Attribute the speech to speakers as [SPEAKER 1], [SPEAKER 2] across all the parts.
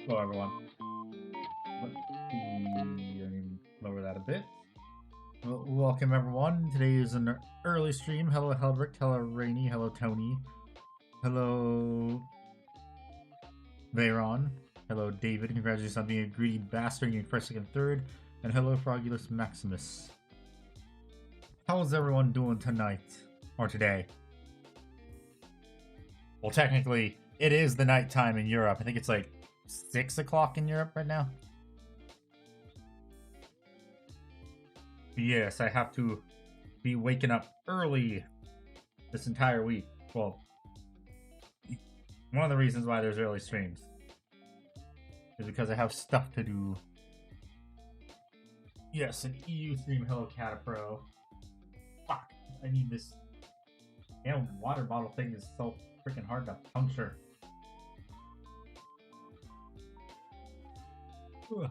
[SPEAKER 1] Hello, everyone. Let me lower that a bit. Well, welcome, everyone. Today is an early stream. Hello, Heldrick. Hello, Rainy. Hello, Tony. Hello, Veyron. Hello, David. Congratulations on being a greedy bastard in first, second, third. And hello, Frogulus Maximus. How's everyone doing tonight? Or today? Well, technically, it is the nighttime in Europe. I think it's like 6 o'clock in Europe right now. Yes, I have to be waking up early this entire week. Well, one of the reasons why there's early streams is because I have stuff to do. Yes, an EU stream. Hello, Catapro. Fuck, I need this. Damn, water bottle thing is so freaking hard to puncture. Ugh.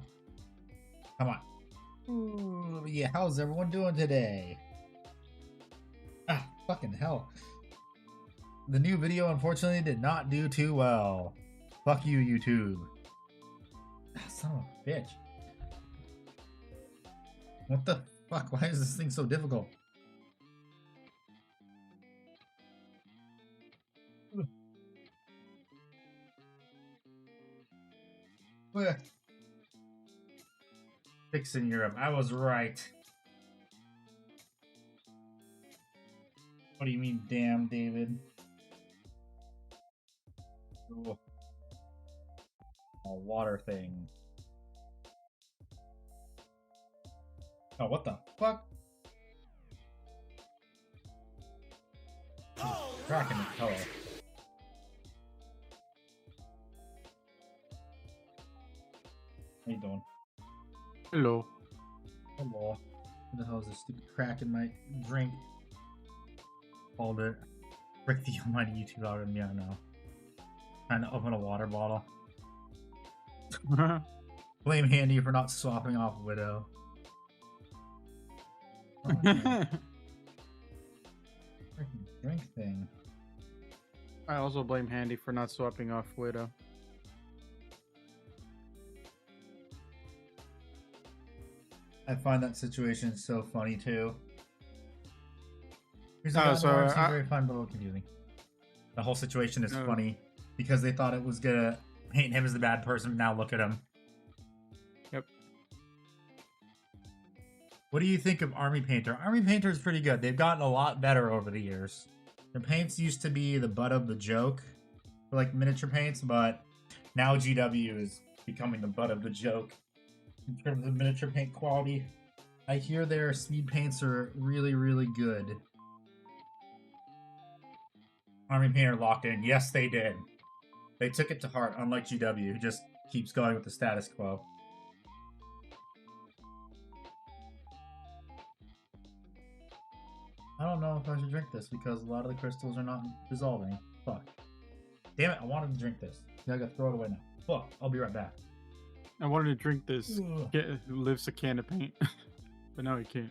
[SPEAKER 1] Come on. Ooh, yeah, how's everyone doing today? Ah, fucking hell. The new video, unfortunately, did not do too well. Fuck you, YouTube. Ah, son of a bitch. What the fuck? Why is this thing so difficult? Ugh. 6 in Europe. I was right. What do you mean, damn, David? Ooh. A water thing. Oh, what the fuck? Cracking the color. How you doing?
[SPEAKER 2] Hello.
[SPEAKER 1] Hello. What the hell is this stupid crack in my drink? Called it. Frick the almighty YouTube algorithm. Yeah, no. Trying to open a water bottle. Blame Handy for not swapping off Widow. Oh, okay. Freaking drink thing.
[SPEAKER 2] I also blame Handy for not swapping off Widow.
[SPEAKER 1] I find that situation so funny too. Here's
[SPEAKER 2] Oh, so,
[SPEAKER 1] very fun but a little confusing. The whole situation is
[SPEAKER 2] No.
[SPEAKER 1] funny because they thought it was gonna paint him as the bad person. Now look at him.
[SPEAKER 2] Yep.
[SPEAKER 1] What do you think of Army Painter? Army Painter is pretty good. They've gotten a lot better over the years. The paints used to be the butt of the joke for like miniature paints, but now GW is becoming the butt of the joke in terms of miniature paint quality. I hear their speed paints are really, really good. Army Painter locked in. Yes, they did. They took it to heart, unlike GW, who just keeps going with the status quo. I don't know if I should drink this because a lot of the crystals are not dissolving. Fuck. Damn it, I wanted to drink this. Now I gotta throw it away now. Fuck, I'll be right back.
[SPEAKER 2] I wanted to drink this.
[SPEAKER 1] Ugh.
[SPEAKER 2] Lifts a can of paint, but now he can't.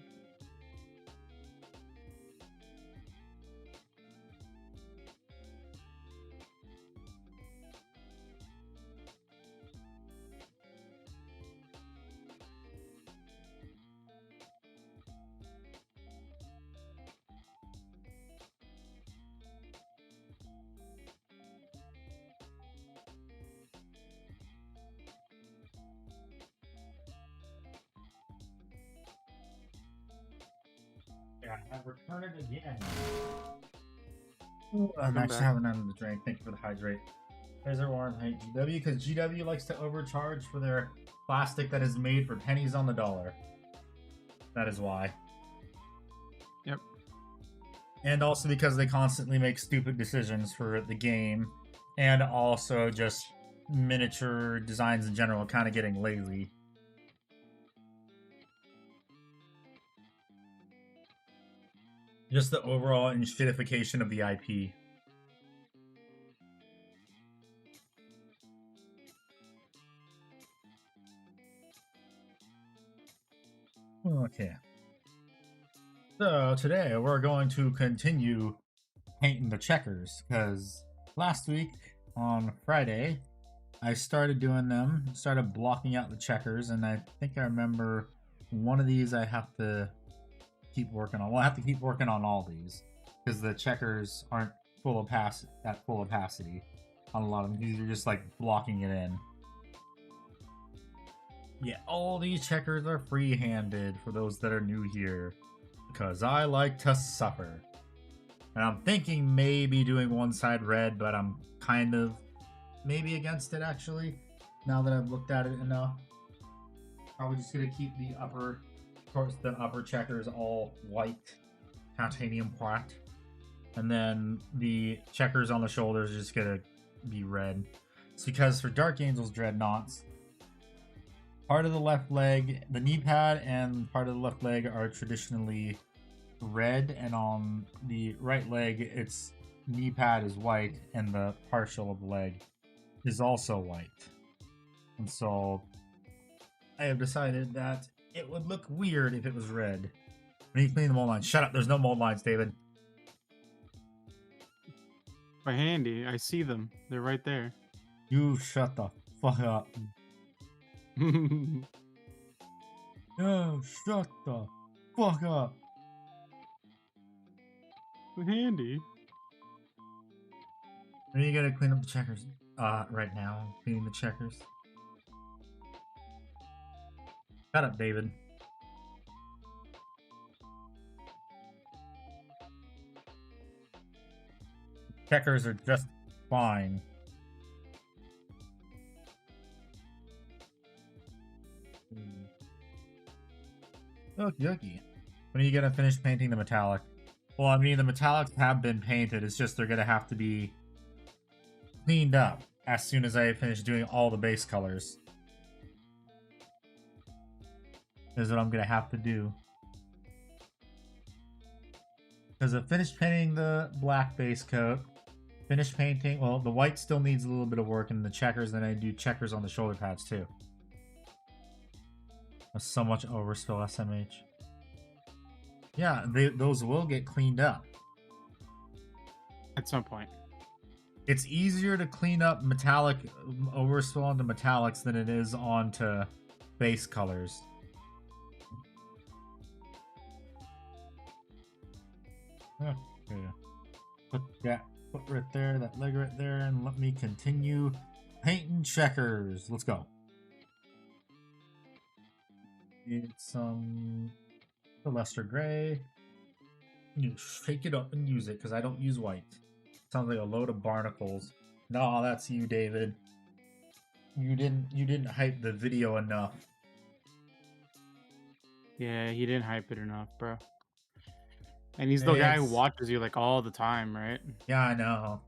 [SPEAKER 1] Yeah, I've returned it again. I'm
[SPEAKER 2] Come
[SPEAKER 1] actually
[SPEAKER 2] back.
[SPEAKER 1] having none of the drink. Thank you for the hydrate. There's our warm hate GW because GW likes to overcharge for their plastic that is made for pennies on the dollar. That is why.
[SPEAKER 2] Yep.
[SPEAKER 1] And also because they constantly make stupid decisions for the game, and also just miniature designs in general kind of getting lazy. Just the overall enshittification of the IP. Okay. So today we're going to continue painting the checkers, because last week on Friday I started doing them, started blocking out the checkers, and I think I remember one of these I have to keep working on. Well, I have to keep working on all these because the checkers aren't at full opacity on a lot of them. These are just like blocking it in. Yeah, all these checkers are free-handed for those that are new here because I like to suffer. And I'm thinking maybe doing one side red, but I'm kind of maybe against it actually. Now that I've looked at it enough, probably just gonna keep the upper checkers all white, titanium white, and then the checkers on the shoulders are just gonna be red. It's because for Dark Angel's Dreadnoughts, part of the left leg, the knee pad, and part of the left leg are traditionally red, and on the right leg, its knee pad is white, and the partial of the leg is also white. And so I have decided that it would look weird if it was red. I need to clean the mold lines. Shut up, there's no mold lines, David.
[SPEAKER 2] By handy, I see them. They're right there.
[SPEAKER 1] You shut the fuck up. No, shut the fuck up.
[SPEAKER 2] Handy.
[SPEAKER 1] Are you gonna clean up the checkers? Right now, I'm cleaning the checkers. Shut up, David. Checkers are just fine. Okie dokie. When are you gonna finish painting the metallic? Well, I mean, the metallics have been painted. It's just they're gonna have to be cleaned up as soon as I finish doing all the base colors. Is what I'm gonna have to do. Because I finished painting the black base coat. Finished painting, well, the white still needs a little bit of work, and the checkers, then I do checkers on the shoulder pads too. There's so much overspill, SMH. Yeah, those will get cleaned up.
[SPEAKER 2] At some point.
[SPEAKER 1] It's easier to clean up metallic overspill onto metallics than it is onto base colors. Okay. Put that foot right there, that leg right there, and let me continue painting checkers. Let's go. Need some Celestia Gray. You shake it up and use it because I don't use white. Sounds like a load of barnacles. No, that's you, David. You didn't hype the video enough.
[SPEAKER 2] Yeah, he didn't hype it enough, bro. And he's the guy who watches you like all the time, right?
[SPEAKER 1] Yeah, I know.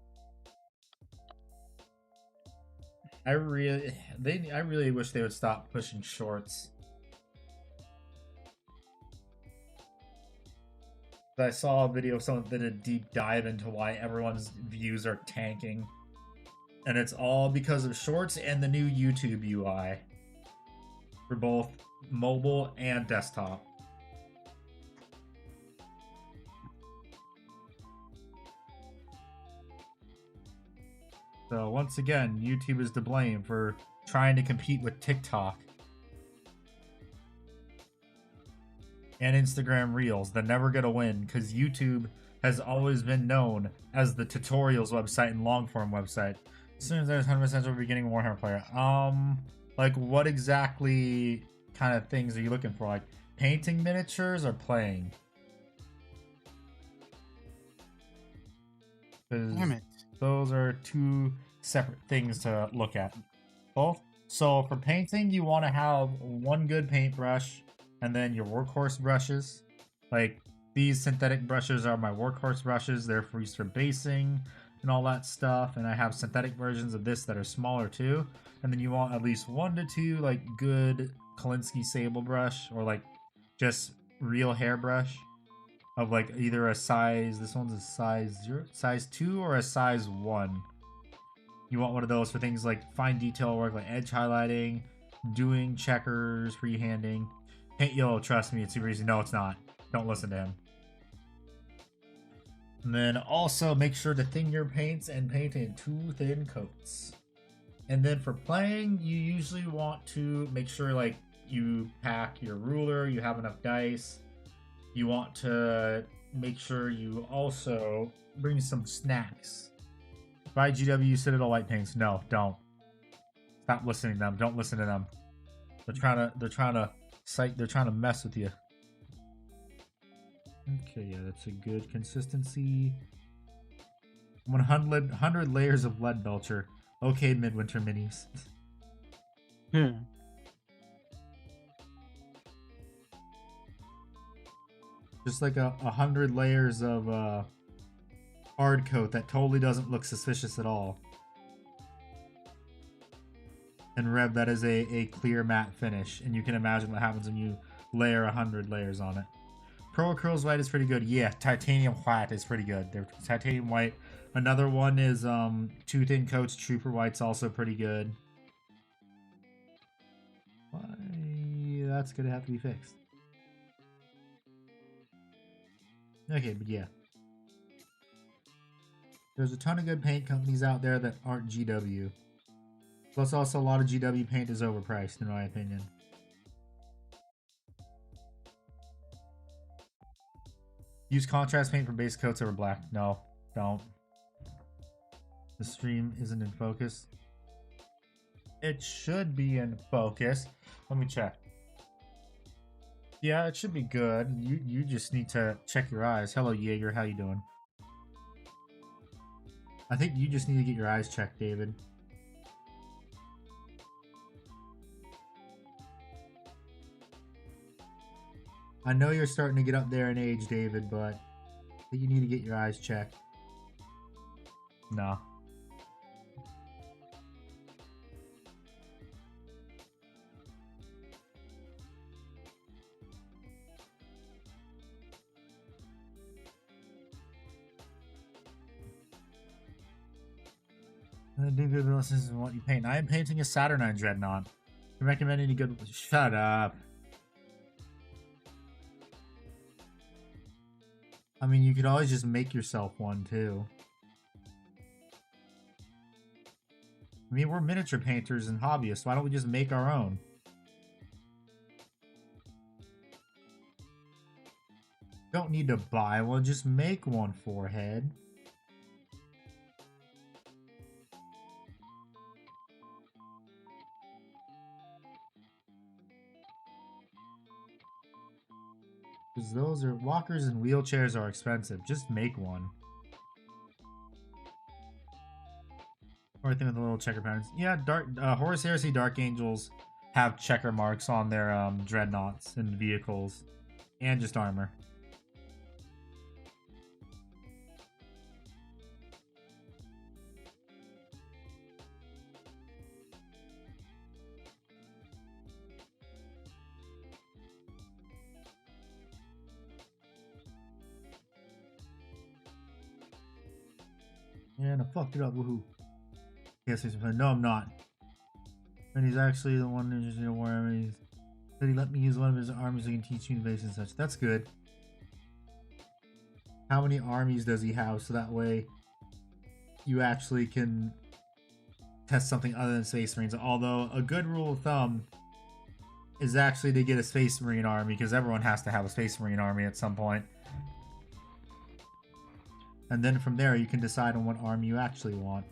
[SPEAKER 1] I really wish they would stop pushing shorts. I saw a video of someone that did a deep dive into why everyone's views are tanking. And it's all because of shorts and the new YouTube UI. For both mobile and desktop. So once again, YouTube is to blame for trying to compete with TikTok. And Instagram Reels. They're never gonna win because YouTube has always been known as the tutorials website and long form website. As soon as there's 100% over beginning Warhammer player. Like what exactly kind of things are you looking for? Like painting miniatures or playing?
[SPEAKER 2] Damn it.
[SPEAKER 1] Those are two separate things to look at. Both. So for painting, you want to have one good paintbrush and then your workhorse brushes. Like these synthetic brushes are my workhorse brushes. They're for use for basing and all that stuff. And I have synthetic versions of this that are smaller too. And then you want at least 1 to 2 like good Kolinsky sable brush or like just real hairbrush of like either a size, this one's a size 0, size 2 or a size 1. You want one of those for things like fine detail work, like edge highlighting, doing checkers, freehanding. Paint yellow, trust me, it's super easy. No, it's not. Don't listen to him. And then also make sure to thin your paints and paint in 2 thin coats. And then for playing, you usually want to make sure like you pack your ruler, you have enough dice. You want to make sure you also bring some snacks. Buy GW Citadel White Paints. No, don't. Stop listening to them. Don't listen to them. They're trying to mess with you. Okay, yeah, that's a good consistency. 100 layers of lead belcher. Okay, midwinter minis. Just like 100 layers of hard coat that totally doesn't look suspicious at all. And Rev, that is a clear matte finish, and you can imagine what happens when you layer 100 layers on it. Pearl Curls White is pretty good. Yeah, Titanium White is pretty good. They're Titanium White. Another one is Two Thin Coats Trooper White's also pretty good. Why? That's gonna have to be fixed. Okay, but yeah. There's a ton of good paint companies out there that aren't GW. Plus also a lot of GW paint is overpriced in my opinion. Use contrast paint for base coats over black. No, don't. The stream isn't in focus. It should be in focus. Let me check. Yeah, it should be good. You just need to check your eyes. Hello, Jaeger. How you doing? I think you just need to get your eyes checked, David. I know you're starting to get up there in age, David, but I think you need to get your eyes checked. No. Do good lessons in what you paint. I am painting a Saturnine Dreadnought. You recommend any good? Shut up. I mean, you could always just make yourself one too. I mean, we're miniature painters and hobbyists. Why don't we just make our own? Don't need to buy one. Just make one, forehead. Because those are walkers and wheelchairs are expensive. Just make one. Or I think with the little checker patterns. Yeah, Horus Heresy Dark Angels have checker marks on their dreadnoughts and vehicles, and just armor. And I fucked it up, woohoo. Yes, he's no, I'm not. And he's actually the one who's in Warhammer. He said he let me use one of his armies so he can teach me base and such. That's good. How many armies does he have? So that way you actually can test something other than Space Marines. Although a good rule of thumb is actually to get a Space Marine army, because everyone has to have a Space Marine army at some point. And then from there, you can decide on what army you actually want.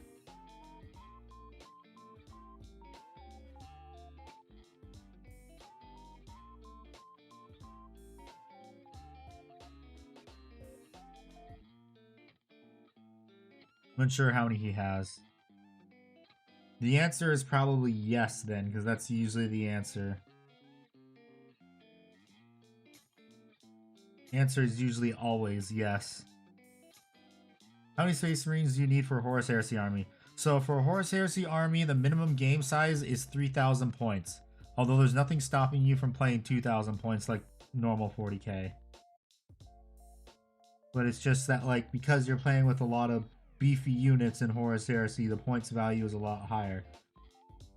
[SPEAKER 1] I'm unsure how many he has. The answer is probably yes then, because that's usually the answer. Answer is usually always yes. How many Space Marines do you need for a Horus Heresy army? So for a Horus Heresy army, the minimum game size is 3,000 points. Although there's nothing stopping you from playing 2,000 points like normal 40k. But it's just that, like, because you're playing with a lot of beefy units in Horus Heresy, the points value is a lot higher.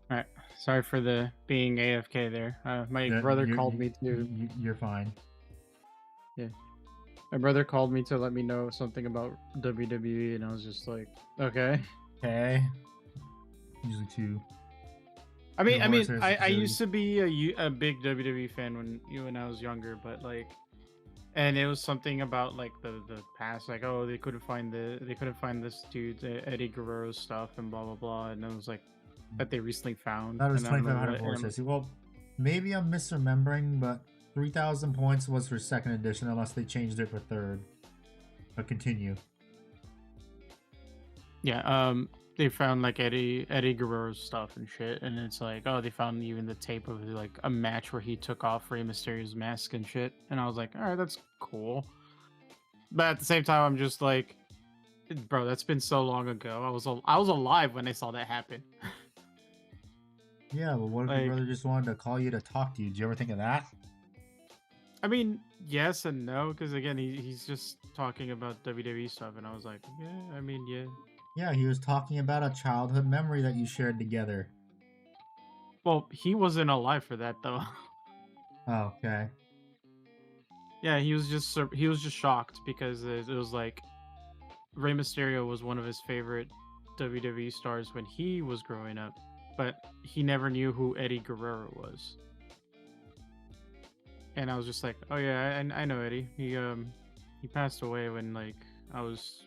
[SPEAKER 2] Alright, sorry for the being AFK there. My brother called me to...
[SPEAKER 1] You're fine.
[SPEAKER 2] Yeah. My brother called me to let me know something about WWE, and I was just like, okay.
[SPEAKER 1] Okay. Usually 2.
[SPEAKER 2] I mean,
[SPEAKER 1] Horus,
[SPEAKER 2] I used to be a big WWE fan when I was younger, but like, and it was something about like the past, like, oh, they couldn't find this dude Eddie Guerrero's stuff and blah blah blah, and it was like that they recently found.
[SPEAKER 1] That was
[SPEAKER 2] And I don't know
[SPEAKER 1] 2,500 for Horus. Well, maybe I'm misremembering, but 3,000 points was for 2nd edition, unless they changed it for 3rd. But continue.
[SPEAKER 2] Yeah, they found like Eddie Guerrero's stuff and shit, and it's like, oh, they found even the tape of like a match where he took off Rey Mysterio's mask and shit, and I was like, all right, that's cool. But at the same time, I'm just like, bro, that's been so long ago. I was alive when I saw that happen.
[SPEAKER 1] Yeah, but what if
[SPEAKER 2] Like,
[SPEAKER 1] your brother just wanted to call you to talk to you? Did you ever think of that?
[SPEAKER 2] I mean, yes and no, because again, he's just talking about WWE stuff, and I was like, yeah, I mean, yeah.
[SPEAKER 1] Yeah, he was talking about a childhood memory that you shared together.
[SPEAKER 2] Well, he wasn't alive for that though.
[SPEAKER 1] Oh, okay.
[SPEAKER 2] Yeah, he was just shocked because it was like Rey Mysterio was one of his favorite WWE stars when he was growing up, but he never knew who Eddie Guerrero was. And I was just like, oh yeah, I know Eddie. He passed away when like I was,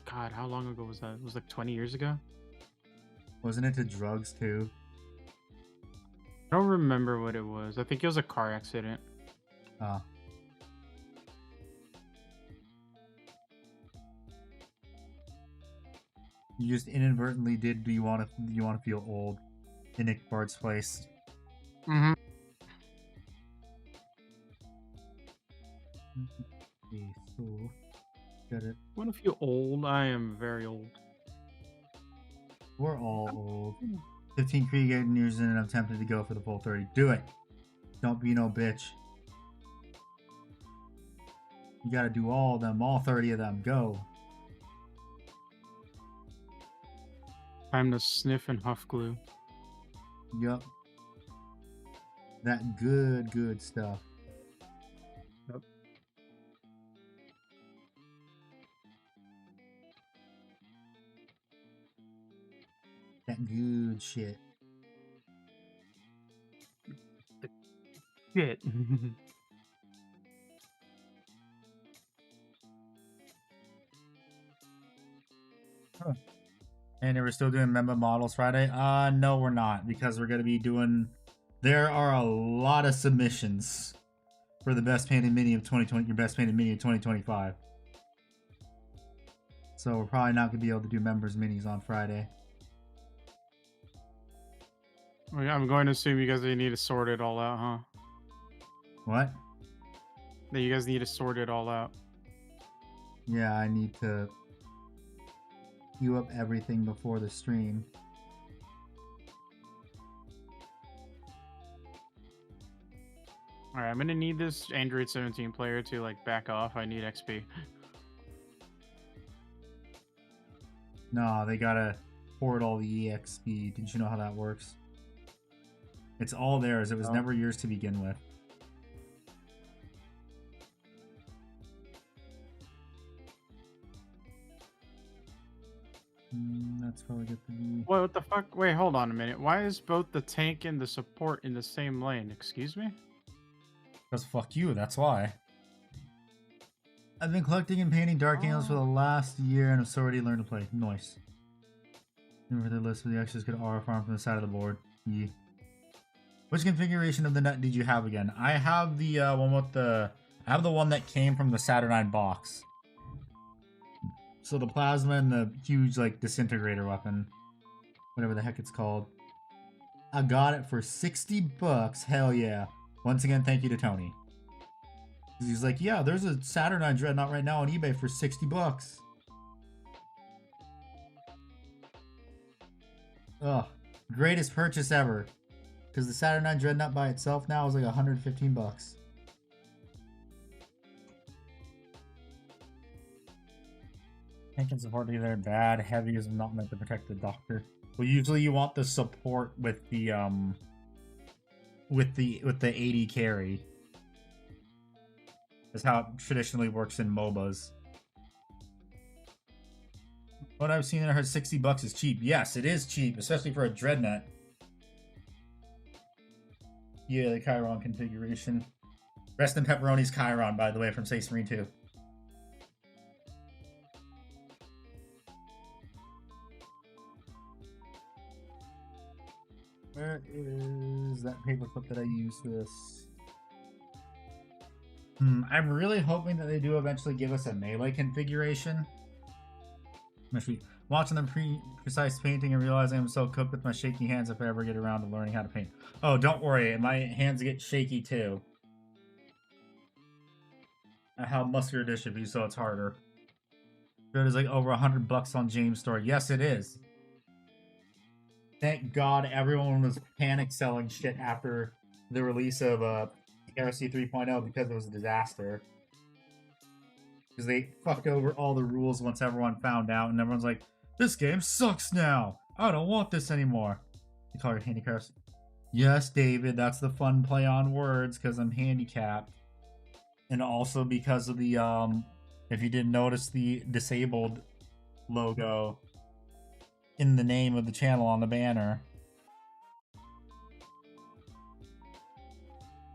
[SPEAKER 2] God, how long ago was that? It was like 20 years ago.
[SPEAKER 1] Wasn't into drugs too?
[SPEAKER 2] I don't remember what it was. I think it was a car accident.
[SPEAKER 1] Oh. You just inadvertently did. Do you want to feel old in Nick Bart's place?
[SPEAKER 2] Mm-hmm.
[SPEAKER 1] Okay, so got it.
[SPEAKER 2] What if you're old? I am very old.
[SPEAKER 1] We're all old. 15 Krieg years in, and I'm tempted to go for the full 30. Do it. Don't be no bitch. You gotta do all of them, all 30 of them. Go.
[SPEAKER 2] Time to sniff and huff glue.
[SPEAKER 1] Yup. That good stuff.
[SPEAKER 2] Yep.
[SPEAKER 1] That good shit.
[SPEAKER 2] Shit.
[SPEAKER 1] Huh. And we're still doing member models Friday? No, we're not, because we're gonna be doing. There are a lot of submissions for the best painted mini of 2020. Your best painted mini of 2025. So we're probably not gonna be able to do members minis on Friday.
[SPEAKER 2] I'm going to assume you guys need to sort it all out, huh?
[SPEAKER 1] What?
[SPEAKER 2] That you guys need to sort it all out.
[SPEAKER 1] Yeah, I need to queue up everything before the stream.
[SPEAKER 2] Alright, I'm gonna need this Android 17 player to like back off. I need XP.
[SPEAKER 1] No, they gotta port all the EXP. Didn't you know how that works? It's all theirs. It was never yours to begin with. That's probably good to be.
[SPEAKER 2] Wait, what the fuck? Wait, hold on a minute. Why is both the tank and the support in the same lane? Excuse me?
[SPEAKER 1] Because fuck you, that's why. I've been collecting and painting Dark Angels for the last year and have already learned to play. Nice. Remember the list of the extras could aura farm from the side of the board. Yeah. Which configuration of the nut did you have again? I have the one with the... I have the one that came from the Saturnine box. So the plasma and the huge, like, disintegrator weapon. Whatever the heck it's called. I got it for 60 bucks. Hell yeah. Once again, thank you to Tony. He's like, yeah, there's a Saturnine Dreadnought right now on eBay for 60 bucks. Ugh. Greatest purchase ever. Because the Saturnine Dreadnought by itself now is like 115 bucks. Tank and support either bad. Heavy is not meant to protect the doctor. Well, usually you want the support with the 80 carry. That's how it traditionally works in MOBAs. What I've seen and heard, $60 is cheap. Yes, it is cheap, especially for a Dreadnought. Yeah, the Chiron configuration. Rest in Pepperoni's Chiron, by the way, from Space Marine 2. Where is that paperclip that I used for this? I'm really hoping that they do eventually give us a melee configuration. I'm actually watching them precise painting and realizing I'm so cooked with my shaky hands if I ever get around to learning how to paint. Oh, don't worry, my hands get shaky too. How muscular dystrophy, so it's harder. It is like over $100 on James Store. Yes, it is. Thank God everyone was panic selling shit after the release of Heresy 3.0 because it was a disaster. Because they fucked over all the rules once everyone found out, and everyone's like, this game sucks now! I don't want this anymore. You call your handicaps? Yes, David, that's the fun play on words, because I'm handicapped. And also because of the, if you didn't notice the disabled logo in the name of the channel on the banner.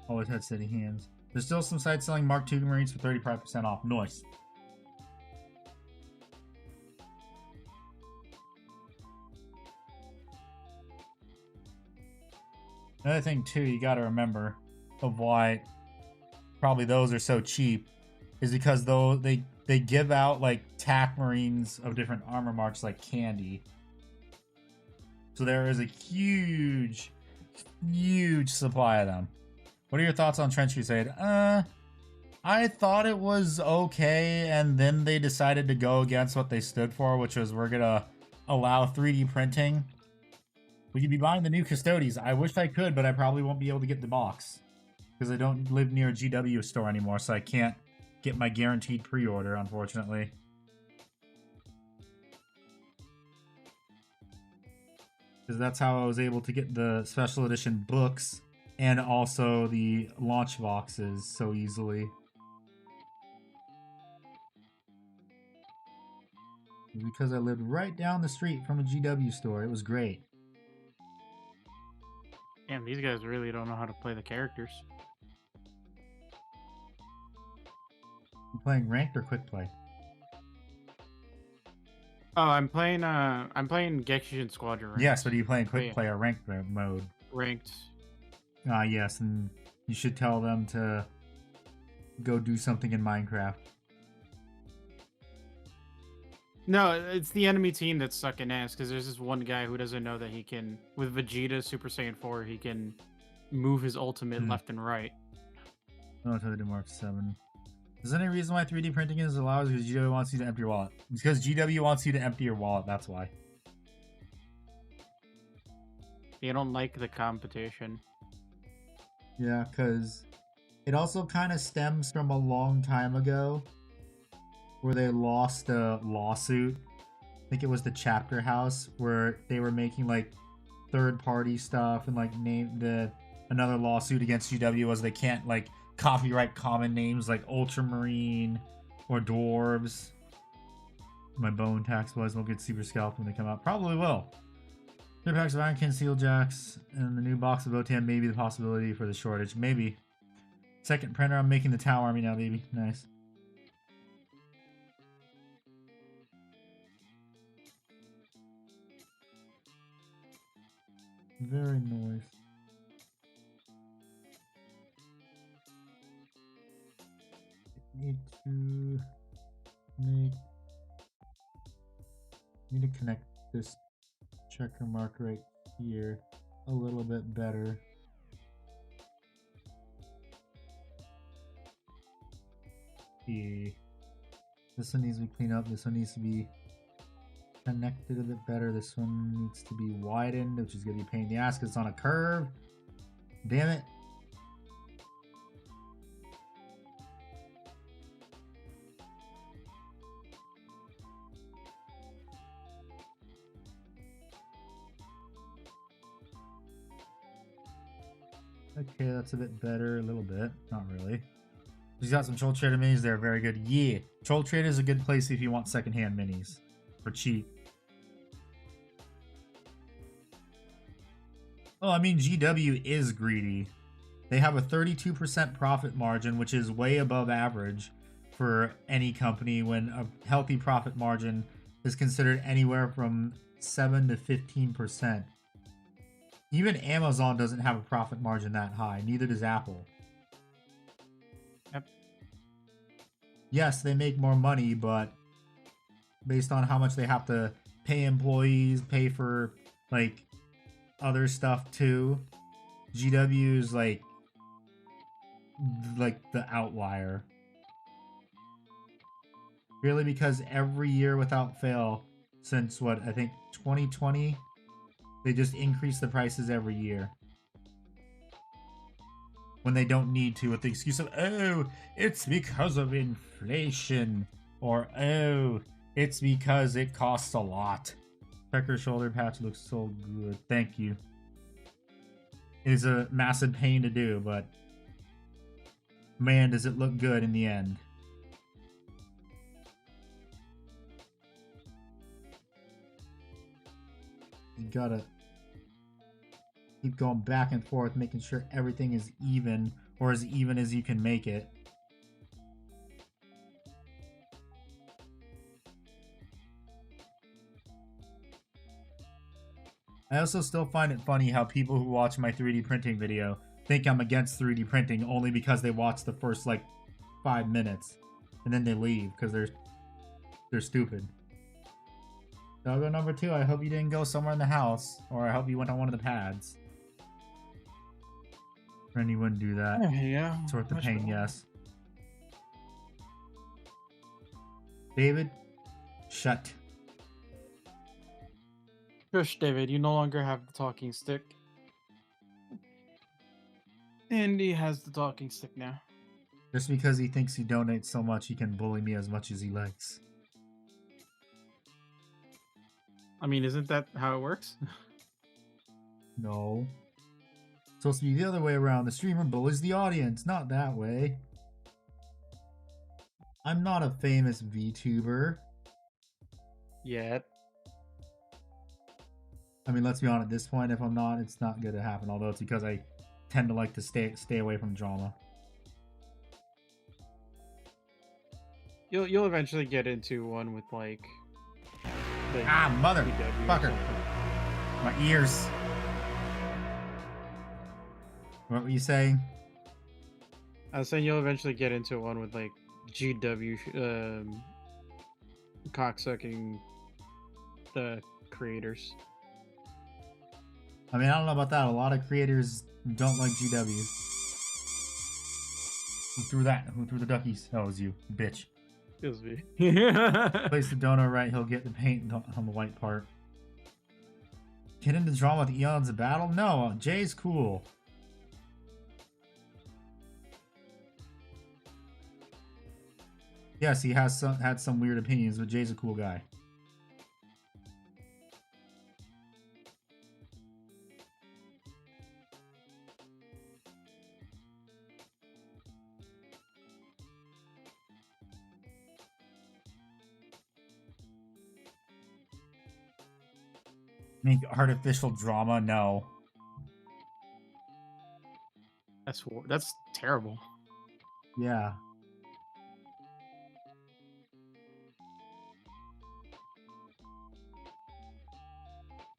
[SPEAKER 1] Always had steady hands. There's still some sites selling Mark II Marines for 35% off. Nice. Another thing too, you gotta remember of why probably those are so cheap is because though they give out like TAC Marines of different armor marks like candy. So there is a huge supply of them. What are your thoughts on Trench Crusade? I thought it was okay, and then they decided to go against what they stood for, which was we're gonna allow 3D printing. We could be buying the new Custodes. I wish I could, but I probably won't be able to get the box. Because I don't live near a GW store anymore, so I can't get my guaranteed pre-order, unfortunately. Because that's how I was able to get the special edition books and also the launch boxes so easily. Because I lived right down the street from a GW store. It was great.
[SPEAKER 2] Damn, these guys really don't know how to play the characters.
[SPEAKER 1] You playing ranked or quick play?
[SPEAKER 2] Oh, I'm playing Gexusion Squadron. Ranked.
[SPEAKER 1] Yes, but are you playing quick play or ranked mode?
[SPEAKER 2] Ranked.
[SPEAKER 1] Yes, and you should tell them to go do something in Minecraft.
[SPEAKER 2] No, it's the enemy team that's sucking ass, because there's this one guy who doesn't know that he can, with Vegeta Super Saiyan 4, he can move his ultimate left and right.
[SPEAKER 1] Oh, until they do Mark 7. Is there any reason why 3D printing is allowed? Because GW wants you to empty your wallet. It's because GW wants you to empty your wallet, that's why.
[SPEAKER 2] They don't like the competition.
[SPEAKER 1] Yeah, because it also kind of stems from a long time ago where they lost a lawsuit. I think it was the Chapter House, where they were making like third-party stuff, and like another lawsuit against GW was they can't like copyright common names like Ultramarine or Dwarves. My bone tax boys will get Super Scalp when they come out. Probably will. 3 packs of Ironkin, Seal Jacks, and the new box of Botan. Maybe the possibility for the shortage. Maybe. Second printer. I'm making the Tau Army now, baby. Nice. Very nice. Need to connect this checker mark right here a little bit better. This one needs to be cleaned up. This one needs to be connected a bit better. This one needs to be widened, which is going to be a pain in the ass because it's on a curve. Damn it. Okay, that's a bit better, a little bit. Not really. He's got some Troll Trader minis there, very good. Yeah, Troll Trader is a good place if you want secondhand minis. for cheap. Oh, I mean, GW is greedy. They have a 32% profit margin, which is way above average for any company, when a healthy profit margin is considered anywhere from 7 to 15%. Even Amazon doesn't have a profit margin that high. Neither does Apple.
[SPEAKER 2] Yep.
[SPEAKER 1] Yes, they make more money, but based on how much they have to pay employees, pay for like other stuff too, GW is like the outlier. Really, because every year without fail since what, I think 2020, they just increase the prices every year. When they don't need to, with the excuse of, oh, it's because of inflation, or oh, it's because it costs a lot. Pecker shoulder patch looks so good. Thank you. It is a massive pain to do, but man, does it look good in the end. You gotta keep going back and forth, making sure everything is even, or as even as you can make it. I also still find it funny how people who watch my 3D printing video think I'm against 3D printing only because they watch the first like 5 minutes and then they leave because they're stupid. Doggo number 2, I hope you didn't go somewhere in the house, or I hope you went on one of the pads. Randy wouldn't do that.
[SPEAKER 2] Yeah.
[SPEAKER 1] It's worth the pain, yes. David, shut.
[SPEAKER 2] Shush, David, you no longer have the talking stick. Andy has the talking stick now.
[SPEAKER 1] Just because he thinks he donates so much, he can bully me as much as he likes.
[SPEAKER 2] I mean, isn't that how it works?
[SPEAKER 1] No. It's supposed to be the other way around. The streamer bullies the audience, not that way. I'm not a famous VTuber.
[SPEAKER 2] Yet.
[SPEAKER 1] I mean, let's be honest, at this point, if I'm not, it's not going to happen. Although it's because I tend to like to stay away from drama.
[SPEAKER 2] You'll eventually get into one with like
[SPEAKER 1] Ah, motherfucker. My ears. What were you saying?
[SPEAKER 2] I was saying you'll eventually get into one with like GW cocksucking the creators.
[SPEAKER 1] I mean, I don't know about that. A lot of creators don't like GW. Who threw that? Who threw the duckies? That was you, bitch.
[SPEAKER 2] It was me.
[SPEAKER 1] Place the donor right, he'll get the paint on the white part. Get into drama with Eons of Battle? No, Jay's cool. Yes, he has had some weird opinions, but Jay's a cool guy. Make artificial drama? No.
[SPEAKER 2] That's terrible.
[SPEAKER 1] Yeah.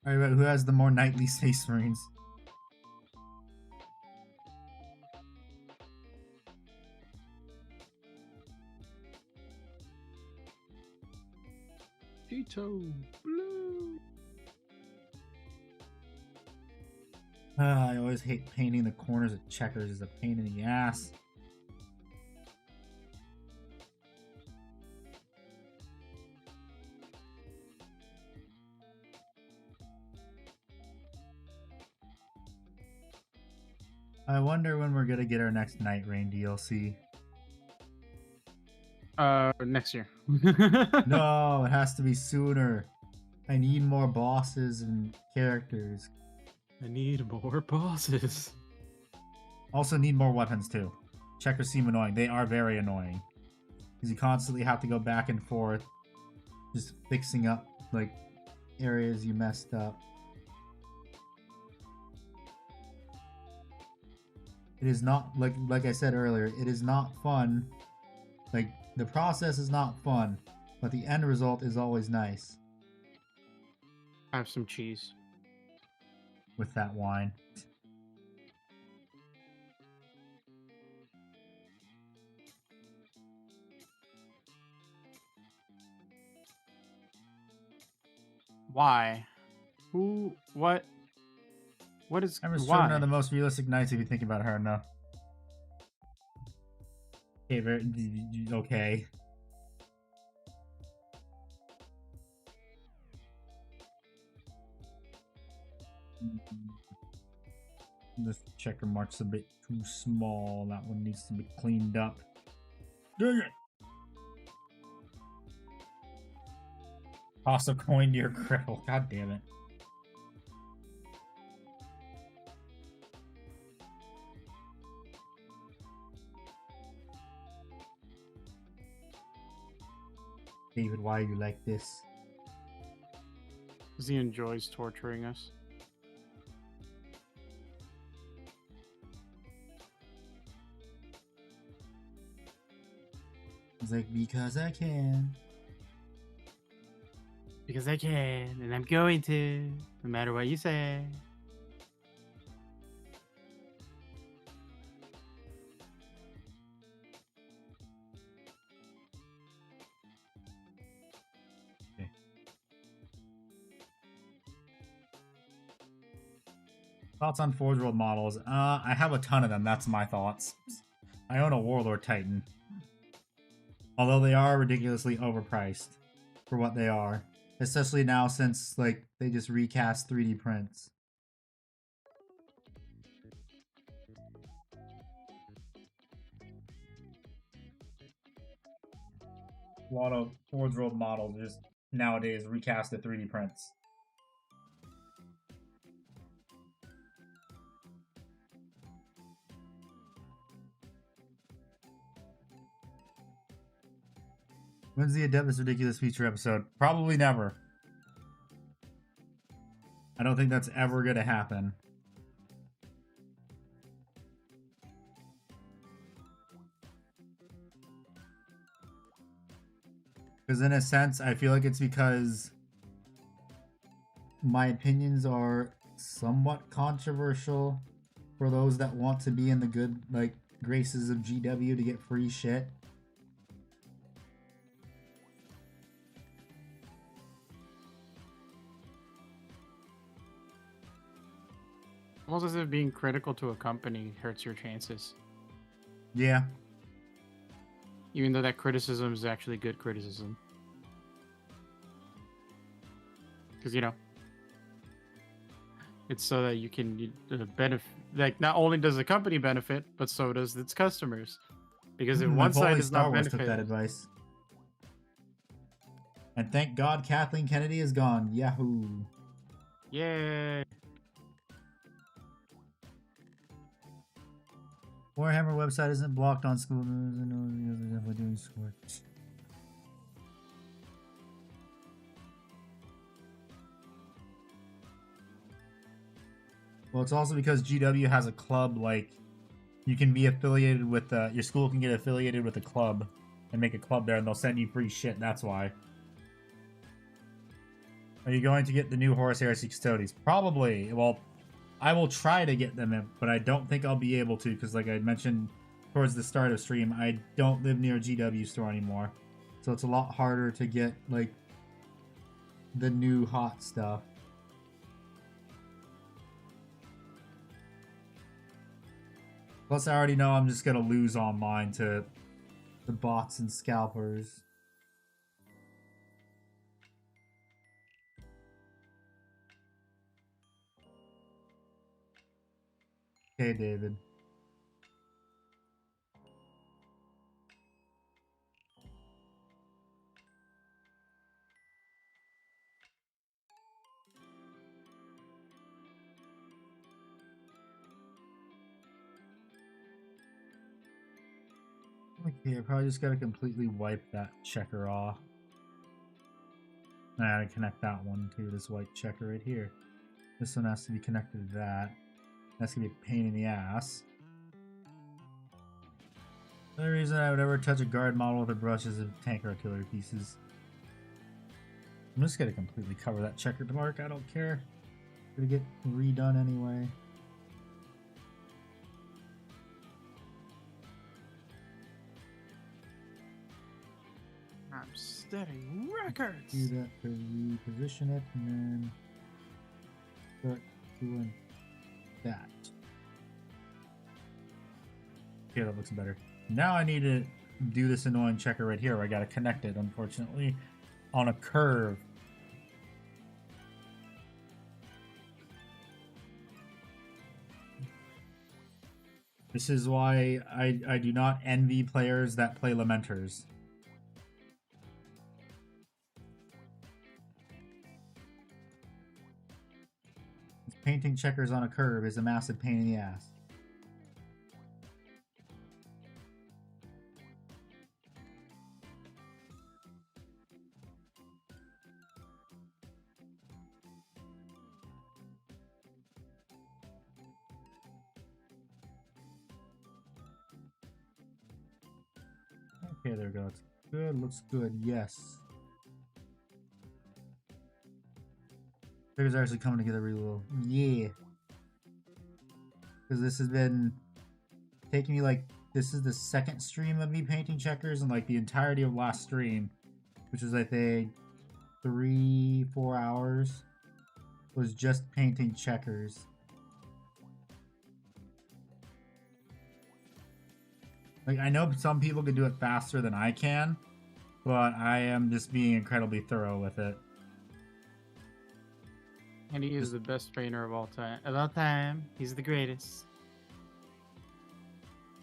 [SPEAKER 1] Alright, but who has the more nightly Space Marines?
[SPEAKER 2] Tito Blue.
[SPEAKER 1] I always hate painting the corners of checkers. It's a pain in the ass. I wonder when we're gonna get our next Night Rain DLC.
[SPEAKER 2] Next year.
[SPEAKER 1] No, it has to be sooner. I need more bosses and characters.
[SPEAKER 2] I need more bosses.
[SPEAKER 1] Also need more weapons too. Checkers seem annoying. They are very annoying. Because you constantly have to go back and forth. Just fixing up like areas you messed up. It is not like I said earlier, it is not fun. Like the process is not fun, but the end result is always nice
[SPEAKER 2] Have some cheese.
[SPEAKER 1] with that wine.
[SPEAKER 2] Why? Who? What? What is?
[SPEAKER 1] Emma's
[SPEAKER 2] Why?
[SPEAKER 1] children are the most realistic knights if you think about it hard enough. Okay, okay. This checker mark's a bit too small. That one needs to be cleaned up. Dang it! Toss a coin to your cripple. God damn it. David, why are you like this?
[SPEAKER 2] Because he enjoys torturing us.
[SPEAKER 1] It's like, because I can.
[SPEAKER 2] Because I can, and I'm going to, no matter what you say.
[SPEAKER 1] Okay. Thoughts on Forge World models? I have a ton of them. That's my thoughts. I own a Warlord Titan. Although they are ridiculously overpriced for what they are. Especially now since, like, they just recast 3D prints. A lot of Forge World models just nowadays recast the 3D prints. When's the Adeptus Ridiculous feature episode? Probably never. I don't think that's ever going to happen. Because in a sense, I feel like it's because my opinions are somewhat controversial for those that want to be in the good, like, graces of GW to get free shit.
[SPEAKER 2] Almost as if being critical to a company hurts your chances.
[SPEAKER 1] Yeah.
[SPEAKER 2] Even though that criticism is actually good criticism. Because, you know, it's so that you can benefit. Like, not only does the company benefit, but so does its customers. Because if one side is
[SPEAKER 1] Star
[SPEAKER 2] not
[SPEAKER 1] Wars took that
[SPEAKER 2] benefiting,
[SPEAKER 1] advice. And thank God Kathleen Kennedy is gone. Yahoo.
[SPEAKER 2] yay!
[SPEAKER 1] Warhammer website isn't blocked on school news. I know the others definitely doing schoolwork. Well, it's also because GW has a club, like, you can be affiliated with, your school can get affiliated with a club and make a club there, and they'll send you free shit, that's why. Are you going to get the new Horus Heresy Custodes? Probably. Well, I will try to get them in, but I don't think I'll be able to, because like I mentioned towards the start of stream, I don't live near a GW store anymore. So it's a lot harder to get, like, the new hot stuff. Plus, I already know I'm just going to lose online to the bots and scalpers. Okay, David. Okay, I probably just gotta completely wipe that checker off. I gotta connect that one to this white checker right here. This one has to be connected to that. That's gonna be a pain in the ass. The only reason I would ever touch a guard model with a brush is tank artillery pieces. I'm just gonna completely cover that checkered mark. I don't care. It's gonna get redone anyway.
[SPEAKER 2] I'm setting records.
[SPEAKER 1] Do that to reposition it, and then start doing that. Okay, that looks better. Now I need to do this annoying checker right here where I gotta connect it, unfortunately, on a curve. This is why I do not envy players that play Lamenters. Painting checkers on a curve is a massive pain in the ass. Okay, there we go. It's good. Looks good. Yes. Figures are actually coming together really well. Yeah. Because this has been taking me like, this is the second stream of me painting checkers, and like the entirety of last stream, which was I think 3-4 hours, was just painting checkers. Like, I know some people can do it faster than I can, but I am just being incredibly thorough with it.
[SPEAKER 2] And he is the best painter of all time. Of all time, he's the greatest.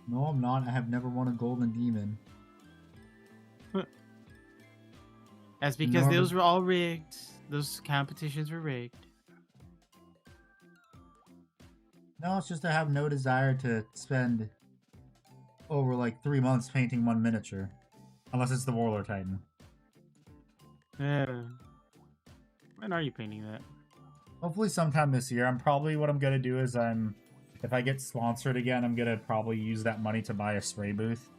[SPEAKER 1] No, I'm not. I have never won a golden demon.
[SPEAKER 2] That's because those were all rigged. Those competitions were rigged.
[SPEAKER 1] No, it's just I have no desire to spend over like 3 months painting one miniature. Unless it's the Warlord Titan.
[SPEAKER 2] Yeah. When are you painting that?
[SPEAKER 1] Hopefully sometime this year. What I'm gonna do is if I get sponsored again, I'm gonna probably use that money to buy a spray booth.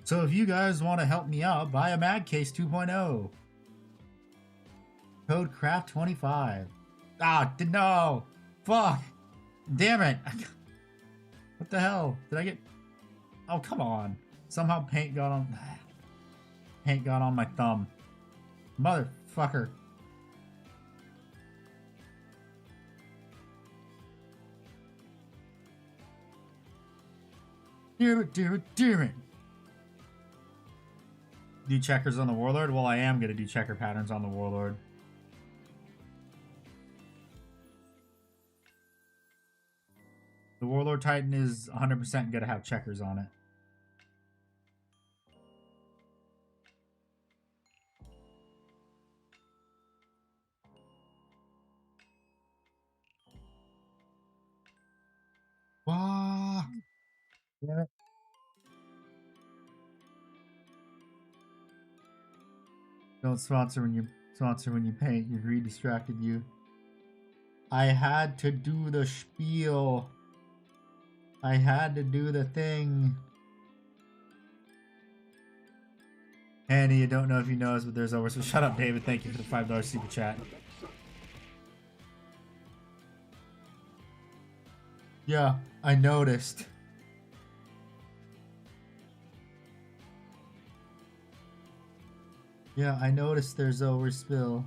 [SPEAKER 1] So if you guys want to help me out, buy a Mag Case 2.0. Code CRAFT25. Ah, no! Fuck! Damn it! What the hell? Did I get... Oh, come on. Somehow paint got on my thumb. Motherfucker. Damn it, damn it, damn it. Do checkers on the Warlord? Well, I am going to do checker patterns on the Warlord. The Warlord Titan is 100% going to have checkers on it. Wow. Damn it. Don't sponsor when you paint. Your greed distracted you. I had to do the spiel. I had to do the thing. Andy, you don't know if you know us, but there's always... So shut up, David. Thank you for the $5 super chat. Yeah, I noticed. Yeah, I noticed there's overspill.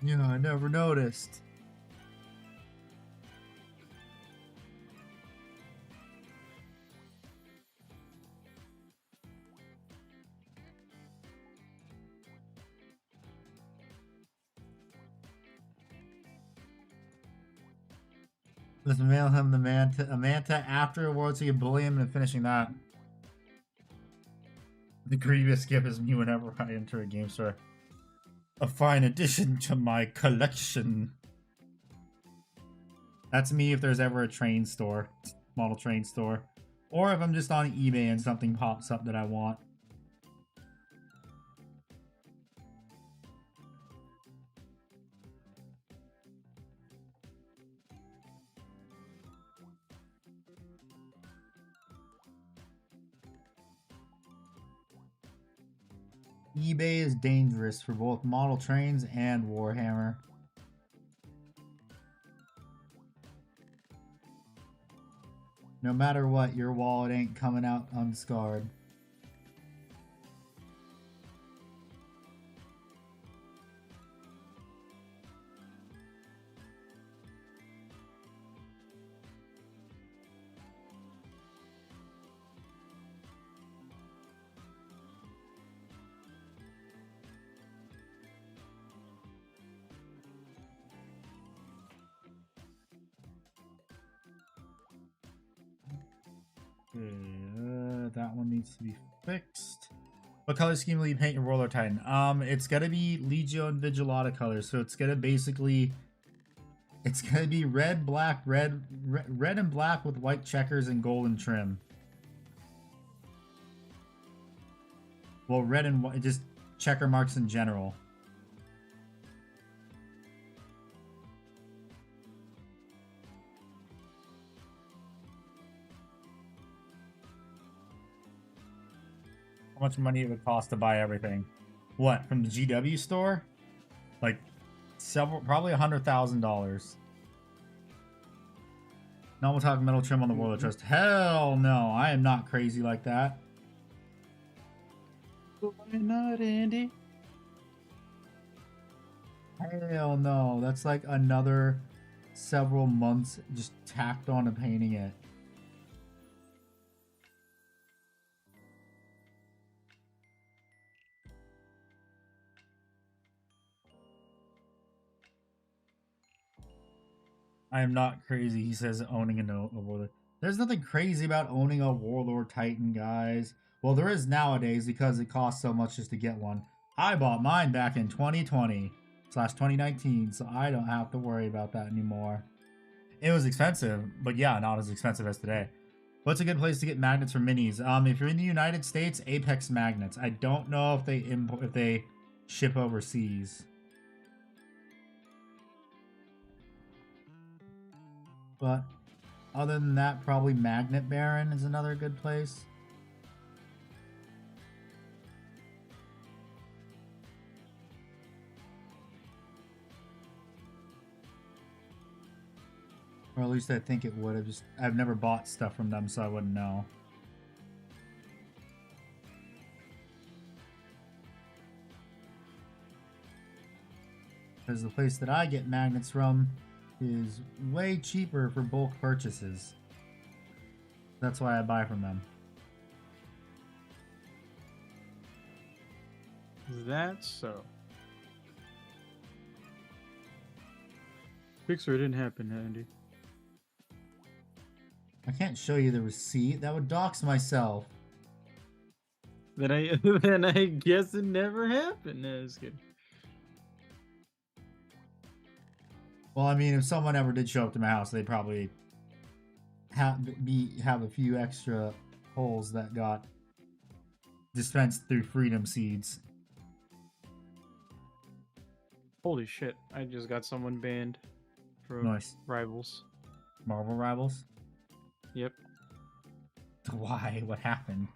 [SPEAKER 1] Yeah, I never noticed. Let's mail him the Manta after awards, so you bully him and finishing that. The Grievous gift is me whenever I enter a game store. A fine addition to my collection. That's me if there's ever a train store, model train store. Or if I'm just on eBay and something pops up that I want. eBay is dangerous for both model trains and Warhammer. No matter what, your wallet ain't coming out unscarred. That one needs to be fixed. What color scheme will you paint your Warlord Titan? It's gonna be Legio and Vigilata colors, so it's gonna be red, black, red and black with white checkers and golden trim. Well, red and white, just checker marks in general. How much money it would cost to buy everything? What, from the GW store? Like probably $100,000. Now we'll talk metal trim on the Warlord Trust. Hell no, I am not crazy like that.
[SPEAKER 2] Why not, Andy?
[SPEAKER 1] Hell no, that's like another several months just tacked on to painting it. I am not crazy, he says, owning a Warlord. There's nothing crazy about owning a Warlord Titan, guys. Well, there is nowadays because it costs so much just to get one. I bought mine back in 2020/2019, so I don't have to worry about that anymore. It was expensive, but yeah, not as expensive as today. What's a good place to get magnets for minis? If you're in the United States, Apex Magnets. I don't know if they ship overseas. But other than that, probably Magnet Baron is another good place. Or at least I think it would have. I've never bought stuff from them, so I wouldn't know. Because the place that I get magnets from is way cheaper for bulk purchases. That's why I buy from them.
[SPEAKER 2] That's so. Pixar didn't happen, Andy.
[SPEAKER 1] I can't show you the receipt. That would dox myself.
[SPEAKER 2] Then I guess it never happened. No, just kidding.
[SPEAKER 1] Well, I mean, if someone ever did show up to my house, they'd probably have a few extra holes that got dispensed through Freedom Seeds.
[SPEAKER 2] Holy shit! I just got someone banned from
[SPEAKER 1] Nice.
[SPEAKER 2] Rivals.
[SPEAKER 1] Marvel Rivals?
[SPEAKER 2] Yep.
[SPEAKER 1] Why? What happened?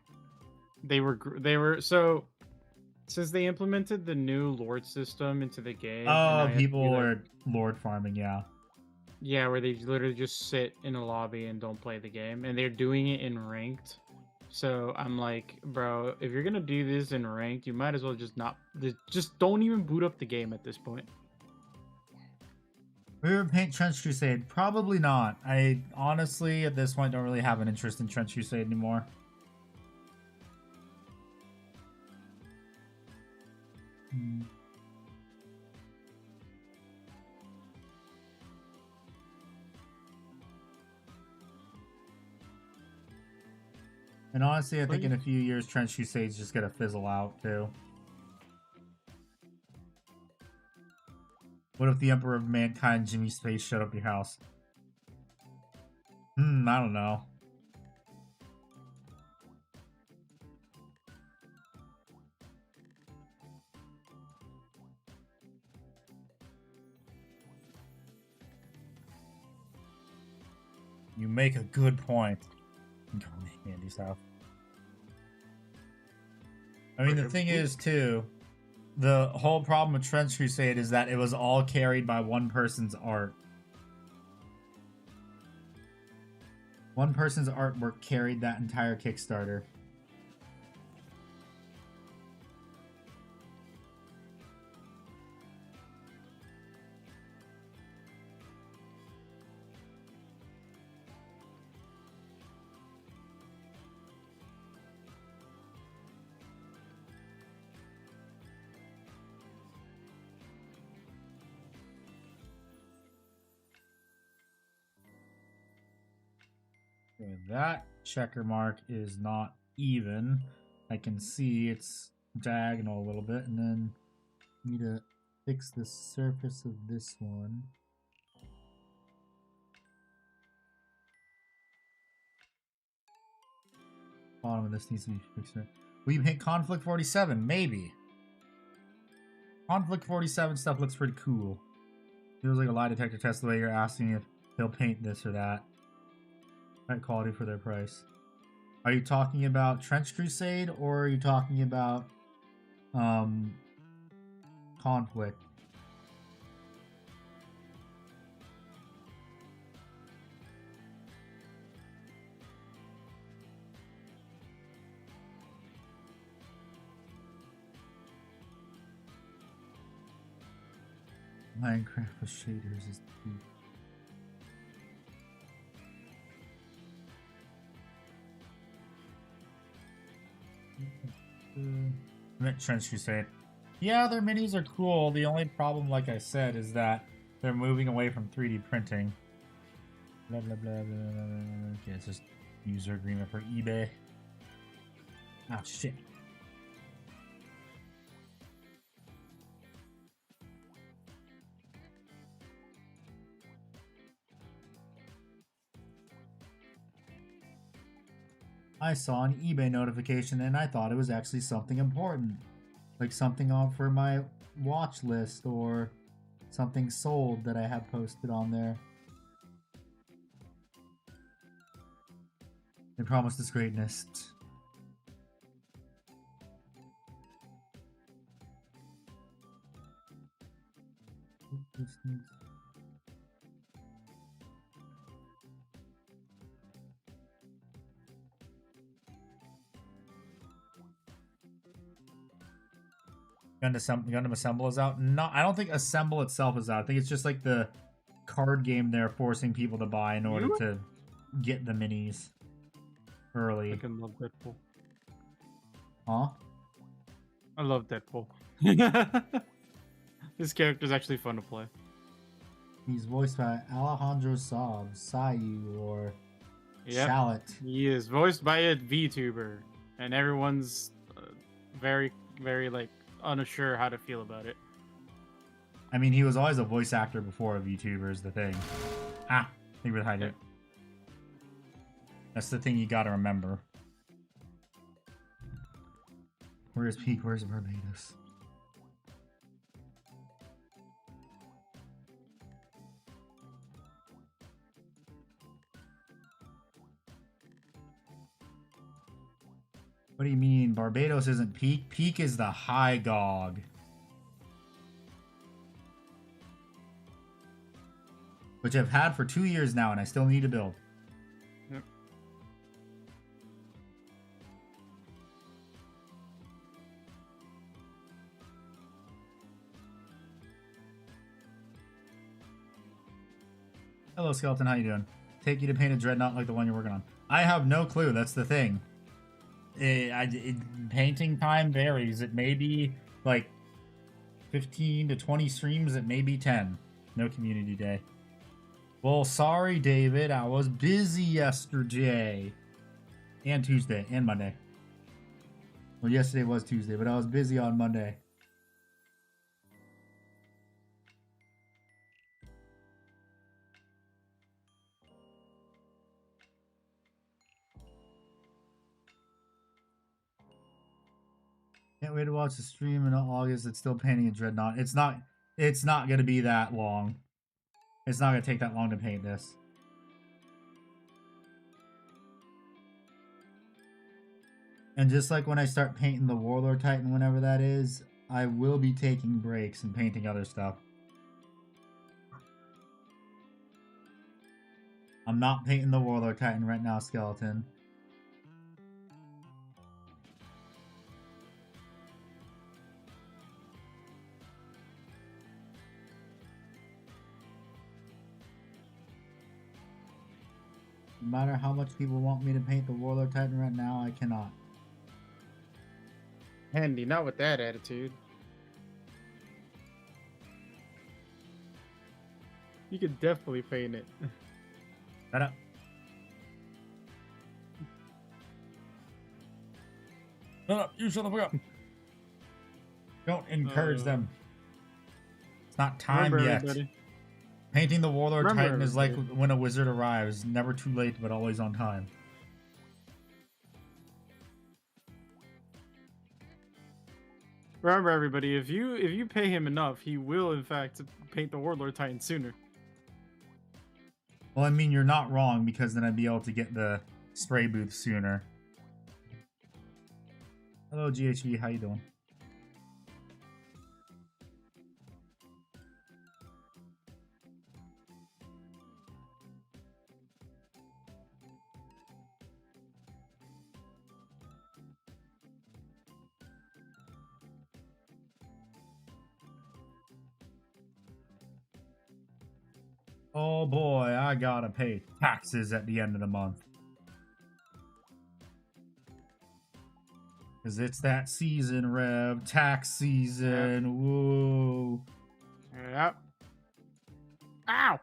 [SPEAKER 2] They were so since they implemented the new Lord system into the game.
[SPEAKER 1] Oh, people are Lord farming, yeah.
[SPEAKER 2] Yeah, where they literally just sit in a lobby and don't play the game, and they're doing it in ranked. So I'm like, bro, if you're gonna do this in ranked, you might as well just don't even boot up the game at this point.
[SPEAKER 1] We would paint Trench Crusade? Probably not. I honestly, at this point, don't really have an interest in Trench Crusade anymore. And honestly, I think in a
[SPEAKER 2] Please.
[SPEAKER 1] few years, Trench Crusade's just gonna fizzle out too. What if the Emperor of Mankind, Jimmy Space, showed up at your house? I don't know. You make a good point. I'm going to Andy's house. I mean, the thing is, too, the whole problem with Trench Crusade is that it was all carried by one person's art. One person's artwork carried that entire Kickstarter. Okay, that checker mark is not even. I can see it's diagonal a little bit, and then I need to fix the surface of this one. Bottom of this needs to be fixed. Will you paint Conflict 47? Maybe. Conflict 47 stuff looks pretty cool. Feels like a lie detector test the way you're asking if they'll paint this or that. Right quality for their price. Are you talking about Trench Crusade or are you talking about Conflict? Minecraft with shaders is deep. Trench Crusade. Yeah, their minis are cool. The only problem, like I said, is that they're moving away from 3D printing. Blah, blah, blah, blah, blah. Okay, it's just user agreement for eBay. Ah, shit. I saw an eBay notification and I thought it was actually something important. Like something on for my watch list or something sold that I had posted on there. They promised us greatness. Gundam Assemble is out? No, I don't think Assemble itself is out. I think it's just like the card game they're forcing people to buy in order to get the minis early.
[SPEAKER 2] I can love Deadpool.
[SPEAKER 1] Huh?
[SPEAKER 2] I love Deadpool. This character's actually fun to play.
[SPEAKER 1] He's voiced by Alejandro Saab, Sayu, or Shallot.
[SPEAKER 2] He is voiced by a VTuber, and everyone's very, very like unsure how to feel about it.
[SPEAKER 1] I mean, he was always a voice actor before a VTuber is the thing. Ah, I think we're hiding it. That's the thing you gotta remember. Where's Peak? Where's Barbados? What do you mean? Barbados isn't Peak? Peak is the High Gog. Which I've had for 2 years now and I still need to build.
[SPEAKER 2] Yep.
[SPEAKER 1] Hello, Skeleton. How you doing? Take you to paint a dreadnought like the one you're working on. I have no clue. That's the thing. Painting time varies. It may be like 15 to 20 streams. It may be 10. No community day. Well, sorry, David. I was busy yesterday. And Tuesday and Monday. Well, yesterday was Tuesday, but I was busy on Monday. Can't wait to watch the stream in August. It's still painting a Dreadnought. It's not gonna be that long. It's not gonna take that long to paint this. And just like when I start painting the Warlord Titan, whenever that is, I will be taking breaks and painting other stuff. I'm not painting the Warlord Titan right now, Skeleton. No matter how much people want me to paint the Warlord Titan right now, I cannot.
[SPEAKER 2] Handy, not with that attitude. You could definitely paint it.
[SPEAKER 1] Shut up. Shut up. You shut the fuck up. Don't encourage them. It's not time yet.
[SPEAKER 2] Everybody.
[SPEAKER 1] Painting the Warlord
[SPEAKER 2] Remember
[SPEAKER 1] Titan is like
[SPEAKER 2] everybody.
[SPEAKER 1] when a wizard arrives. Never too late, but always on time.
[SPEAKER 2] Remember, everybody, if you pay him enough, he will in fact paint the Warlord Titan sooner.
[SPEAKER 1] Well, I mean, you're not wrong, because then I'd be able to get the spray booth sooner. Hello, GHV. How you doing? Oh boy, I gotta pay taxes at the end of the month. Because it's that season, Rev. Tax season.
[SPEAKER 2] Yep.
[SPEAKER 1] Whoa.
[SPEAKER 2] Yep. Ow!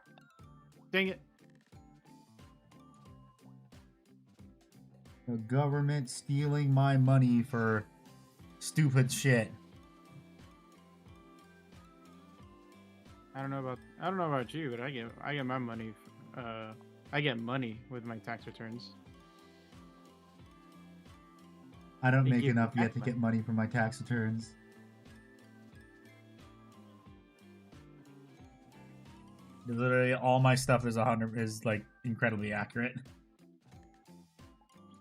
[SPEAKER 2] Dang it.
[SPEAKER 1] The government stealing my money for stupid shit.
[SPEAKER 2] I don't know about you, but I get my money. I get money with my tax returns.
[SPEAKER 1] I don't
[SPEAKER 2] They
[SPEAKER 1] make
[SPEAKER 2] give me
[SPEAKER 1] enough yet
[SPEAKER 2] back
[SPEAKER 1] to get money from my tax returns. Literally, all my stuff is like incredibly accurate.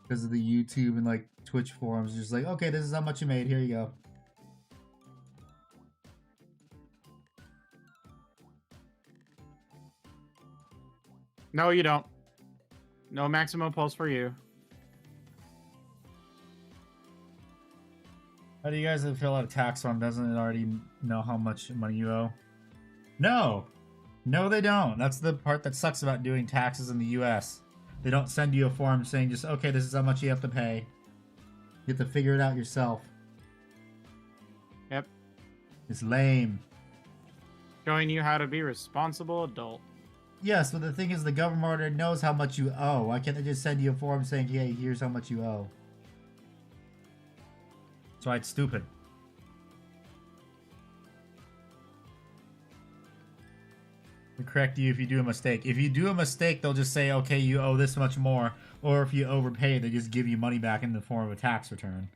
[SPEAKER 1] Because of the YouTube and like Twitch forums, just like, okay, this is how much you made. Here you go.
[SPEAKER 2] No, you don't. No maximum pulse for you.
[SPEAKER 1] How do you guys fill out a tax form? Doesn't it already know how much money you owe? No! No, they don't. That's the part that sucks about doing taxes in the US. They don't send you a form saying just, okay, this is how much you have to pay. You have to figure it out yourself.
[SPEAKER 2] Yep.
[SPEAKER 1] It's lame.
[SPEAKER 2] Showing you how to be a responsible adult.
[SPEAKER 1] Yes, but the thing is, the government already knows how much you owe. Why can't they just send you a form saying, hey, here's how much you owe? That's why it's stupid. They correct you if you do a mistake. If you do a mistake, they'll just say, okay, you owe this much more. Or if you overpay, they just give you money back in the form of a tax return.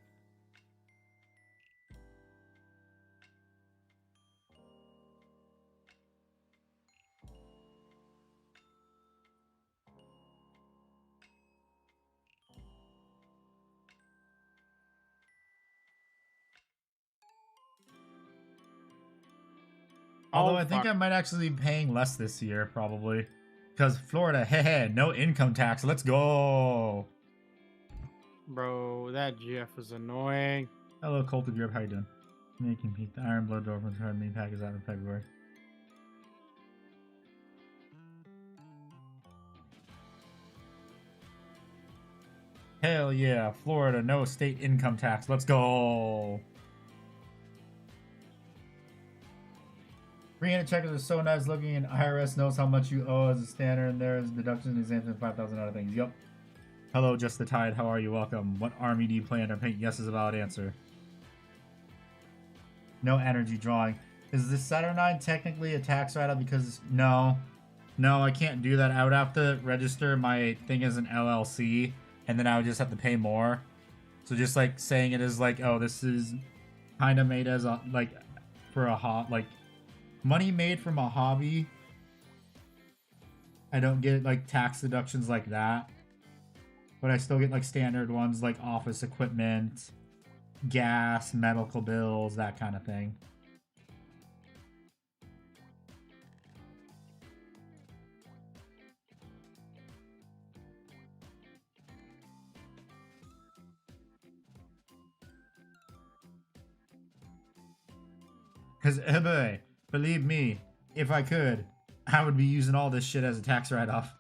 [SPEAKER 1] Although I think I might actually be paying less this year, probably. Because Florida, heh, no income tax. Let's go.
[SPEAKER 2] Bro, that Jeff is annoying.
[SPEAKER 1] Hello, Colton Grip. How you doing? Making Pete. The Iron Blood Dwarf and main pack is out in February. Hell yeah, Florida, no state income tax. Let's go. 300 checkers are so nice looking, and IRS knows how much you owe as a standard, and there's deductions, exemptions, 5,000 other things. Yup. Hello, Just the Tide. How are you? Welcome. What army do you plan to paint? Yes is a valid answer. No energy drawing. Is the Saturnine technically a tax write-up? Because no, I can't do that. I would have to register my thing as an LLC, and then I would just have to pay more. So just like saying it is like, oh, this is kind of made as a like for a like money made from a hobby. I don't get like tax deductions like that, but I still get like standard ones like office equipment, gas, medical bills, that kind of thing. Because, believe me, if I could, I would be using all this shit as a tax write-off.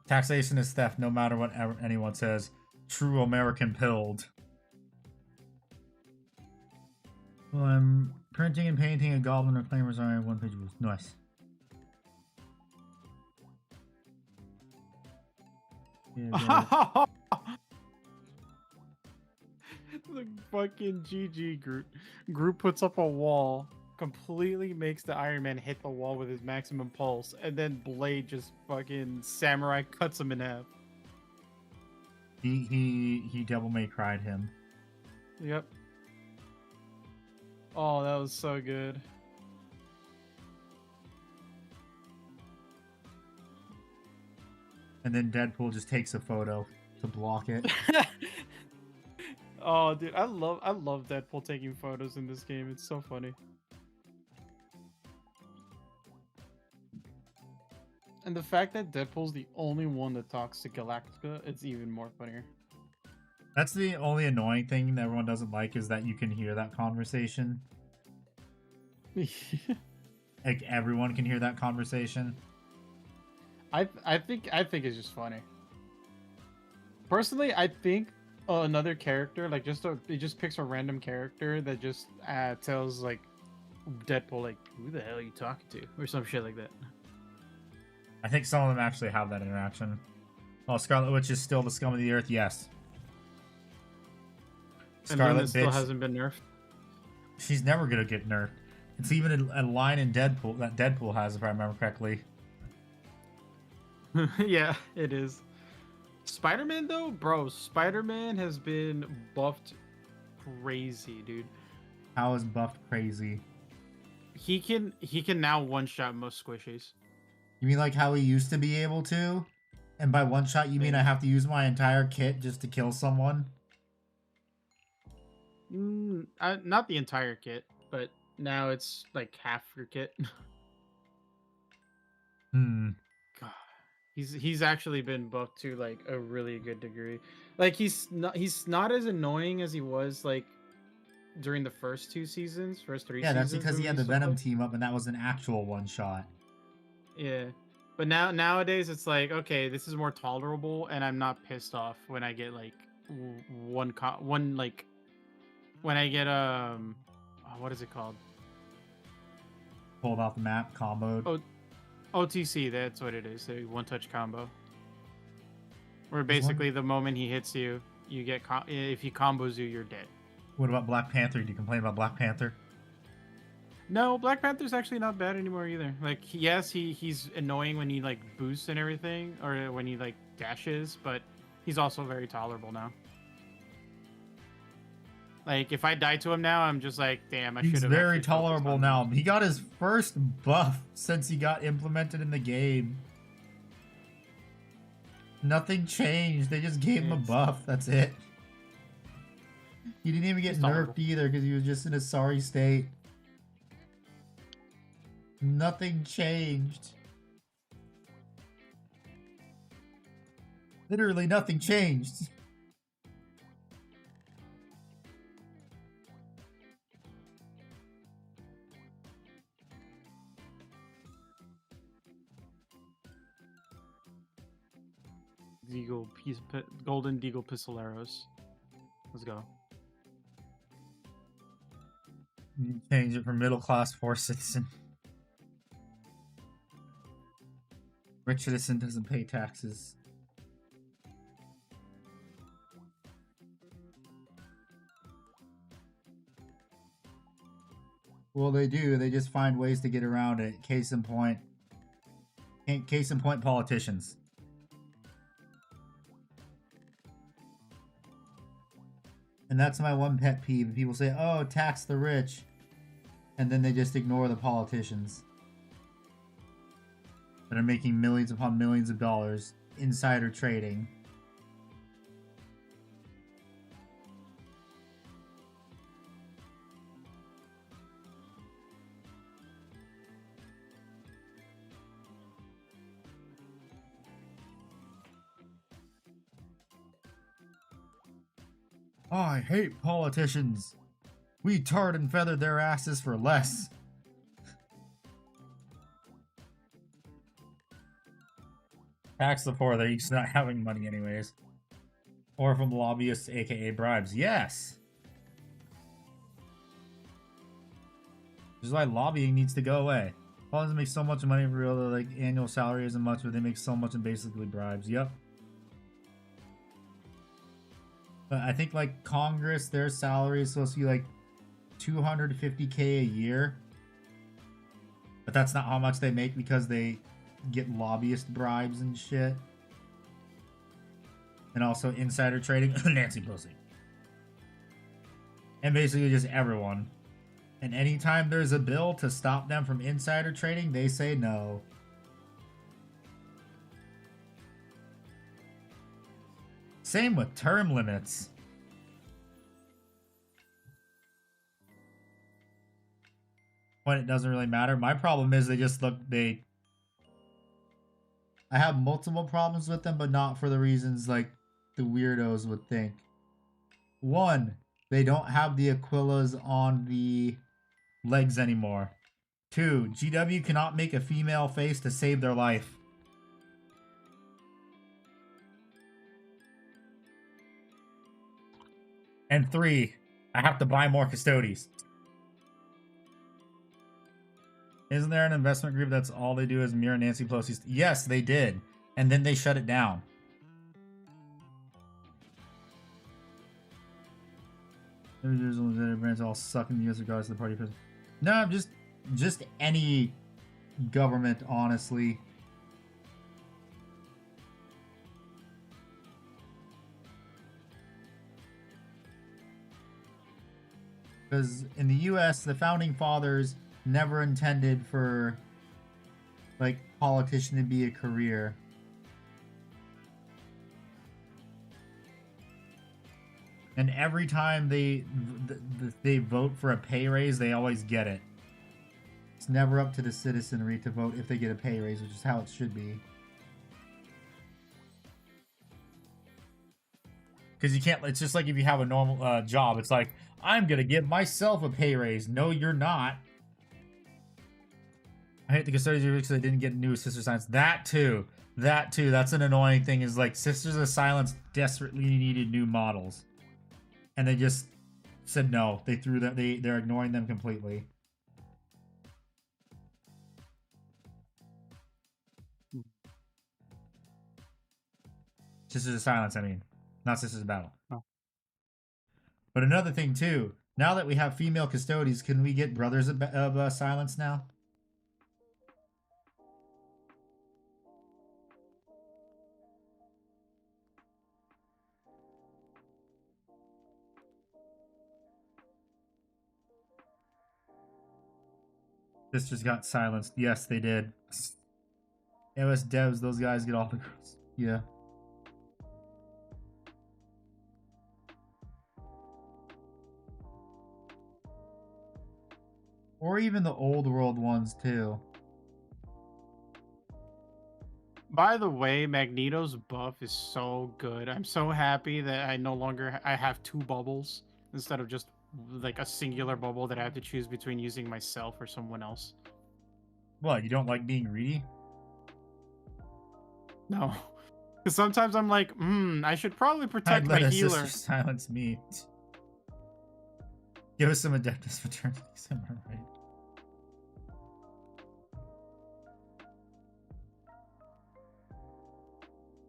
[SPEAKER 1] Taxation is theft, no matter what anyone says. True American pilled. Well, I'm printing and painting a goblin reclaimers on one page. Nice. Yeah,
[SPEAKER 2] The fucking GG Group puts up a wall, completely makes the Iron Man hit the wall with his maximum pulse, and then Blade just fucking samurai cuts him in half.
[SPEAKER 1] He Devil May Cried him.
[SPEAKER 2] Yep. Oh, that was so good.
[SPEAKER 1] And then Deadpool just takes a photo to block it.
[SPEAKER 2] Oh, dude, I love Deadpool taking photos in this game. It's so funny. And the fact that Deadpool's the only one that talks to Galactica, it's even more funnier.
[SPEAKER 1] That's the only annoying thing that everyone doesn't like, is that you can hear that conversation. Like everyone can hear that conversation.
[SPEAKER 2] I think it's just funny. Personally, I think another character, like it just picks a random character that just tells like Deadpool like, who the hell are you talking to, or some shit like that.
[SPEAKER 1] I think some of them actually have that interaction. Oh, Scarlet Witch is still the scum of the earth. Yes.
[SPEAKER 2] Scarlet Witch still hasn't been nerfed.
[SPEAKER 1] She's never gonna get nerfed. It's even a line in Deadpool that Deadpool has, if I remember correctly.
[SPEAKER 2] Yeah, it is. Spider-Man though, bro, Spider-Man has been buffed crazy, dude.
[SPEAKER 1] How is buffed crazy?
[SPEAKER 2] He can now one-shot most squishies.
[SPEAKER 1] You mean like how he used to be able to? And by one shot, you mean I have to use my entire kit just to kill someone?
[SPEAKER 2] Not the entire kit, but now it's like half your kit.
[SPEAKER 1] God.
[SPEAKER 2] He's actually been buffed to like a really good degree. Like he's not as annoying as he was like during the first three seasons.
[SPEAKER 1] Yeah, that's because he had the Venom team up, and that was an actual one shot.
[SPEAKER 2] Yeah, but nowadays it's like, okay, this is more tolerable, and I'm not pissed off when I get like when I get what is it called?
[SPEAKER 1] Pulled off the map, comboed.
[SPEAKER 2] Oh, OTC, that's what it is. A one-touch combo. Where basically the moment he hits you, you get if he combos you, you're dead.
[SPEAKER 1] What about Black Panther? Do you complain about Black Panther?
[SPEAKER 2] No, Black Panther's actually not bad anymore either. Like, yes, he's annoying when he like boosts and everything, or when he like dashes, but he's also very tolerable now. Like, if I die to him now, I'm just like, damn, I should have.
[SPEAKER 1] He's very tolerable now. He got his first buff since he got implemented in the game. Nothing changed. They just gave him a buff. That's it. He didn't even get nerfed either because he was just in a sorry state. Nothing changed. Literally nothing changed.
[SPEAKER 2] Golden Deagle Pistoleros. Let's go.
[SPEAKER 1] Change it from middle class for citizen. Rich citizen doesn't pay taxes. Well, they do. They just find ways to get around it. Case in point, politicians. And that's my one pet peeve. People say, "Oh, tax the rich," and then they just ignore the politicians that are making millions upon millions of dollars insider trading. Oh, I hate politicians. We tarred and feathered their asses for less. Tax the poor, they're used to not having money anyways. Or from lobbyists, aka bribes. Yes! This is why lobbying needs to go away. Politicians make so much money for real, like annual salary isn't much, but they make so much in basically bribes. Yep. But I think like Congress, their salary is supposed to be like $250K a year. But that's not how much they make because they get lobbyist bribes and shit. And also insider trading. Nancy Pelosi. And basically just everyone. And anytime there's a bill to stop them from insider trading, they say no. Same with term limits. When it doesn't really matter. My problem is they just look, I have multiple problems with them, but not for the reasons like the weirdos would think. One, they don't have the Aquilas on the legs anymore. Two, GW cannot make a female face to save their life. And three, I have to buy more custodies. Isn't there an investment group that's all they do is mirror Nancy Pelosi's? Yes, they did. And then they shut it down. Brands all suck in the US regards to the party. No, just any government, honestly. Because in the US, the founding fathers never intended for like politician to be a career. And every time they vote for a pay raise, they always get it. It's never up to the citizenry to vote if they get a pay raise, which is how it should be. Because you can't, it's just like if you have a normal job, it's like, I'm going to give myself a pay raise. No, you're not. I hate the custodians because I didn't get new Sister Silence. That too. That's an annoying thing is like Sisters of Silence desperately needed new models. And they just said no. They threw them, they're ignoring them completely. Sisters of Silence, I mean. Not Sisters of Battle.
[SPEAKER 2] Oh.
[SPEAKER 1] But another thing too, now that we have female custodians, can we get Brothers of Silence now? Sisters got silenced. Yes, they did. AOS devs, those guys get all the girls. Yeah. Or even the old world ones too.
[SPEAKER 2] By the way, Magneto's buff is so good. I'm so happy that I no longer I have two bubbles instead of just like a singular bubble that I have to choose between using myself or someone else.
[SPEAKER 1] What, you don't like being greedy?
[SPEAKER 2] No. Because sometimes I'm like, I should probably protect
[SPEAKER 1] I'd let
[SPEAKER 2] my
[SPEAKER 1] a
[SPEAKER 2] healer.
[SPEAKER 1] sister silence me. Give us some Adeptus Fraternities, am I right?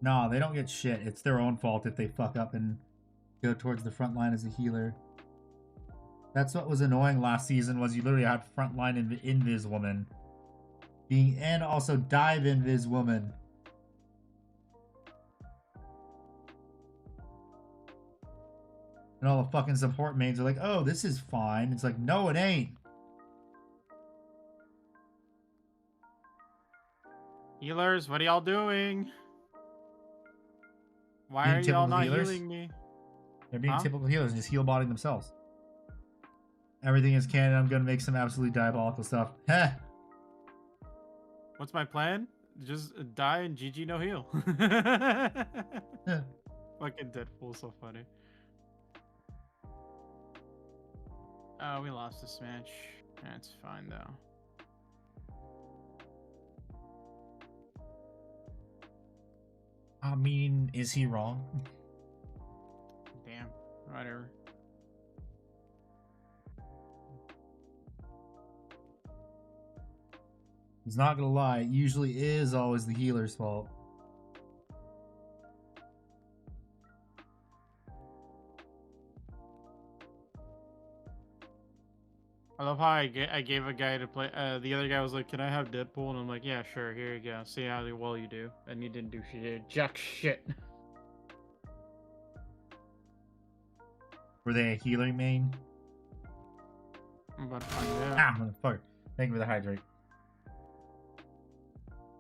[SPEAKER 1] No, they don't get shit. It's their own fault if they fuck up and go towards the front line as a healer. That's what was annoying last season, was you literally had frontline Invis Woman being, and also dive Invis Woman. And all the fucking support mains are like, oh, this is fine. It's like, no, it ain't.
[SPEAKER 2] Healers, what are y'all doing? Why
[SPEAKER 1] Being
[SPEAKER 2] are y'all
[SPEAKER 1] typical
[SPEAKER 2] not
[SPEAKER 1] healers?
[SPEAKER 2] healing me?
[SPEAKER 1] They're being
[SPEAKER 2] Huh?
[SPEAKER 1] typical healers and just heal botting themselves. Everything is canon. I'm gonna make some absolutely diabolical stuff. Heh.
[SPEAKER 2] What's my plan? Just die and GG no heal. Fucking Deadpool, so funny. Oh, we lost this match. That's fine though.
[SPEAKER 1] I mean, is he wrong?
[SPEAKER 2] Damn. Whatever.
[SPEAKER 1] He's not gonna lie, it usually is always the healer's fault.
[SPEAKER 2] I love how I gave a guy to play. The other guy was like, "Can I have Deadpool?" And I'm like, "Yeah, sure. Here you go. See how well you do." And he didn't do shit. Jack shit.
[SPEAKER 1] Were they a healing main?
[SPEAKER 2] I'm about to find out.
[SPEAKER 1] Ah, motherfucker. Thank you for the hydrate.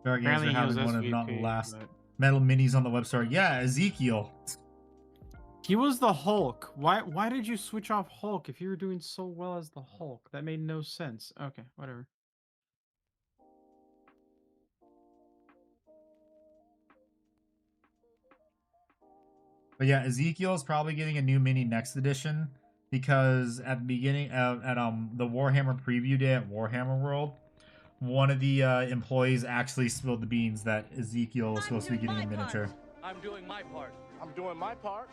[SPEAKER 1] Dark Games
[SPEAKER 2] Apparently
[SPEAKER 1] are
[SPEAKER 2] he was
[SPEAKER 1] having one of not the
[SPEAKER 2] SVP,
[SPEAKER 1] last
[SPEAKER 2] but...
[SPEAKER 1] metal minis on the website. Yeah, Ezekiel.
[SPEAKER 2] He was the Hulk. Why did you switch off Hulk if you were doing so well as the Hulk? That made no sense. Okay, whatever.
[SPEAKER 1] But yeah, Ezekiel is probably getting a new mini next edition because at the beginning of at the Warhammer preview day at Warhammer World, one of the employees actually spilled the beans that Ezekiel was supposed to be getting a miniature.
[SPEAKER 3] I'm doing my part. I'm doing my part.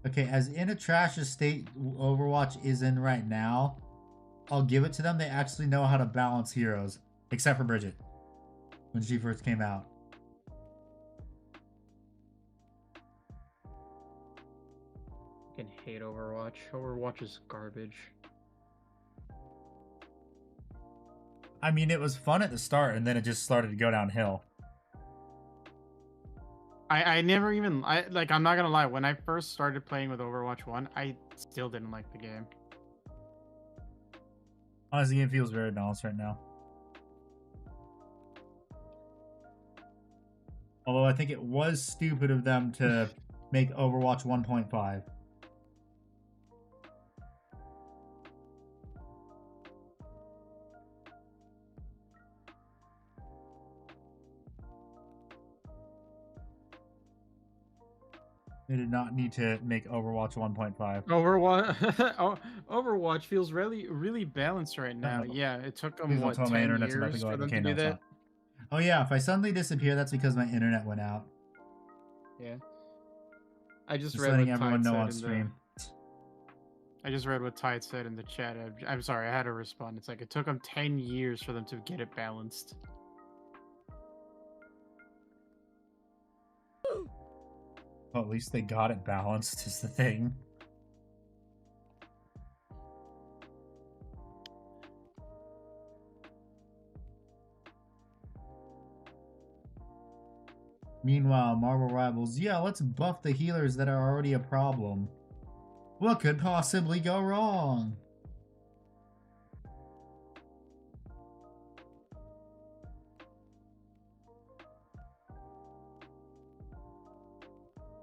[SPEAKER 1] Okay, as in a trash state Overwatch is in right now, I'll give it to them. They actually know how to balance heroes, except for Bridget when she first came out.
[SPEAKER 2] I can hate Overwatch. Overwatch is garbage.
[SPEAKER 1] I mean, it was fun at the start, and then it just started to go downhill.
[SPEAKER 2] I never even I'm not gonna lie, when I first started playing with Overwatch 1, I still didn't like the game.
[SPEAKER 1] Honestly, it feels very balanced right now. Although I think it was stupid of them to make Overwatch 1.5. They did not need to make Overwatch 1.5.
[SPEAKER 2] Overwatch feels really balanced right now.
[SPEAKER 1] Uh-oh.
[SPEAKER 2] Yeah, it took them
[SPEAKER 1] Please don't
[SPEAKER 2] what,
[SPEAKER 1] tell me my
[SPEAKER 2] 10
[SPEAKER 1] internet's about to
[SPEAKER 2] years
[SPEAKER 1] go
[SPEAKER 2] for
[SPEAKER 1] out.
[SPEAKER 2] them
[SPEAKER 1] Okay,
[SPEAKER 2] to
[SPEAKER 1] no,
[SPEAKER 2] do
[SPEAKER 1] it's
[SPEAKER 2] that.
[SPEAKER 1] not. Oh yeah, if I suddenly disappear, that's because my internet went out.
[SPEAKER 2] Yeah. I just
[SPEAKER 1] Just
[SPEAKER 2] read
[SPEAKER 1] letting
[SPEAKER 2] what
[SPEAKER 1] everyone
[SPEAKER 2] Tide
[SPEAKER 1] know
[SPEAKER 2] said
[SPEAKER 1] on
[SPEAKER 2] in
[SPEAKER 1] stream.
[SPEAKER 2] I just read what Tide said in the chat. I'm sorry, I had to respond. It's like it took them 10 years for them to get it balanced.
[SPEAKER 1] Well, at least they got it balanced, is the thing. Meanwhile, Marvel Rivals, yeah, let's buff the healers that are already a problem. What could possibly go wrong?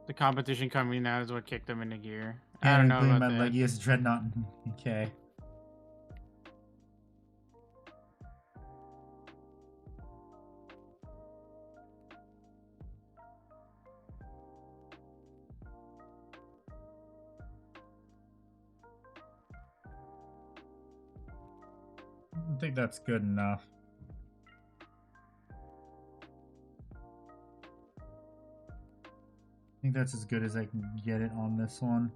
[SPEAKER 2] The competition coming out is what kicked them into gear.
[SPEAKER 1] Yeah,
[SPEAKER 2] I don't know
[SPEAKER 1] including
[SPEAKER 2] about
[SPEAKER 1] my
[SPEAKER 2] that.
[SPEAKER 1] Legius Dreadnought. Okay. I think that's good enough. I think that's as good as I can get it on this one.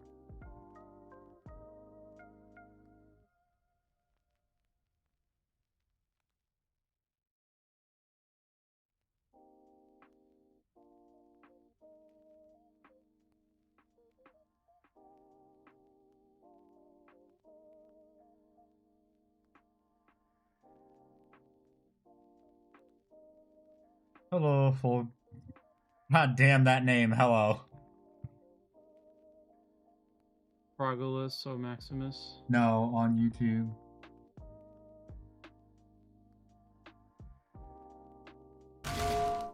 [SPEAKER 1] Hello, full. God damn that name. Hello.
[SPEAKER 2] Frogolus or Maximus.
[SPEAKER 1] No, on YouTube.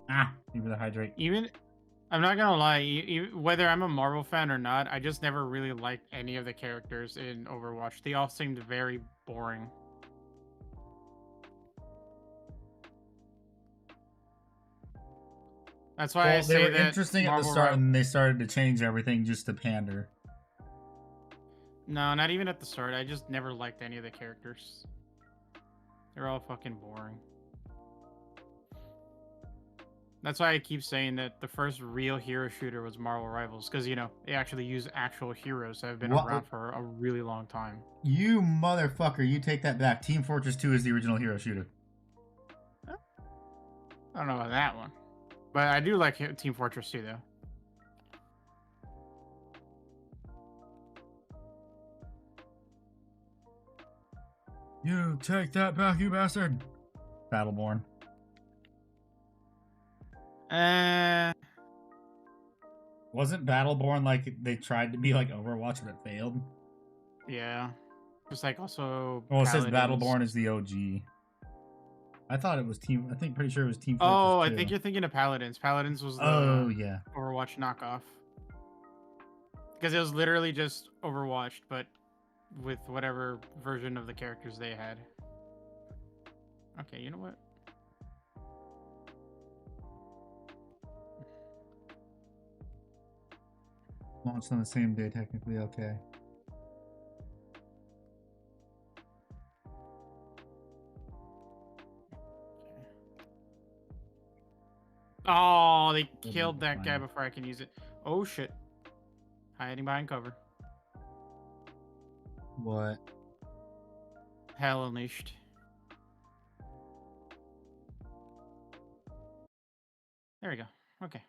[SPEAKER 1] Ah, give me the hydrate.
[SPEAKER 2] Even, I'm not gonna lie, whether I'm a Marvel fan or not, I just never really liked any of the characters in Overwatch. They all seemed very boring. That's why I
[SPEAKER 1] Well, they
[SPEAKER 2] say
[SPEAKER 1] were
[SPEAKER 2] that
[SPEAKER 1] interesting at the
[SPEAKER 2] Marvel
[SPEAKER 1] start, and they started to change everything just to pander.
[SPEAKER 2] No, not even at the start. I just never liked any of the characters. They're all fucking boring. That's why I keep saying that the first real hero shooter was Marvel Rivals, because, you know, they actually use actual heroes that have been around for a really long time.
[SPEAKER 1] You motherfucker, you take that back. Team Fortress 2 is the original hero shooter.
[SPEAKER 2] I don't know about that one. But I do like Team Fortress 2, though.
[SPEAKER 1] You take that back, you bastard. Battleborn. Wasn't Battleborn like they tried to be like Overwatch but it failed?
[SPEAKER 2] Yeah. Just like also.
[SPEAKER 1] Well, it says
[SPEAKER 2] Paladins.
[SPEAKER 1] Battleborn is the OG. I thought it was Team. I think pretty sure it was Team.
[SPEAKER 2] Oh,
[SPEAKER 1] Fortress 2.
[SPEAKER 2] I think you're thinking of Paladins. Paladins was the
[SPEAKER 1] yeah.
[SPEAKER 2] Overwatch knockoff. Because it was literally just Overwatch, but with whatever version of the characters they had. Okay, you know what?
[SPEAKER 1] Launched on the same day, technically. Okay.
[SPEAKER 2] Oh, they killed that guy before I can use it. Oh shit. Hiding behind cover.
[SPEAKER 1] What?
[SPEAKER 2] Hell Unleashed. There we go. Okay.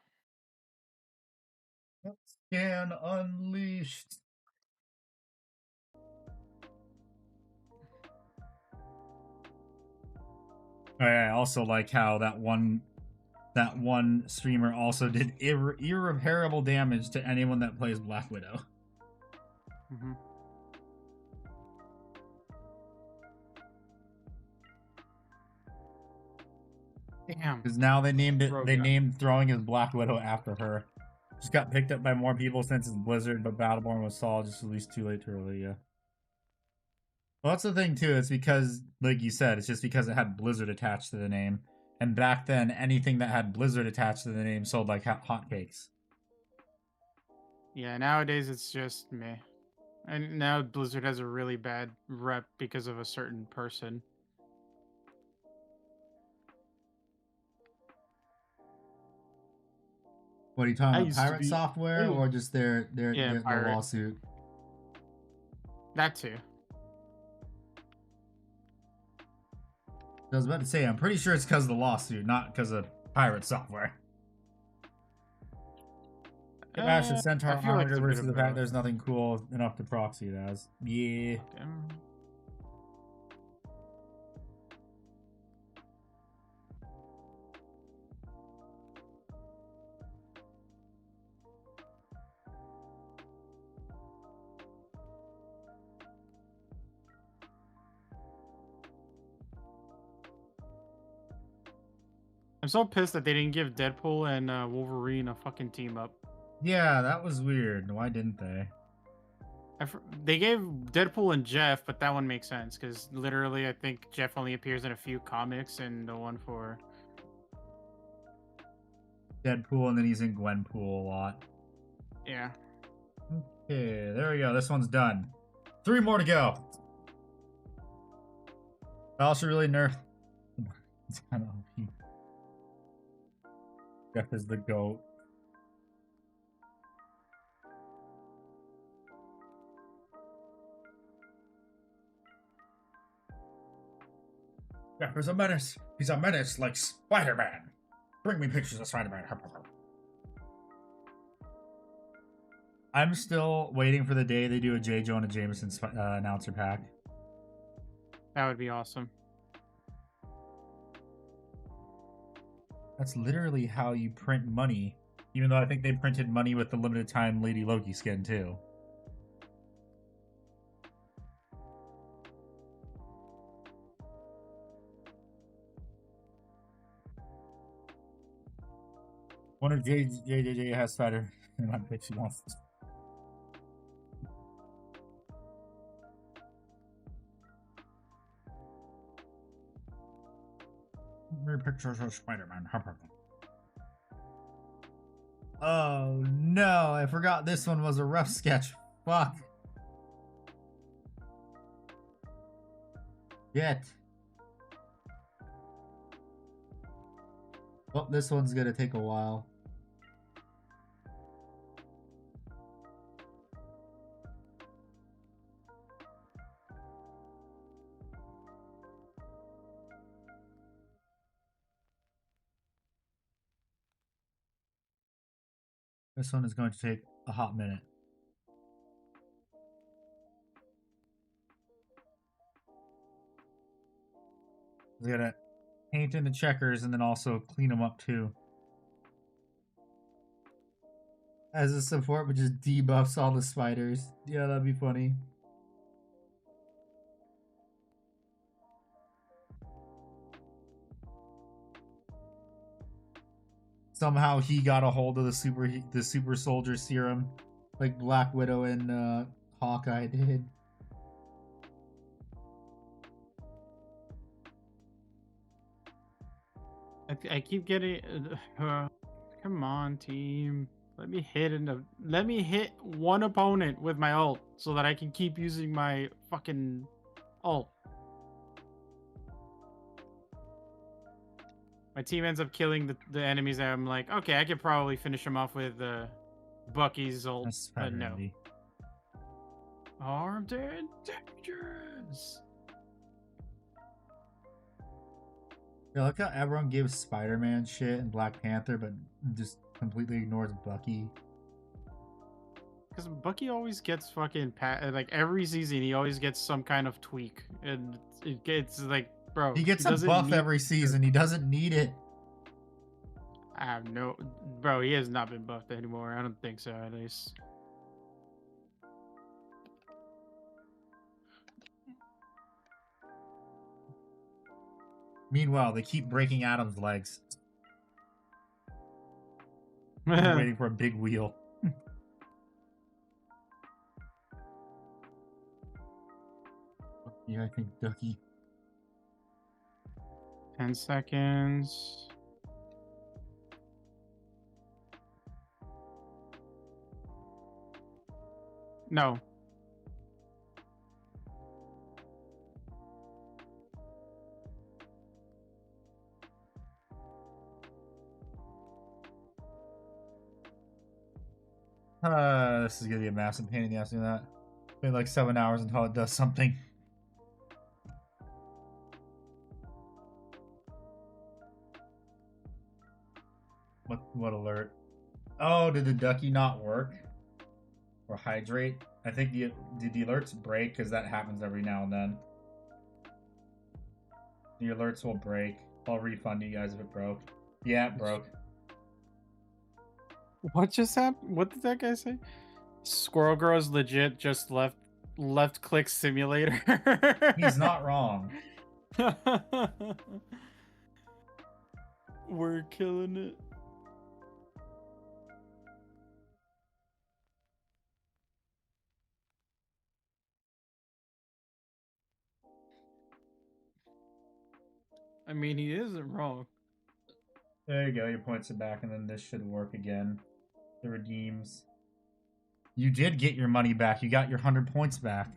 [SPEAKER 1] Scan Unleashed. I also like how that one streamer also did irreparable damage to anyone that plays Black Widow.
[SPEAKER 2] Mm-hmm. Damn.
[SPEAKER 1] Because now they named it.
[SPEAKER 2] Rogue
[SPEAKER 1] They
[SPEAKER 2] guy.
[SPEAKER 1] named throwing his Black Widow after her. Just got picked up by more people since it's Blizzard, but Battleborn was solid, just released too late to early. Yeah. Well, that's the thing too. It's because, like you said, it's just because it had Blizzard attached to the name, and back then, anything that had Blizzard attached to the name sold like hotcakes.
[SPEAKER 2] Yeah, nowadays it's just meh. And now Blizzard has a really bad rep because of a certain person.
[SPEAKER 1] What are you talking about? Pirate software or just their
[SPEAKER 2] pirate.
[SPEAKER 1] lawsuit?
[SPEAKER 2] That too.
[SPEAKER 1] I was about to say, I'm pretty sure it's because of the lawsuit, not because of pirate software. Ash and Centaur Armator versus the fact there's nothing cool enough to proxy it as. Yeah.
[SPEAKER 2] Okay. I'm so pissed that they didn't give Deadpool and Wolverine a fucking team up.
[SPEAKER 1] Yeah, that was weird. Why didn't they?
[SPEAKER 2] They gave Deadpool and Jeff, but that one makes sense because literally I think Jeff only appears in a few comics and the one for
[SPEAKER 1] Deadpool, and then he's in Gwenpool a lot.
[SPEAKER 2] Yeah.
[SPEAKER 1] Okay, there we go. This one's done. 3 more to go. Val should really nerf. It's kind of OP. Jeff is the GOAT. Jeff is a menace. He's a menace like Spider-Man. Bring me pictures of Spider-Man. I'm still waiting for the day they do a J. Jonah Jameson announcer pack.
[SPEAKER 2] That would be awesome.
[SPEAKER 1] That's literally how you print money. Even though I think they printed money with the limited time Lady Loki skin too. One of JJJ has Spider in my pitch she wants. Pictures of Spider-Man. Oh no, I forgot this one was a rough sketch. Fuck. Yet. Well, this one's gonna take a while. This one is going to take a hot minute. I gotta paint in the checkers and then also clean them up too. As a support, but just debuffs all the spiders. Yeah, that'd be funny. Somehow he got a hold of the super soldier serum, like Black Widow and Hawkeye did.
[SPEAKER 2] I keep getting. Come on, team. Let me hit one opponent with my ult so that I can keep using my fucking ult. My team ends up killing the enemies that I'm like, okay, I could probably finish them off with Bucky's ult, but no. Armed and dangerous.
[SPEAKER 1] Yeah, look how everyone gives Spider-Man shit and Black Panther, but just completely ignores Bucky.
[SPEAKER 2] Because Bucky always gets fucking like every season he always gets some kind of tweak, and it's like, bro,
[SPEAKER 1] he gets a buff every season. He doesn't need it.
[SPEAKER 2] I have no, bro. He has not been buffed anymore. I don't think so, at least.
[SPEAKER 1] Meanwhile, they keep breaking Adam's legs. I'm waiting for a big wheel. Yeah, I think Ducky.
[SPEAKER 2] 10 seconds. No.
[SPEAKER 1] This is gonna be a massive pain in the ass doing that. Wait like 7 hours until it does something. What alert? Oh, did the Ducky not work? Or hydrate? I think did the alerts break? Because that happens every now and then. The alerts will break. I'll refund you guys if it broke. Yeah, it broke.
[SPEAKER 2] What just happened? What did that guy say? Squirrel Girl's legit just left click simulator.
[SPEAKER 1] He's not wrong.
[SPEAKER 2] We're killing it. I mean, he isn't wrong.
[SPEAKER 1] There you go, your points are back, and then this should work again. The redeems. You did get your money back. You got your 100 points back.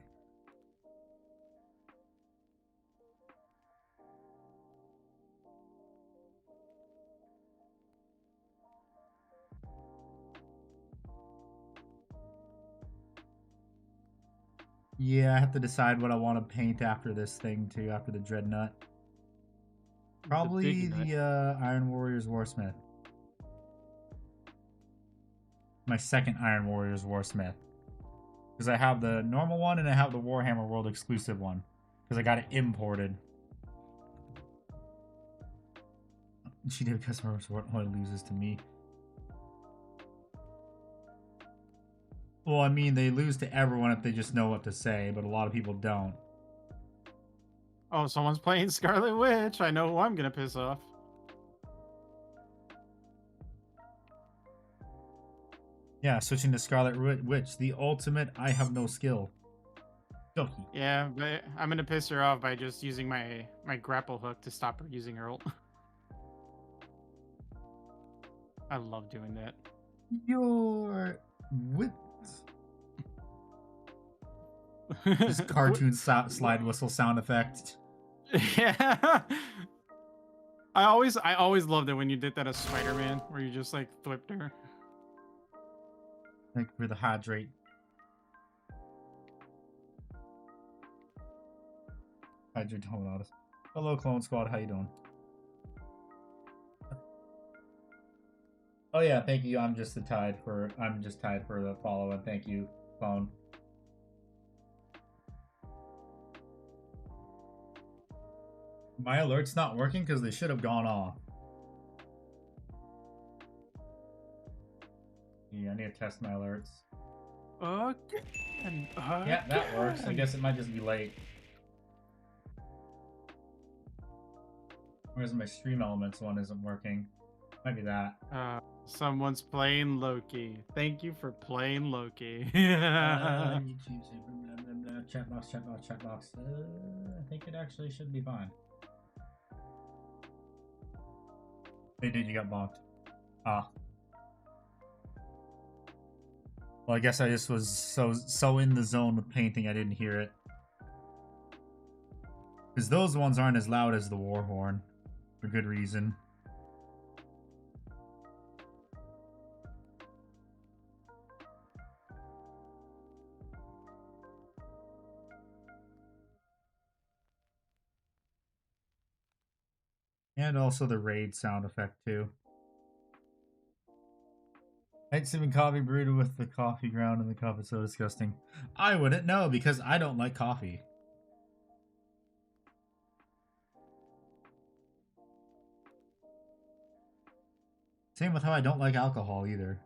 [SPEAKER 1] Yeah, I have to decide what I want to paint after this thing, too, after the Dreadnought. Probably the Iron Warriors Warsmith. My second Iron Warriors Warsmith. Because I have the normal one and I have the Warhammer World exclusive one. Because I got it imported. GW customer support only loses to me. Well, I mean, they lose to everyone if they just know what to say, but a lot of people don't.
[SPEAKER 2] Oh, someone's playing Scarlet Witch. I know who I'm gonna piss off.
[SPEAKER 1] Yeah, switching to Scarlet Witch, the ultimate I have no skill. Doki.
[SPEAKER 2] Yeah, but I'm gonna piss her off by just using my grapple hook to stop her using her ult. I love doing that.
[SPEAKER 1] Your wit. This cartoon slide whistle sound effect.
[SPEAKER 2] Yeah. I always loved it when you did that as Spider-Man, where you just like flipped her.
[SPEAKER 1] Like for the hydrate. Hydrate Hominatus. Hello, Clone Squad. How you doing? Oh yeah, thank you. I'm just tied for the follow, and thank you, Clone. My alert's not working because they should have gone off. Yeah, I need to test my alerts.
[SPEAKER 2] Again.
[SPEAKER 1] Yeah, that works. I guess it might just be late. Whereas my stream elements one isn't working. Might be that.
[SPEAKER 2] Someone's playing Loki. Thank you for playing Loki.
[SPEAKER 1] YouTube, blah, blah, blah, chat box. I think it actually should be fine. Hey, dude, you got blocked. Ah. Well, I guess I just was so in the zone with painting I didn't hear it. Because those ones aren't as loud as the war horn. For good reason. And also the raid sound effect too. I'd sipping coffee brewed with the coffee ground in the cup. It's so disgusting. I wouldn't know because I don't like coffee. Same with how I don't like alcohol either.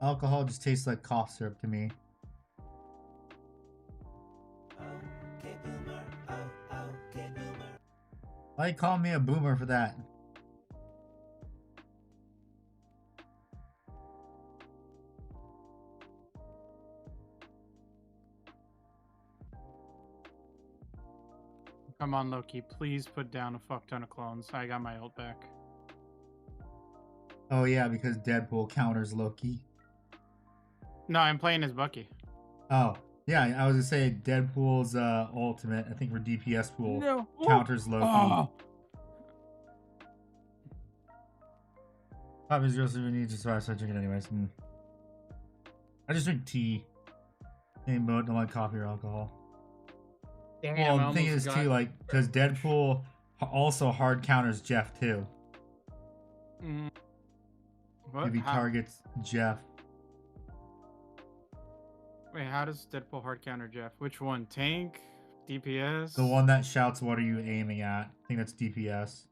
[SPEAKER 1] Alcohol just tastes like cough syrup to me. Why you call me a boomer for that?
[SPEAKER 2] Come on, Loki. Please put down a fuck ton of clones. I got my ult back.
[SPEAKER 1] Oh yeah, because Deadpool counters Loki.
[SPEAKER 2] No, I'm playing as Bucky.
[SPEAKER 1] Oh, yeah, I was gonna say Deadpool's ultimate, I think for DPS pool, counters Loki.
[SPEAKER 2] Oh.
[SPEAKER 1] Coffee is real so we need to survive, so I drink it anyways. I just drink tea. Same boat, don't like coffee or alcohol.
[SPEAKER 2] Damn,
[SPEAKER 1] well, the thing is too, like, because Deadpool also hard counters Jeff too.
[SPEAKER 2] What?
[SPEAKER 1] If he targets Jeff.
[SPEAKER 2] Wait, how does Deadpool hard counter Jeff? Which one? Tank? DPS?
[SPEAKER 1] The one that shouts, "What are you aiming at?" I think that's DPS.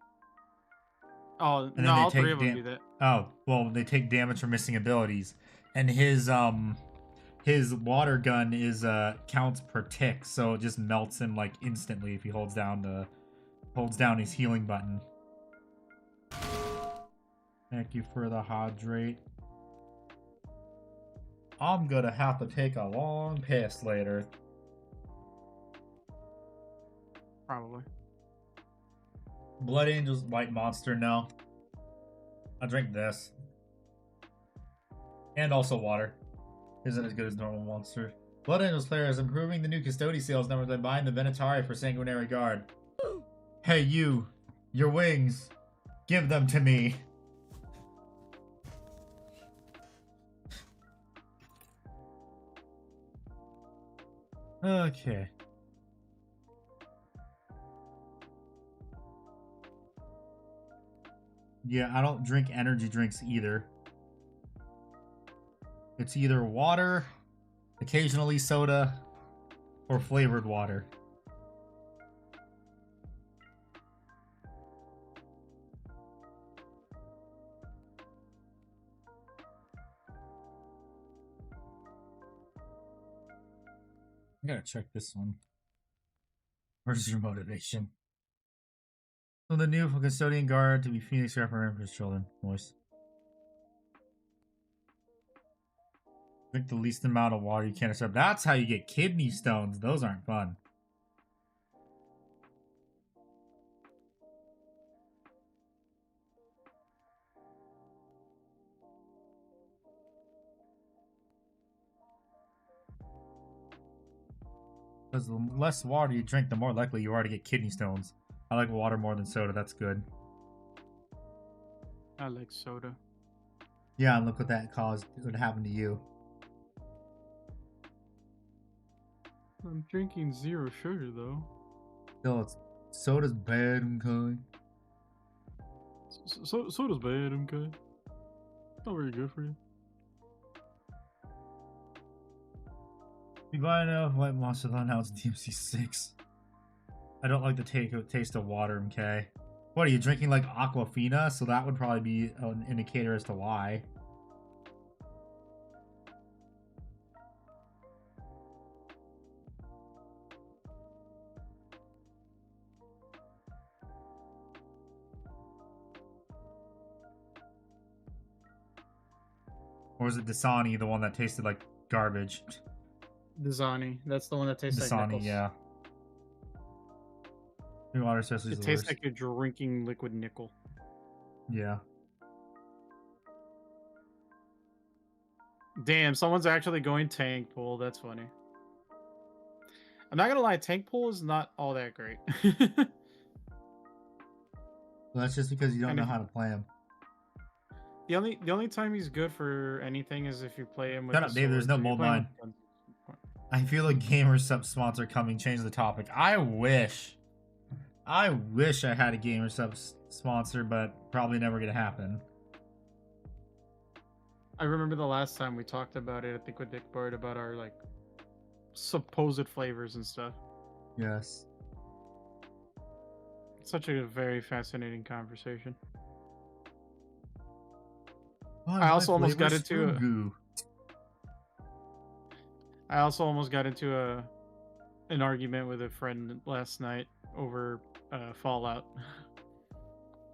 [SPEAKER 2] Oh,
[SPEAKER 1] And
[SPEAKER 2] no, all three of them do that.
[SPEAKER 1] Oh, well, they take damage from missing abilities. And his water gun is counts per tick, so it just melts him like instantly if he holds down his healing button. Thank you for the hydrate. I'm gonna have to take a long piss later.
[SPEAKER 2] Probably.
[SPEAKER 1] Blood Angel's White Monster, no. I drink this. And also water. Isn't as good as normal Monster. Blood Angel's player is improving the new Custody sales numbers by buying the Benatari for Sanguinary Guard. Hey you! Your wings! Give them to me! Okay. Yeah, I don't drink energy drinks either. It's either water, occasionally soda, Or flavored water. I gotta check this one. Where's your motivation? So the new custodian guard to be Phoenix referendum for his children. Voice. Drink the least amount of water you can accept. That's how you get kidney stones. Those aren't fun. Because the less water you drink, the more likely you are to get kidney stones. I like water more than soda. That's good.
[SPEAKER 2] I like soda.
[SPEAKER 1] Yeah, and look what that caused. What happened to you.
[SPEAKER 2] I'm drinking zero sugar though.
[SPEAKER 1] Still, soda's bad, okay?
[SPEAKER 2] Soda's bad, okay? Not very good for you.
[SPEAKER 1] You buy enough White Monster now it's DMC 6. I don't like the taste of water, MK. What, are you drinking like Aquafina? So that would probably be an indicator as to why. Or is it Dasani, the one that tasted like garbage?
[SPEAKER 2] Dasani. That's the one that tastes like nickels.
[SPEAKER 1] Yeah. Water
[SPEAKER 2] It tastes like you're drinking liquid nickel.
[SPEAKER 1] Yeah.
[SPEAKER 2] Damn, someone's actually going tank pool. That's funny. I'm not gonna lie, tank pool is not all that great.
[SPEAKER 1] Well, that's just because you don't know how to play him.
[SPEAKER 2] The only time he's good for anything is if you play him with.
[SPEAKER 1] Shut up, Dave. There's no mold line. I feel like gamer sub sponsor coming. Change the topic. I wish I had a gamer sub sponsor, but probably never gonna happen.
[SPEAKER 2] I remember the last time we talked about it. I think with Dick Bird about our like supposed flavors and stuff.
[SPEAKER 1] Yes.
[SPEAKER 2] Such a very fascinating conversation.
[SPEAKER 1] Oh,
[SPEAKER 2] I also almost got into I also almost got into an argument with a friend last night over Fallout.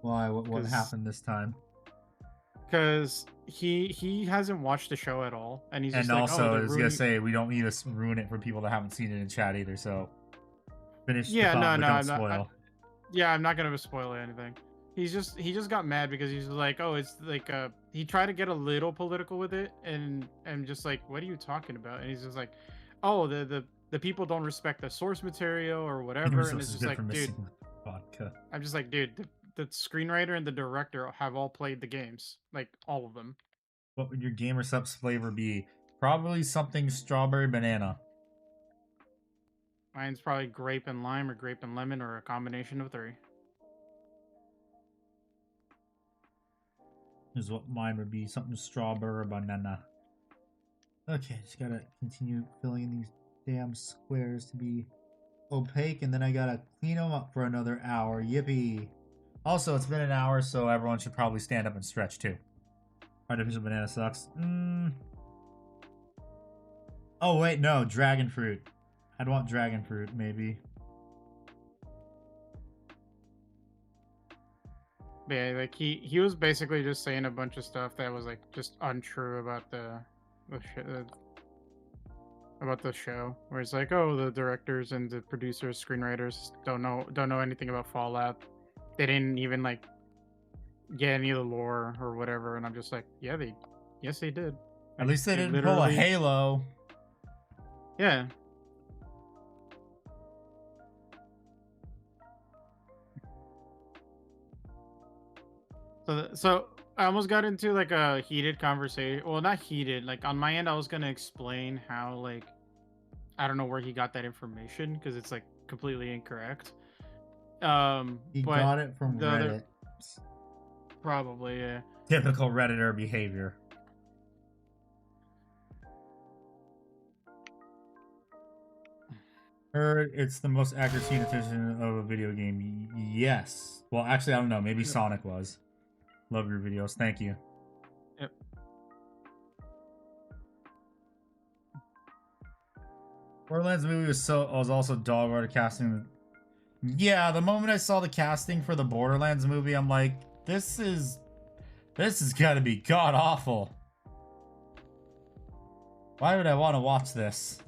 [SPEAKER 1] Why? What happened this time?
[SPEAKER 2] Because he hasn't watched the show at all, and he's just
[SPEAKER 1] and
[SPEAKER 2] like,
[SPEAKER 1] also,
[SPEAKER 2] oh,
[SPEAKER 1] I was gonna say we don't need to ruin it for people that haven't seen it in chat either. So finish.
[SPEAKER 2] Yeah,
[SPEAKER 1] the thought,
[SPEAKER 2] no,
[SPEAKER 1] don't spoil.
[SPEAKER 2] I'm not gonna spoil anything. He just got mad because he's like, oh, it's like he tried to get a little political with it, and just like, what are you talking about? And he's just like, oh, the people don't respect the source material or whatever, and it's just like, dude,
[SPEAKER 1] vodka.
[SPEAKER 2] I'm just like, dude, the screenwriter and the director have all played the games, like all of them.
[SPEAKER 1] What would your gamer subs flavor be? Probably something strawberry banana.
[SPEAKER 2] Mine's probably grape and lime or grape and lemon or a combination of three.
[SPEAKER 1] Is what mine would be. Something strawberry banana. Okay, just gotta continue filling in these damn squares to be opaque, and then I gotta clean them up for another hour. Yippee! Also, it's been an hour, so everyone should probably stand up and stretch too. Artificial banana sucks. Oh wait, no, dragon fruit. I'd want dragon fruit, maybe.
[SPEAKER 2] Yeah, like he was basically just saying a bunch of stuff that was like just untrue about about the show. Where it's like, oh, the directors and the producers, screenwriters don't know anything about Fallout. They didn't even like get any of the lore or whatever. And I'm just like, yes they did.
[SPEAKER 1] At least they didn't pull a Halo.
[SPEAKER 2] Yeah. So I almost got into like a heated conversation. Well, not heated. Like on my end, I was gonna explain how like I don't know where he got that information because it's like completely incorrect.
[SPEAKER 1] He got it from Reddit.
[SPEAKER 2] Probably, yeah.
[SPEAKER 1] Typical Redditor behavior. Heard it's the most accurate scene attention of a video game. Yes. Well, actually, I don't know. Maybe
[SPEAKER 2] Yep.
[SPEAKER 1] Sonic was. Love your videos. Thank you.
[SPEAKER 2] Yep.
[SPEAKER 1] Borderlands movie was also dog water casting. Yeah, the moment I saw the casting for the Borderlands movie, I'm like, this is gotta be god awful. Why would I want to watch this?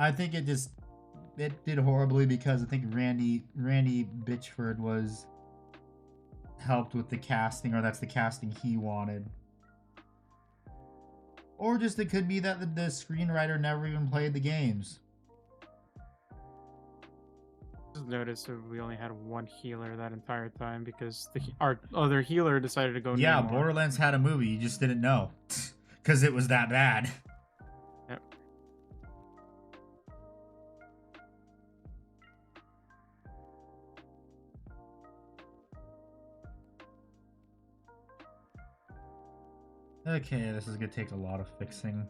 [SPEAKER 1] I think it did horribly because I think Randy Bitchford was helped with the casting, or that's the casting he wanted. Or just it could be that the screenwriter never even played the games.
[SPEAKER 2] Just noticed that we only had one healer that entire time because our other healer decided to go.
[SPEAKER 1] Yeah,
[SPEAKER 2] Namor.
[SPEAKER 1] Borderlands had a movie, you just didn't know. Because it was that bad.
[SPEAKER 2] Yep.
[SPEAKER 1] Okay, this is gonna take a lot of fixing.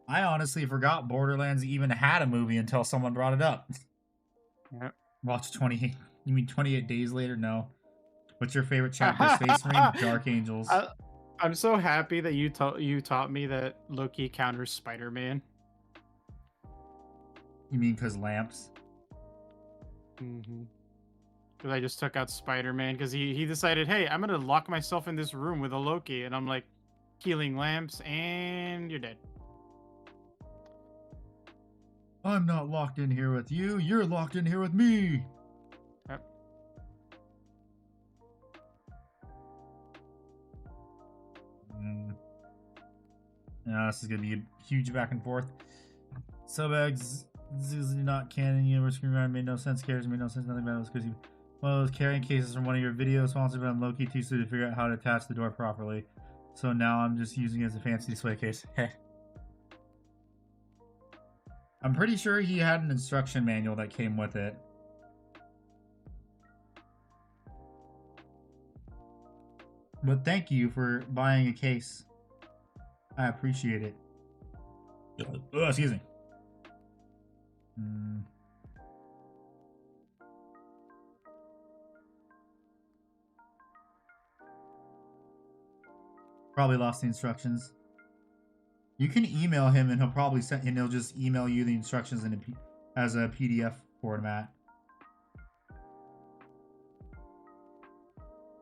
[SPEAKER 1] I honestly forgot Borderlands even had a movie until someone brought it up.
[SPEAKER 2] Yep.
[SPEAKER 1] Watch 28. You mean 28 days later? No. What's your favorite chapter? Space Marine, Dark Angels.
[SPEAKER 2] I'm so happy that you taught me that Loki counters Spider-Man.
[SPEAKER 1] You mean because lamps?
[SPEAKER 2] Mm-hmm. Because I just took out Spider-Man because he decided, hey, I'm gonna lock myself in this room with a Loki, and I'm like, healing lamps, and you're dead.
[SPEAKER 1] I'm not locked in here with you. You're locked in here with me.
[SPEAKER 2] Yep.
[SPEAKER 1] Yeah, this is gonna be a huge back and forth. Subags is not canon. Universe Screenwriter made no sense. Characters made no sense. Nothing about it was because one of those carrying cases from one of your videos sponsored by Loki too slow to figure out how to attach the door properly. So now I'm just using it as a fancy display case. I'm pretty sure he had an instruction manual that came with it. But thank you for buying a case. I appreciate it. Oh, excuse me. Probably lost the instructions. You can email him and he'll probably send, and he'll just email you the instructions in as a PDF format.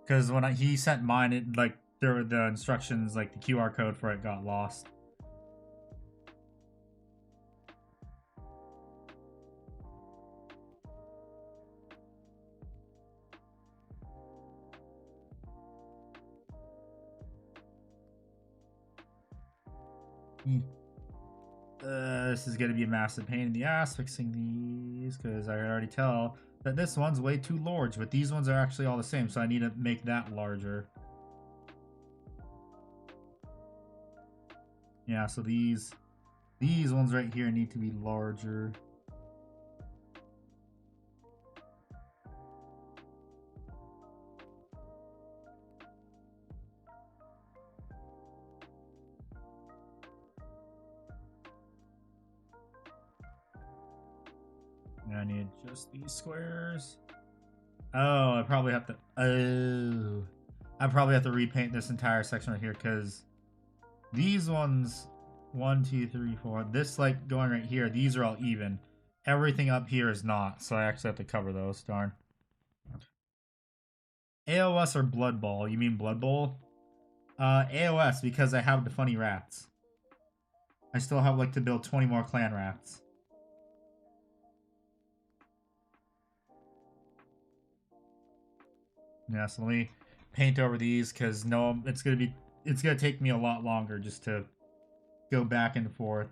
[SPEAKER 1] Because when he sent mine, it like there were the instructions, like the QR code for it got lost. This is going to be a massive pain in the ass fixing these, because I can already tell that this one's way too large, but these ones are actually all the same, so I need to make that larger. Yeah, so these ones right here need to be larger. I need just these squares. Oh, I probably have to. Oh, I probably have to repaint this entire section right here because these ones, 1, 2, 3, 4. This like going right here. These are all even. Everything up here is not, so I actually have to cover those. Darn. AOS or Blood Bowl? You mean Blood Bowl? AOS because I have the funny rats. I still have like to build 20 more clan rats. Yeah, so let me paint over these because no, it's gonna take me a lot longer just to go back and forth.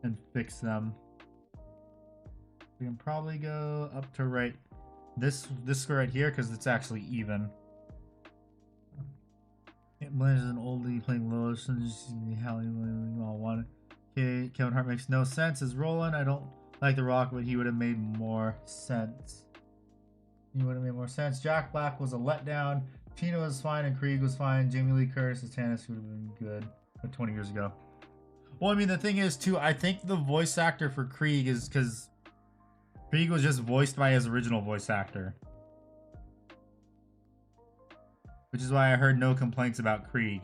[SPEAKER 1] and fix them. We can probably go up to right this square right here because it's actually even. It blends as an oldie playing Lois and just how he all wanted. Okay, Kevin Hart makes no sense as Roland. I don't like The Rock, but he would have made more sense. He would have made more sense. Jack Black was a letdown. Tina was fine and Krieg was fine. Jamie Lee Curtis as Tannis would have been good, but 20 years ago. Well, I mean, the thing is, too, I think the voice actor for Krieg is because Krieg was just voiced by his original voice actor. Which is why I heard no complaints about Krieg.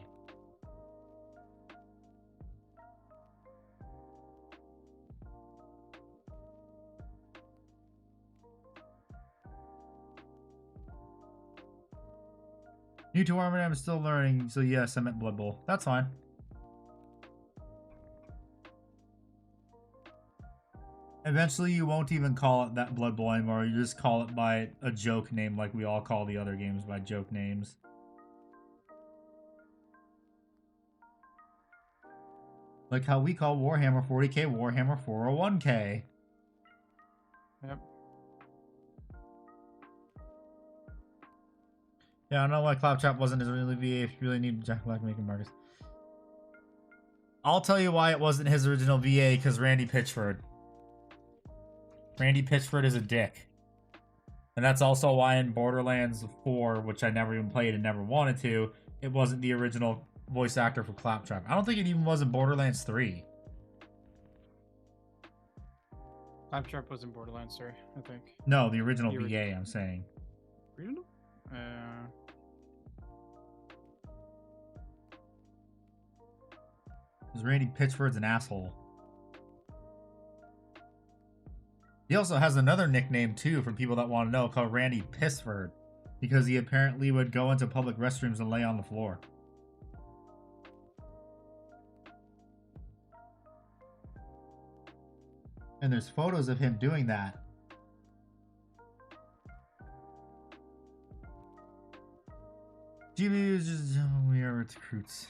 [SPEAKER 1] New to Warhammer, I'm still learning, so yes, I'm at Blood Bowl. That's fine. Eventually, you won't even call it that Blood Bowl anymore. You just call it by a joke name, like we all call the other games by joke names. Like how we call Warhammer 40k Warhammer 401k.
[SPEAKER 2] Yep.
[SPEAKER 1] Yeah, I don't know why Claptrap wasn't his original VA if you really needed Jack Black making Marcus. I'll tell you why it wasn't his original VA, because Randy Pitchford. Randy Pitchford is a dick. And that's also why in Borderlands 4, which I never even played and never wanted to, it wasn't the original voice actor for Claptrap. I don't think it even was in Borderlands 3.
[SPEAKER 2] Claptrap was in Borderlands 3, I think.
[SPEAKER 1] No, the original VA, I'm saying.
[SPEAKER 2] Original?
[SPEAKER 1] Because Randy Pitchford's an asshole. He also has another nickname, too, for people that want to know, called Randy Pissford. Because he apparently would go into public restrooms and lay on the floor. And there's photos of him doing that. GB is just, we are recruits.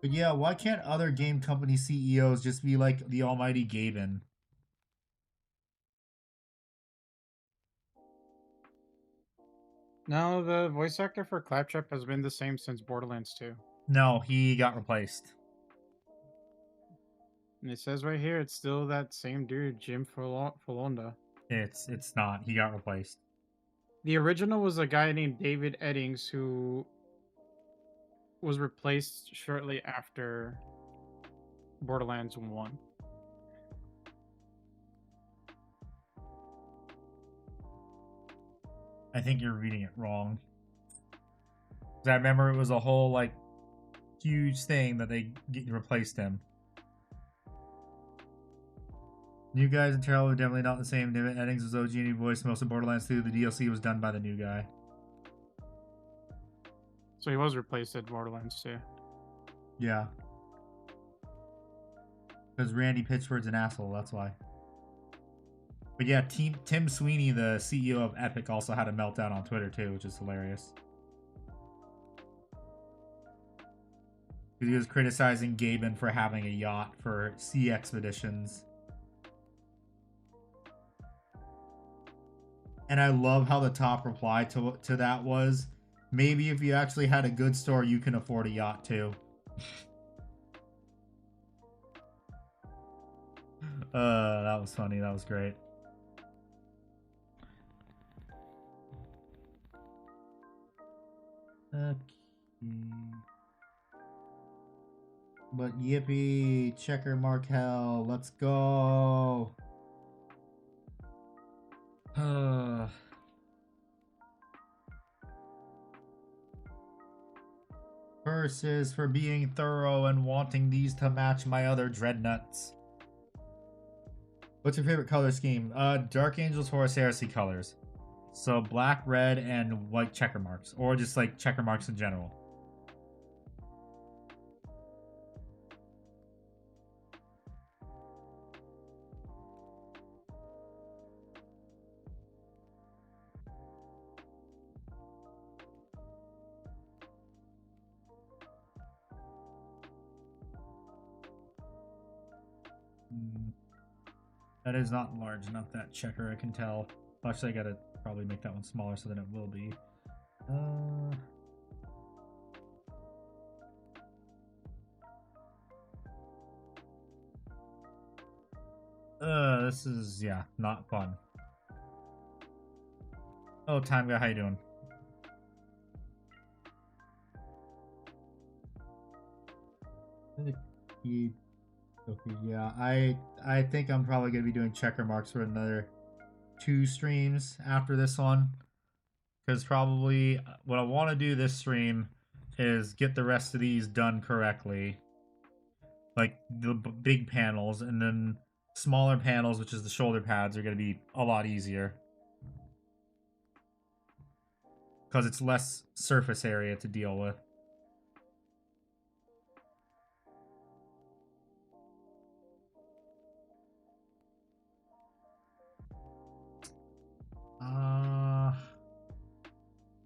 [SPEAKER 1] But yeah, why can't other game company CEOs just be like the almighty Gaben?
[SPEAKER 2] No, the voice actor for Claptrap has been the same since Borderlands 2.
[SPEAKER 1] No, he got replaced.
[SPEAKER 2] And it says right here, it's still that same dude, Jim Falonda.
[SPEAKER 1] It's not. He got replaced.
[SPEAKER 2] The original was a guy named David Eddings who was replaced shortly after Borderlands 1.
[SPEAKER 1] I think you're reading it wrong. 'Cause I remember it was a whole, like, huge thing that they replaced him. New guys and Terrell were definitely not the same. David Eddings was OG and he voiced most of Borderlands 2. The DLC was done by the new guy.
[SPEAKER 2] So he was replaced at Borderlands 2.
[SPEAKER 1] Yeah. Because Randy Pitchford's an asshole, that's why. But yeah, Tim Sweeney, the CEO of Epic, also had a meltdown on Twitter too, which is hilarious. Because he was criticizing Gaben for having a yacht for sea expeditions. And I love how the top reply to that was, maybe if you actually had a good store, you can afford a yacht too. That was funny. That was great. Okay. But yippee, checker Markel, let's go. Versus for being thorough and wanting these to match my other dreadnoughts. What's your favorite color scheme? Dark Angels, Horus, Heresy colors. So black, red, and white checker marks. Or just like checker marks in general. That is not large enough, that checker, I can tell. Actually, I gotta probably make that one smaller so that it will be. This is, yeah, not fun. Oh, Time Guy, how you doing? Okay, yeah, I think I'm probably gonna be doing checker marks for another 2 streams after this one, because probably what I want to do this stream is get the rest of these done correctly, like the big panels, and then smaller panels, which is the shoulder pads, are gonna be a lot easier because it's less surface area to deal with.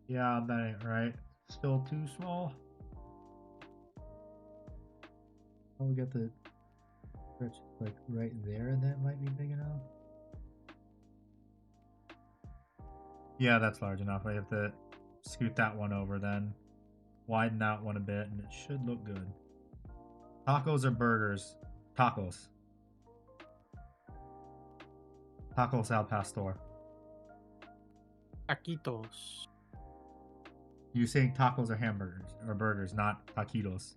[SPEAKER 1] Yeah, that ain't right. Still too small. Oh, we got the stretch like right there. That might be big enough. Yeah, that's large enough. I have to scoot that one over then. Widen that one a bit, and it should look good. Tacos or burgers? Tacos. Tacos al pastor.
[SPEAKER 2] Taquitos.
[SPEAKER 1] You're saying tacos or hamburgers or burgers, not taquitos.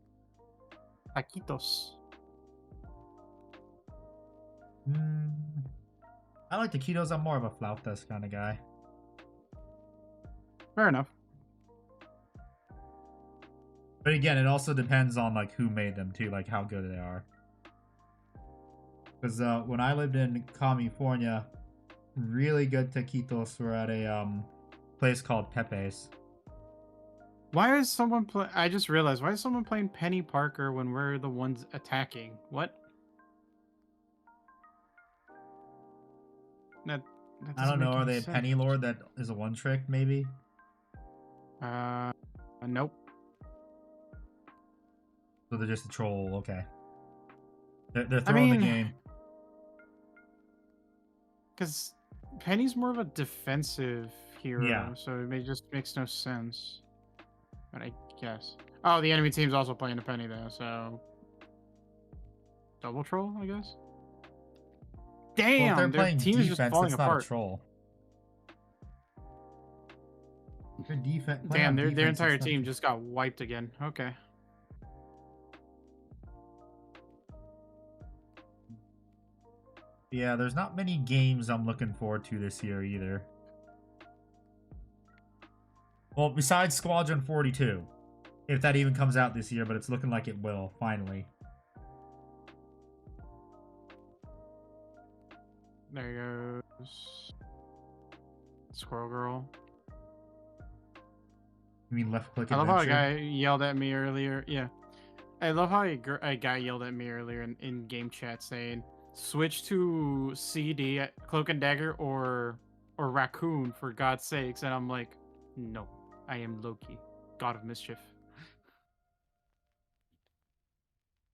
[SPEAKER 2] Taquitos.
[SPEAKER 1] I like taquitos. I'm more of a flautas kind of guy.
[SPEAKER 2] Fair enough.
[SPEAKER 1] But again, it also depends on like who made them too, like how good they are. Because when I lived in California, really good taquitos were at a place called Pepe's.
[SPEAKER 2] Why is someone I just realized, why is someone playing Penny Parker when we're the ones attacking? What? That
[SPEAKER 1] I don't know, are they a
[SPEAKER 2] sense.
[SPEAKER 1] Penny Lord that is a one trick maybe?
[SPEAKER 2] Nope.
[SPEAKER 1] So they're just a troll, okay. They're throwing the game.
[SPEAKER 2] Because Penny's more of a defensive hero,
[SPEAKER 1] Yeah.
[SPEAKER 2] so it just makes no sense. But I guess. Oh, the enemy team's also playing a Penny though, so double troll, I guess. Damn,
[SPEAKER 1] Well, if they're
[SPEAKER 2] their
[SPEAKER 1] playing
[SPEAKER 2] team is
[SPEAKER 1] defense,
[SPEAKER 2] just falling
[SPEAKER 1] it's not
[SPEAKER 2] apart.
[SPEAKER 1] a troll. Their defense.
[SPEAKER 2] Damn, their entire team just got wiped again. Okay.
[SPEAKER 1] Yeah, there's not many games I'm looking forward to this year either. Well, besides Squadron 42. If that even comes out this year, but it's looking like it will, finally.
[SPEAKER 2] There goes Squirrel Girl.
[SPEAKER 1] You mean left click
[SPEAKER 2] I love
[SPEAKER 1] adventure?
[SPEAKER 2] how a guy yelled at me earlier. Yeah. I love how a guy yelled at me earlier in game chat saying, switch to CD, Cloak and Dagger, or Raccoon, for God's sakes. And I'm like, no, I am Loki, God of Mischief.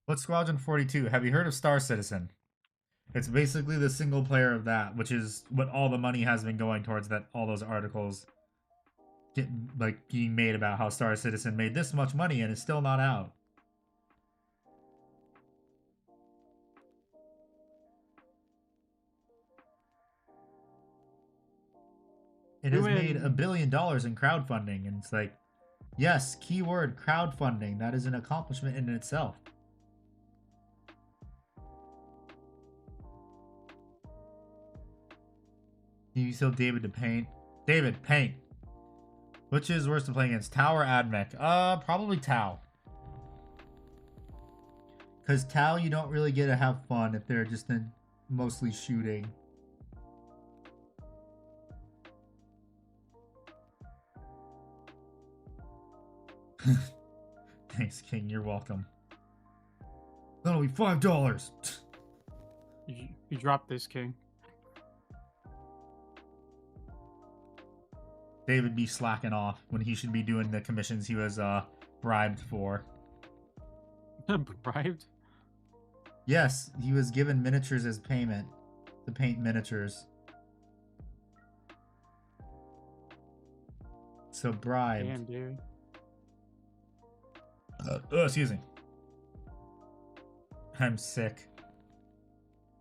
[SPEAKER 1] What's Squadron 42? Have you heard of Star Citizen? It's basically the single player of that, which is what all the money has been going towards, that all those articles get, like, being made about how Star Citizen made this much money and is still not out. It has made $1 billion in crowdfunding, and it's like, yes, keyword crowdfunding. That is an accomplishment in itself. You still David to paint. David, paint. Which is worse to play against, Tau or Admech? Probably Tau. Because Tau, you don't really get to have fun if they're just mostly shooting. Thanks, King. You're welcome. That'll be $5.
[SPEAKER 2] You dropped this, King.
[SPEAKER 1] David be slacking off when he should be doing the commissions he was bribed for.
[SPEAKER 2] Bribed?
[SPEAKER 1] Yes, he was given miniatures as payment to paint miniatures. So bribed.
[SPEAKER 2] Damn, dude.
[SPEAKER 1] Excuse me. I'm sick.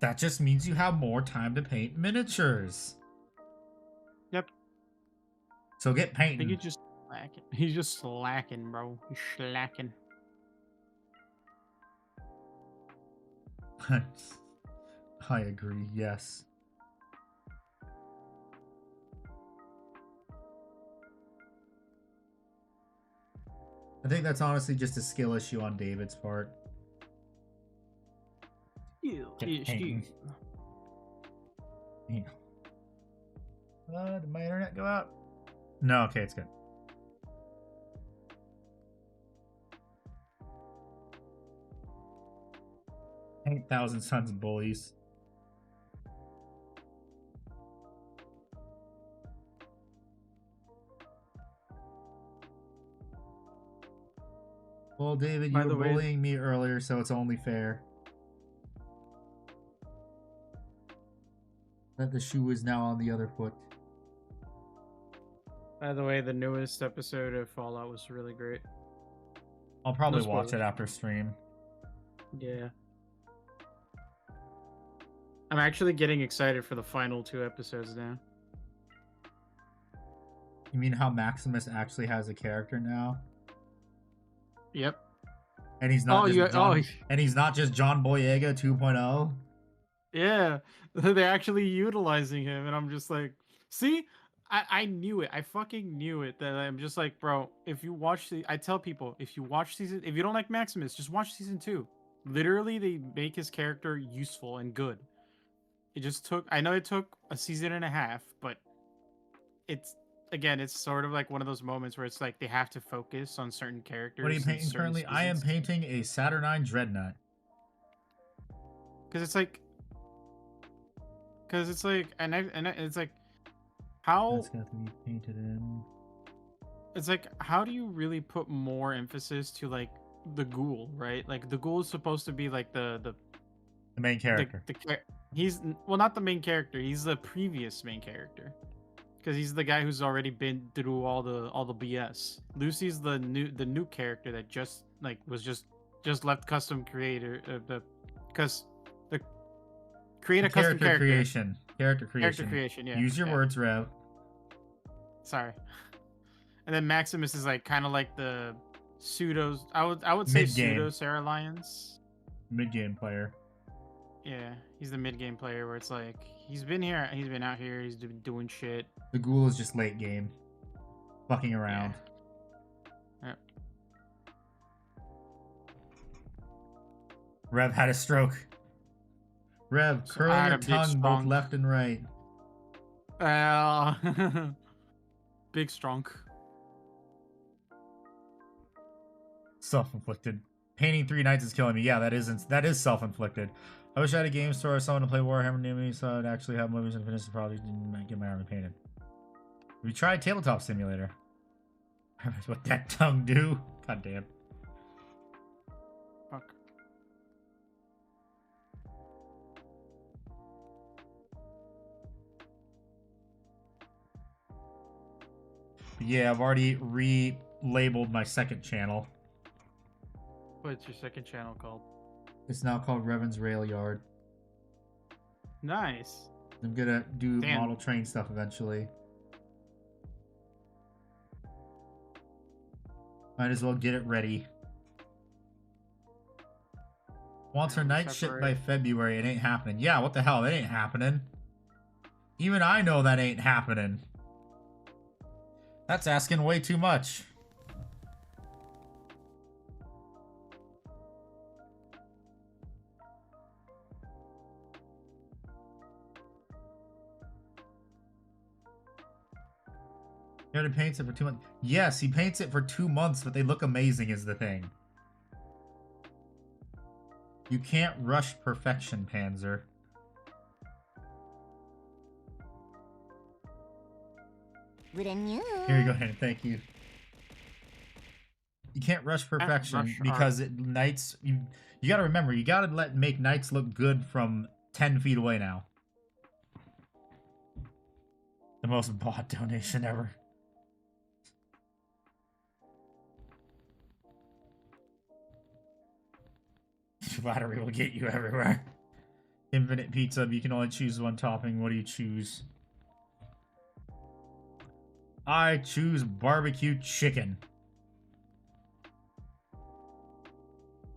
[SPEAKER 1] That just means you have more time to paint miniatures.
[SPEAKER 2] Yep.
[SPEAKER 1] So get
[SPEAKER 2] I think
[SPEAKER 1] painting.
[SPEAKER 2] he's just slacking. He's just slacking, bro. He's slacking.
[SPEAKER 1] I agree, yes. I think that's honestly just a skill issue on David's part. Get painting. Yeah. Did my internet go out? No, okay, it's good. Paint Thousand Sons bullies. Well, David, you
[SPEAKER 2] By
[SPEAKER 1] were
[SPEAKER 2] the way-
[SPEAKER 1] bullying me earlier, so it's only fair. That the shoe is now on the other foot.
[SPEAKER 2] By the way, the newest episode of Fallout was really great.
[SPEAKER 1] I'll probably
[SPEAKER 2] No
[SPEAKER 1] watch it
[SPEAKER 2] spoilers.
[SPEAKER 1] after stream.
[SPEAKER 2] Yeah. I'm actually getting excited for the final 2 episodes now.
[SPEAKER 1] You mean how Maximus actually has a character now?
[SPEAKER 2] Yep.
[SPEAKER 1] And he's not
[SPEAKER 2] Oh,
[SPEAKER 1] just
[SPEAKER 2] yeah.
[SPEAKER 1] John,
[SPEAKER 2] Oh,
[SPEAKER 1] and he's not just John Boyega 2.0.
[SPEAKER 2] yeah. They're actually utilizing him, and I'm just like, see, I knew it. I fucking knew it. That I'm just like, bro, if you watch I tell people, if you watch if you don't like Maximus, just watch season 2. Literally, they make his character useful and good. It just took, I know it took a season and a half, but it's, again, it's sort of like one of those moments where it's like they have to focus on certain characters.
[SPEAKER 1] What are you
[SPEAKER 2] in
[SPEAKER 1] painting
[SPEAKER 2] certain
[SPEAKER 1] currently? I am
[SPEAKER 2] seasons.
[SPEAKER 1] painting a Saturnine Dreadnought.
[SPEAKER 2] Because it's like, and it's like, how
[SPEAKER 1] That's got to be painted in.
[SPEAKER 2] it's like, how do you really put more emphasis to like the ghoul, right? Like the ghoul is supposed to be like the
[SPEAKER 1] main character.
[SPEAKER 2] He's, well, not the main character. He's the previous main character, because he's the guy who's already been through all the BS. Lucy's the new character that just left custom creator create a custom character.
[SPEAKER 1] Creation. Character creation.
[SPEAKER 2] Character creation. Yeah.
[SPEAKER 1] Use your
[SPEAKER 2] yeah.
[SPEAKER 1] words, Rev.
[SPEAKER 2] Sorry. And then Maximus is like kind of like the pseudo. I would say
[SPEAKER 1] Mid-game.
[SPEAKER 2] pseudo Sarah Lyons.
[SPEAKER 1] Mid-game player.
[SPEAKER 2] Yeah, he's the mid game player where it's like he's been here, he's been out here, he's doing shit.
[SPEAKER 1] The ghoul is just late game. Fucking around.
[SPEAKER 2] Yeah.
[SPEAKER 1] Rev had a stroke. Rev,
[SPEAKER 2] So I
[SPEAKER 1] curling
[SPEAKER 2] had
[SPEAKER 1] your
[SPEAKER 2] a big
[SPEAKER 1] tongue both
[SPEAKER 2] strong-
[SPEAKER 1] left and right.
[SPEAKER 2] Big strong.
[SPEAKER 1] Self-inflicted. Painting 3 nights is killing me. Yeah, that is self-inflicted. I wish I had a game store or someone to play Warhammer near me so I'd actually have movies and finish the project and get my army painted. We tried Tabletop Simulator. What that tongue do? God damn.
[SPEAKER 2] Fuck.
[SPEAKER 1] Yeah, I've already relabeled my second channel.
[SPEAKER 2] What's your second channel called?
[SPEAKER 1] It's now called Revan's Rail Yard.
[SPEAKER 2] Nice.
[SPEAKER 1] I'm gonna do
[SPEAKER 2] Damn.
[SPEAKER 1] model train stuff eventually. Might as well get it ready. Wants her night shit by February. It ain't happening. Yeah, what the hell? That ain't happening. Even I know that ain't happening. That's asking way too much. He already paints it for 2 months. Yes, he paints it for 2 months, but they look amazing is the thing. You can't rush perfection, Panzer. Here you go, Henry. Thank you. You can't rush perfection
[SPEAKER 2] rush
[SPEAKER 1] because knights. You got to remember, you got to make knights look good from 10 feet away now. The most bought donation ever. Flattery will get you everywhere. Infinite pizza, but you can only choose one topping. What do you choose? I choose barbecue chicken.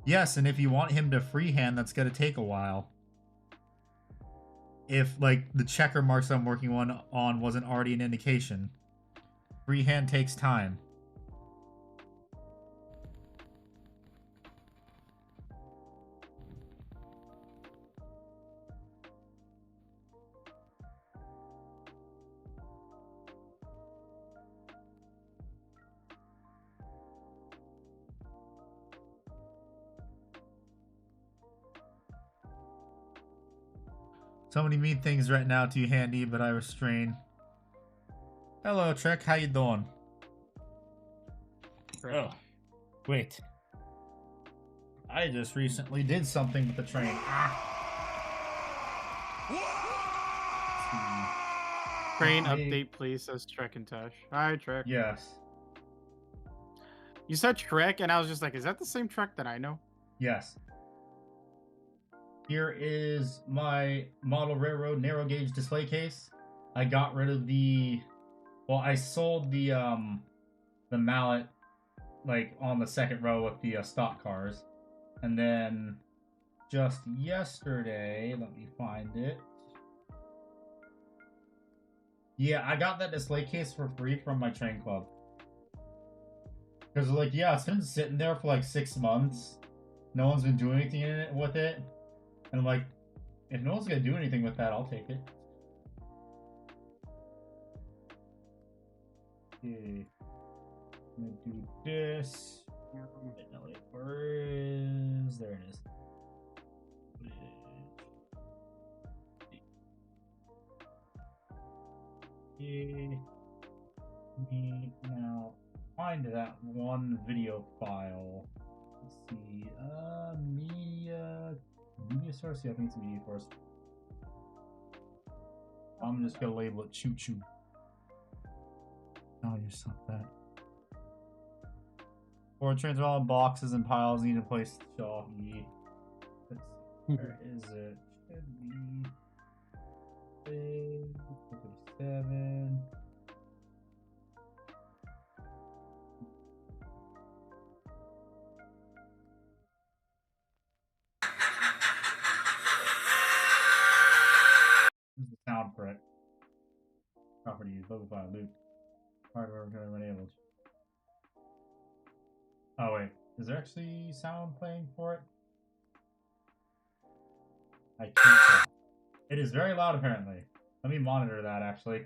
[SPEAKER 1] Yes, and if you want him to freehand, that's gonna take a while. If, like, the checker marks I'm working on wasn't already an indication. Freehand takes time. So many mean things right now to you, Handy, but I restrain. Hello, Trek. How you doing? Oh, wait. I just recently did something with the train.
[SPEAKER 2] Train update, please, says Trek and Tash. Hi, Trek.
[SPEAKER 1] Yes.
[SPEAKER 2] You said Trek, and I was just like, is that the same Trek that I know?
[SPEAKER 1] Yes. Here is my model railroad narrow gauge display case. I got rid of the, well, I sold the mallet like on the second row with the stock cars, and then just yesterday, let me find it. Yeah, I got that display case for free from my train club. Because like, yeah, it's been sitting there for like 6 months. No one's been doing anything with it. And I'm like, if no one's gonna do anything with that, I'll take it. Okay. I'm gonna do this. Where is... There it is. Okay. Now, find that one video file. Let's see. Media source? Yeah, I think it's a media source. I'm just gonna label it choo choo. Oh, you stop that. Or trains are all in boxes and piles, need a place to show off. Where is it? Should be 57. Where's the sound for it? Properties, local file, loop. Hardware enabled. Oh wait, is there actually sound playing for it? I can't tell. It is very loud apparently. Let me monitor that actually.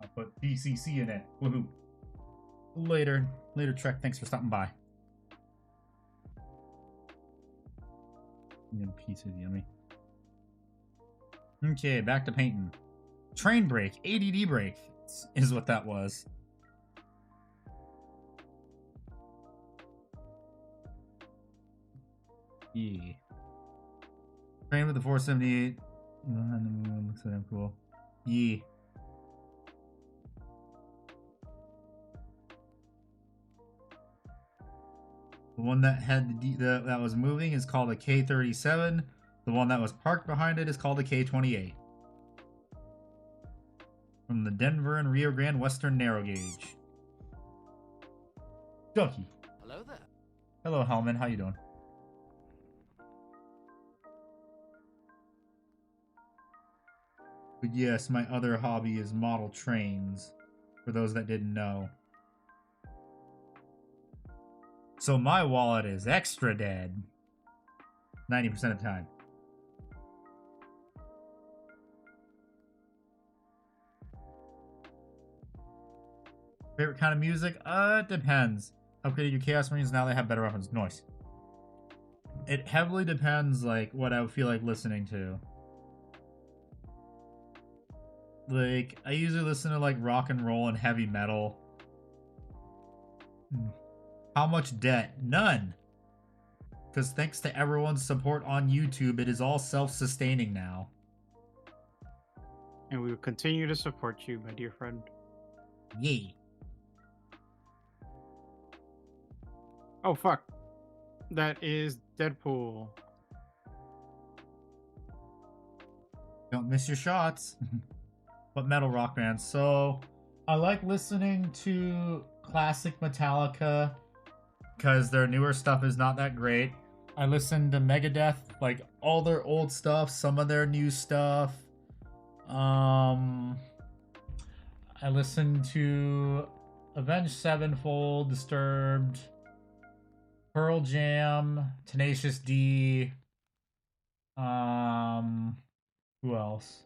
[SPEAKER 1] I put DCC in it. Woohoo. Later, Trek. Thanks for stopping by. Pizza, yummy. Okay, back to painting. Train brake, ADD brake is what that was. Yeah. Train with the 478. Looks like I'm cool. Yeah. The one that had that was moving is called a K37. The one that was parked behind it is called a K28. From the Denver and Rio Grande Western Narrow Gauge. Ducky.
[SPEAKER 3] Hello there.
[SPEAKER 1] Hello, Hellman. How you doing? But yes, my other hobby is model trains. For those that didn't know. So my wallet is extra dead. 90% of the time. Favorite kind of music? It depends. Upgraded your Chaos Marines, now they have better weapons. Noise. It heavily depends, like, what I would feel like listening to. Like, I usually listen to, like, rock and roll and heavy metal. How much debt? None. Because thanks to everyone's support on YouTube, it is all self-sustaining now.
[SPEAKER 2] And we will continue to support you, my dear friend.
[SPEAKER 1] Yay.
[SPEAKER 2] Oh, fuck. That is Deadpool.
[SPEAKER 1] Don't miss your shots. What metal rock bands? So, I like listening to classic Metallica because their newer stuff is not that great. I listen to Megadeth, like all their old stuff, some of their new stuff. I listen to Avenged Sevenfold, Disturbed, Pearl Jam, Tenacious D. Who else?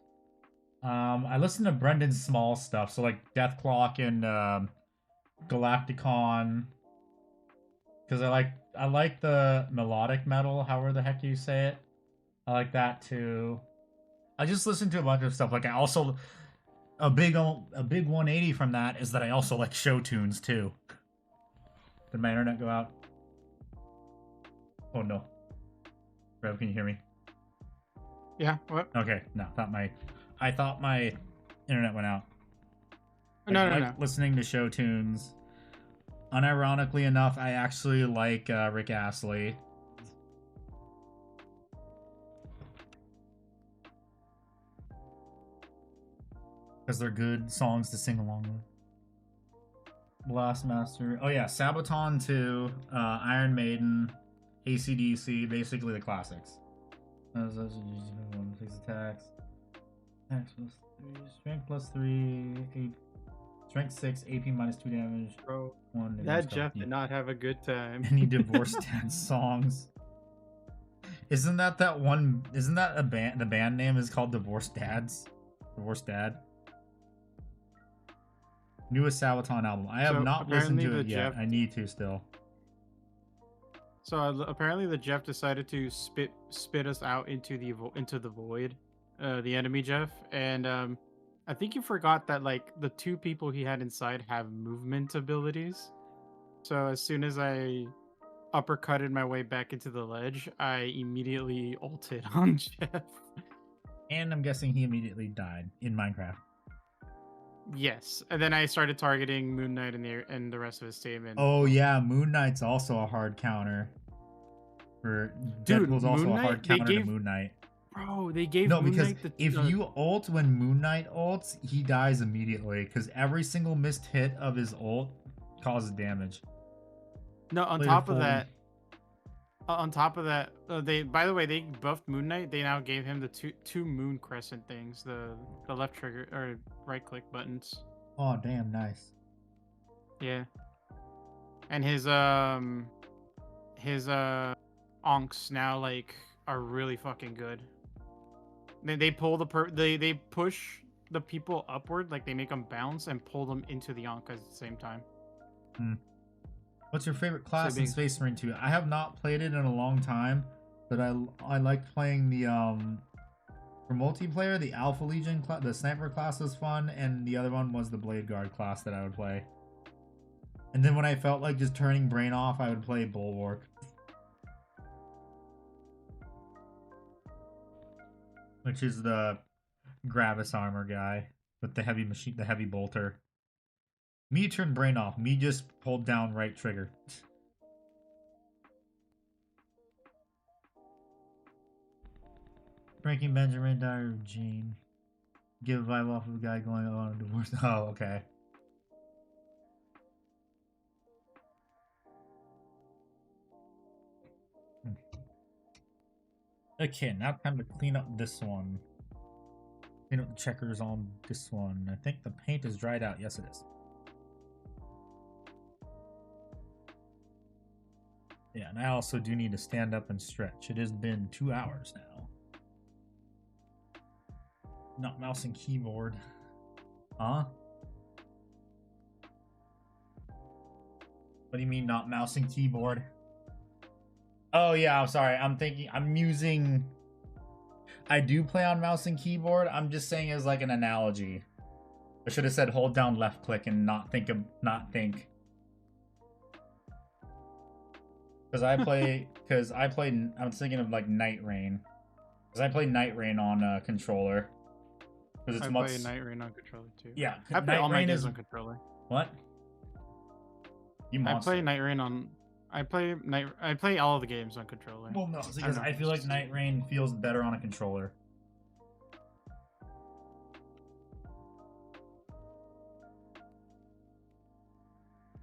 [SPEAKER 1] I listen to Brendan Small stuff, so like Death Clock and Galacticon, because I like the melodic metal, however the heck you say it. I like that too. I just listen to a bunch of stuff. Like I also a big 180 from that is that I also like show tunes too. Did my internet go out? Oh no. Rev, can you hear me?
[SPEAKER 2] Yeah, what?
[SPEAKER 1] Okay, no, I thought my internet went out.
[SPEAKER 2] No,
[SPEAKER 1] I
[SPEAKER 2] no,
[SPEAKER 1] like
[SPEAKER 2] no.
[SPEAKER 1] listening to show tunes. Unironically enough, I actually like Rick Astley. Because they're good songs to sing along with. Blastmaster. Oh yeah, Sabaton 2, Iron Maiden, AC/DC, basically the classics. One takes attacks. Attacks plus 3, strength plus 3, strength 6, AP minus 2 damage.
[SPEAKER 2] Bro,
[SPEAKER 1] 1
[SPEAKER 2] that Jeff did not have a good time.
[SPEAKER 1] Any divorce dance songs? Isn't that one? Isn't that a band? The band name is called Divorce Dads. Divorce Dad. Newest Sabaton album. I have not listened to it yet. I need to still.
[SPEAKER 2] So apparently the Jeff decided to spit us out into the void, the enemy Jeff, and I think you forgot that like the two people he had inside have movement abilities. So as soon as I uppercutted my way back into the ledge, I immediately ulted on Jeff.
[SPEAKER 1] And I'm guessing he immediately died in Minecraft.
[SPEAKER 2] Yes, and then I started targeting Moon Knight and the rest of his team. And
[SPEAKER 1] oh yeah, Moon Knight's also a hard counter. For Deadpool's also a hard counter to Moon Knight.
[SPEAKER 2] Bro, they gave
[SPEAKER 1] no
[SPEAKER 2] Moon
[SPEAKER 1] because
[SPEAKER 2] Knight
[SPEAKER 1] if you ult when Moon Knight ults, he dies immediately because every single missed hit of his ult causes damage.
[SPEAKER 2] No, on top of that, they, by the way, they buffed Moon Knight. They now gave him the two moon crescent things, the left trigger or right click buttons.
[SPEAKER 1] Oh damn, nice.
[SPEAKER 2] Yeah, and his onks now like are really fucking good. They pull they push the people upward, like they make them bounce and pull them into the onk at the same time.
[SPEAKER 1] What's your favorite class in Space Marine 2? I have not played it in a long time, but I liked playing the for multiplayer, the Alpha Legion class, the Sniper class was fun, and the other one was the Blade Guard class that I would play. And then when I felt like just turning brain off, I would play Bulwark. Which is the Gravis armor guy with the heavy bolter. Me turned brain off. Me just pulled down right trigger. Breaking Benjamin, Diary of Jane. Give a vibe off of a guy going on a divorce. Oh, okay. Okay, now time to clean up this one. Clean up the checkers on this one. I think the paint is dried out. Yes, it is. Yeah, and I also do need to stand up and stretch. It has been 2 hours now. Not mouse and keyboard. Huh? What do you mean not mouse and keyboard? Oh yeah, I'm sorry. I'm using. I do play on mouse and keyboard. I'm just saying as like an analogy. I should have said hold down left click and not think. Because I play. I'm thinking of like Night Rain. Because I play Night Rain on controller. Because it's
[SPEAKER 2] play Night Rain on controller too.
[SPEAKER 1] Yeah,
[SPEAKER 2] I play all my
[SPEAKER 1] Rain
[SPEAKER 2] games on controller.
[SPEAKER 1] What? You
[SPEAKER 2] I
[SPEAKER 1] monster.
[SPEAKER 2] play Night Rain on. I play all of the games on controller.
[SPEAKER 1] Well, no, because I feel like Night Rain feels better on a controller.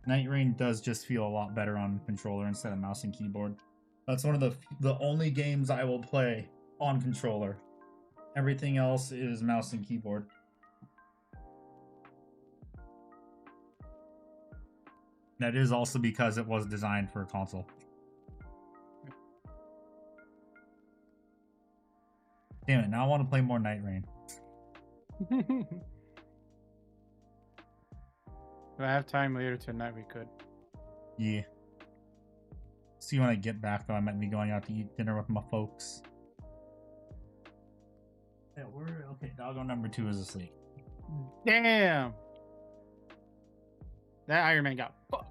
[SPEAKER 1] Night Rain does just feel a lot better on controller instead of mouse and keyboard. That's one of the only games I will play on controller. Everything else is mouse and keyboard. That is also because it was designed for a console. Damn it, now I want to play more Night Rain.
[SPEAKER 2] If I have time later tonight, we could.
[SPEAKER 1] Yeah. See when I get back though, I might be going out to eat dinner with my folks. Yeah, okay. Doggo number 2 is asleep.
[SPEAKER 2] Damn. That Iron Man got fucked.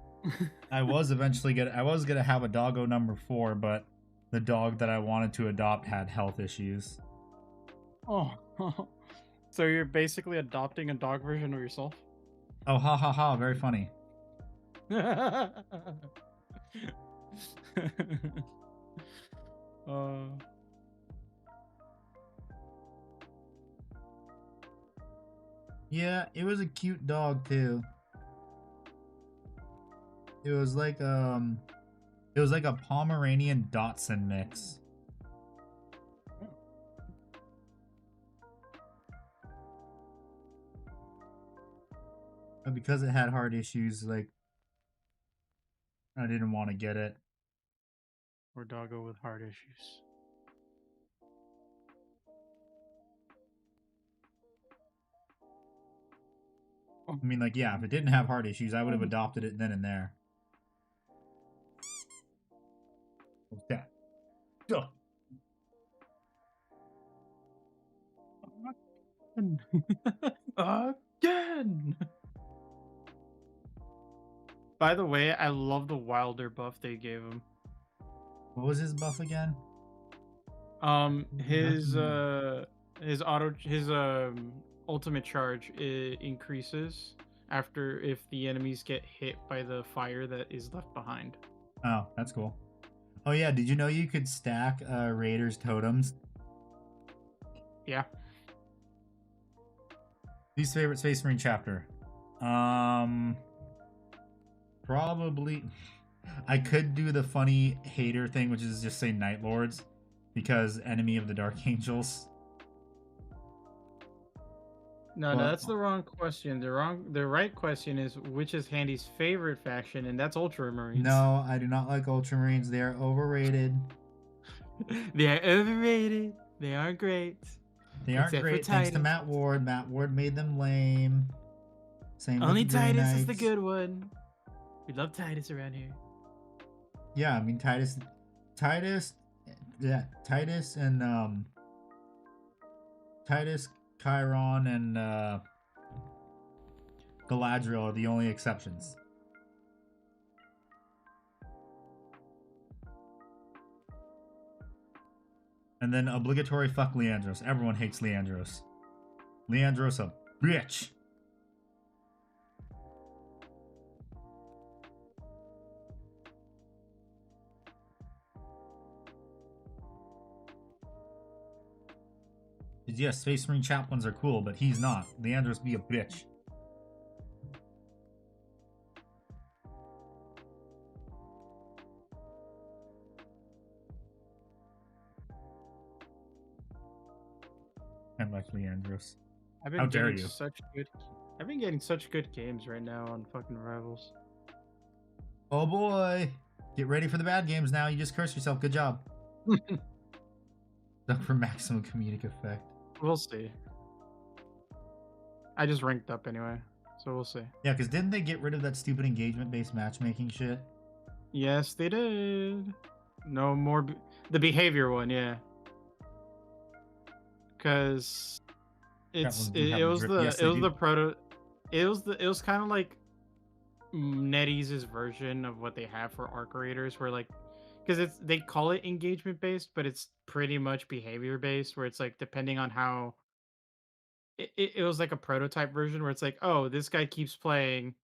[SPEAKER 1] I was gonna have a doggo number 4, but the dog that I wanted to adopt had health issues.
[SPEAKER 2] Oh. So you're basically adopting a dog version of yourself?
[SPEAKER 1] Oh, ha ha ha! Very funny. Yeah, it was a cute dog too. It was like a Pomeranian Dachshund mix. But because it had heart issues, like I didn't want to get it.
[SPEAKER 2] Or doggo with heart issues.
[SPEAKER 1] I mean, like, yeah, if it didn't have heart issues, I would have adopted it then and there. What's that? Duh.
[SPEAKER 2] Again. By the way, I love the Wilder buff they gave him.
[SPEAKER 1] What was his buff again?
[SPEAKER 2] His ultimate charge increases after if the enemies get hit by the fire that is left behind.
[SPEAKER 1] Oh, that's cool. Oh yeah, did you know you could stack Raiders totems?
[SPEAKER 2] Yeah.
[SPEAKER 1] Least favorite Space Marine chapter? Probably. I could do the funny hater thing, which is just say Night Lords, because enemy of the Dark Angels.
[SPEAKER 2] No, that's the wrong question. The right question is which is Handy's favorite faction, and that's Ultramarines.
[SPEAKER 1] No, I do not like Ultramarines. They are overrated.
[SPEAKER 2] They are overrated. They aren't great.
[SPEAKER 1] They aren't great thanks to Matt Ward. Matt Ward made them lame. Same only with the Grey
[SPEAKER 2] Titus
[SPEAKER 1] Knights.
[SPEAKER 2] is the good one. We love Titus around here.
[SPEAKER 1] Yeah, I mean Titus, and Titus, Chiron, and Galadriel are the only exceptions. And then obligatory fuck Leandros. Everyone hates Leandros. Leandros a bitch. Yes, Space Marine chaplains are cool, but he's not. Leandros be a bitch. And like Leandros. How dare you?
[SPEAKER 2] I've been getting such good games right now on fucking Rivals.
[SPEAKER 1] Oh boy. Get ready for the bad games now. You just cursed yourself. Good job. Look for maximum comedic effect.
[SPEAKER 2] We'll see. I just ranked up anyway. So we'll see.
[SPEAKER 1] Yeah, because didn't they get rid of that stupid engagement-based matchmaking shit?
[SPEAKER 2] Yes, they did. No more the behavior one, yeah. Because it was the proto. It was kind of like NetEase's version of what they have for arc raiders, where like, because they call it engagement based, but it's pretty much behavior based, where it's like depending on how it was like a prototype version where it's like, oh, this guy keeps playing,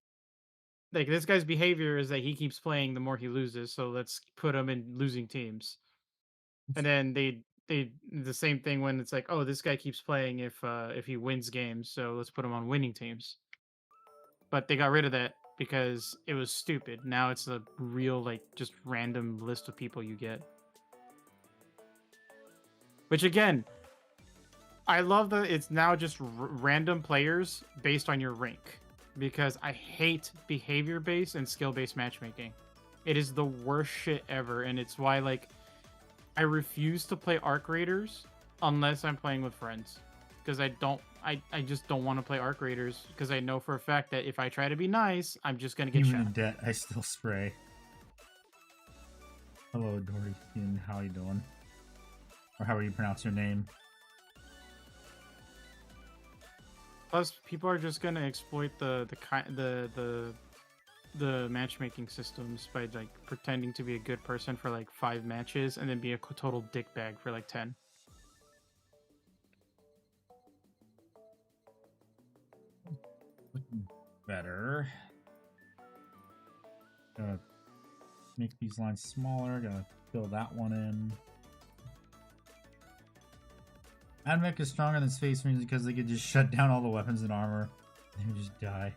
[SPEAKER 2] like this guy's behavior is that he keeps playing the more he loses, so let's put him in losing teams. And then they the same thing when it's like, oh, this guy keeps playing if he wins games, so let's put him on winning teams. But they got rid of that because it was stupid. Now it's a real like just random list of people you get. Which again, I love that it's now just random players based on your rank, because I hate behavior based and skill based matchmaking. It is the worst shit ever, and it's why like I refuse to play arc raiders unless I'm playing with friends, because I just don't want to play arc raiders, because I know for a fact that if I try to be nice, I'm just gonna get
[SPEAKER 1] Even
[SPEAKER 2] shot.
[SPEAKER 1] in debt, I still spray. Hello, Dorian. How you doing? Or how do you pronounce your name?
[SPEAKER 2] Plus, people are just gonna exploit the matchmaking systems by like pretending to be a good person for like 5 matches and then be a total dickbag for like 10.
[SPEAKER 1] Better. Gonna make these lines smaller. Gonna fill that one in. Admech is stronger than Space Marines because they could just shut down all the weapons and armor. They would just die.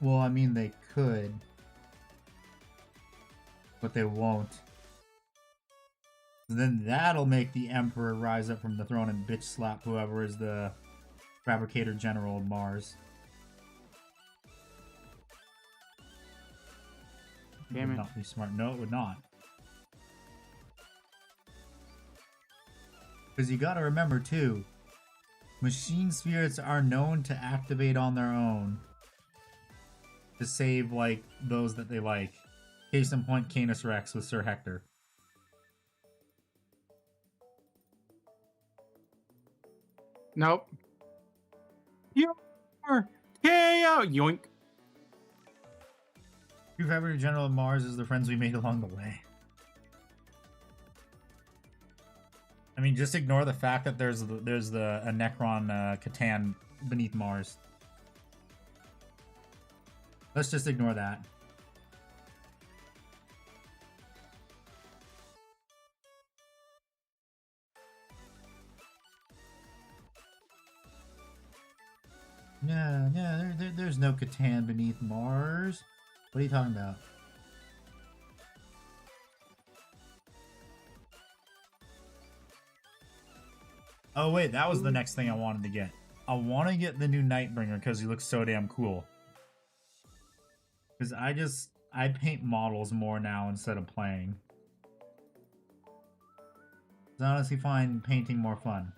[SPEAKER 1] Well, I mean, they could. But they won't. Then that'll make the Emperor rise up from the throne and bitch slap whoever is the Fabricator General of Mars.
[SPEAKER 2] Damn it.
[SPEAKER 1] Would not be smart. No, it would not. Because you gotta remember too, machine spirits are known to activate on their own to save like those that they like. Case in point, Canis Rex with Sir Hector.
[SPEAKER 2] Nope. You are KO. Yoink.
[SPEAKER 1] Fabricator General of Mars is the friends we made along the way. I mean, just ignore the fact that there's a Necron Catan beneath Mars. Let's just ignore that. Yeah, there's no Catan beneath Mars. What are you talking about? Oh wait, that was the next thing I wanted to get. I want to get the new Nightbringer because he looks so damn cool. Because I paint models more now instead of playing. I honestly find painting more fun.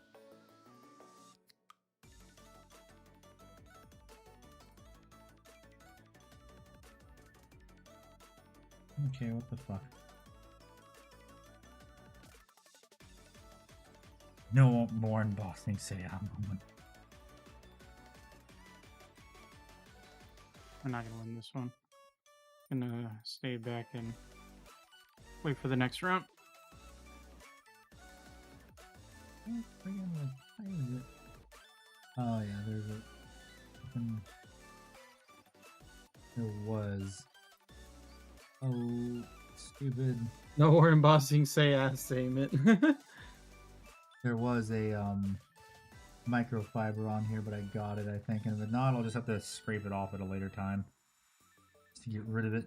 [SPEAKER 1] Okay, what the fuck? No more embossing Seiya moment.
[SPEAKER 2] We're not gonna win this one. Gonna stay back and wait for the next round.
[SPEAKER 1] Oh yeah, there's a. There was. Oh, stupid.
[SPEAKER 2] No more embossing same it.
[SPEAKER 1] There was a microfiber on here, but I got it, I think. And if not, I'll just have to scrape it off at a later time. Just to get rid of it.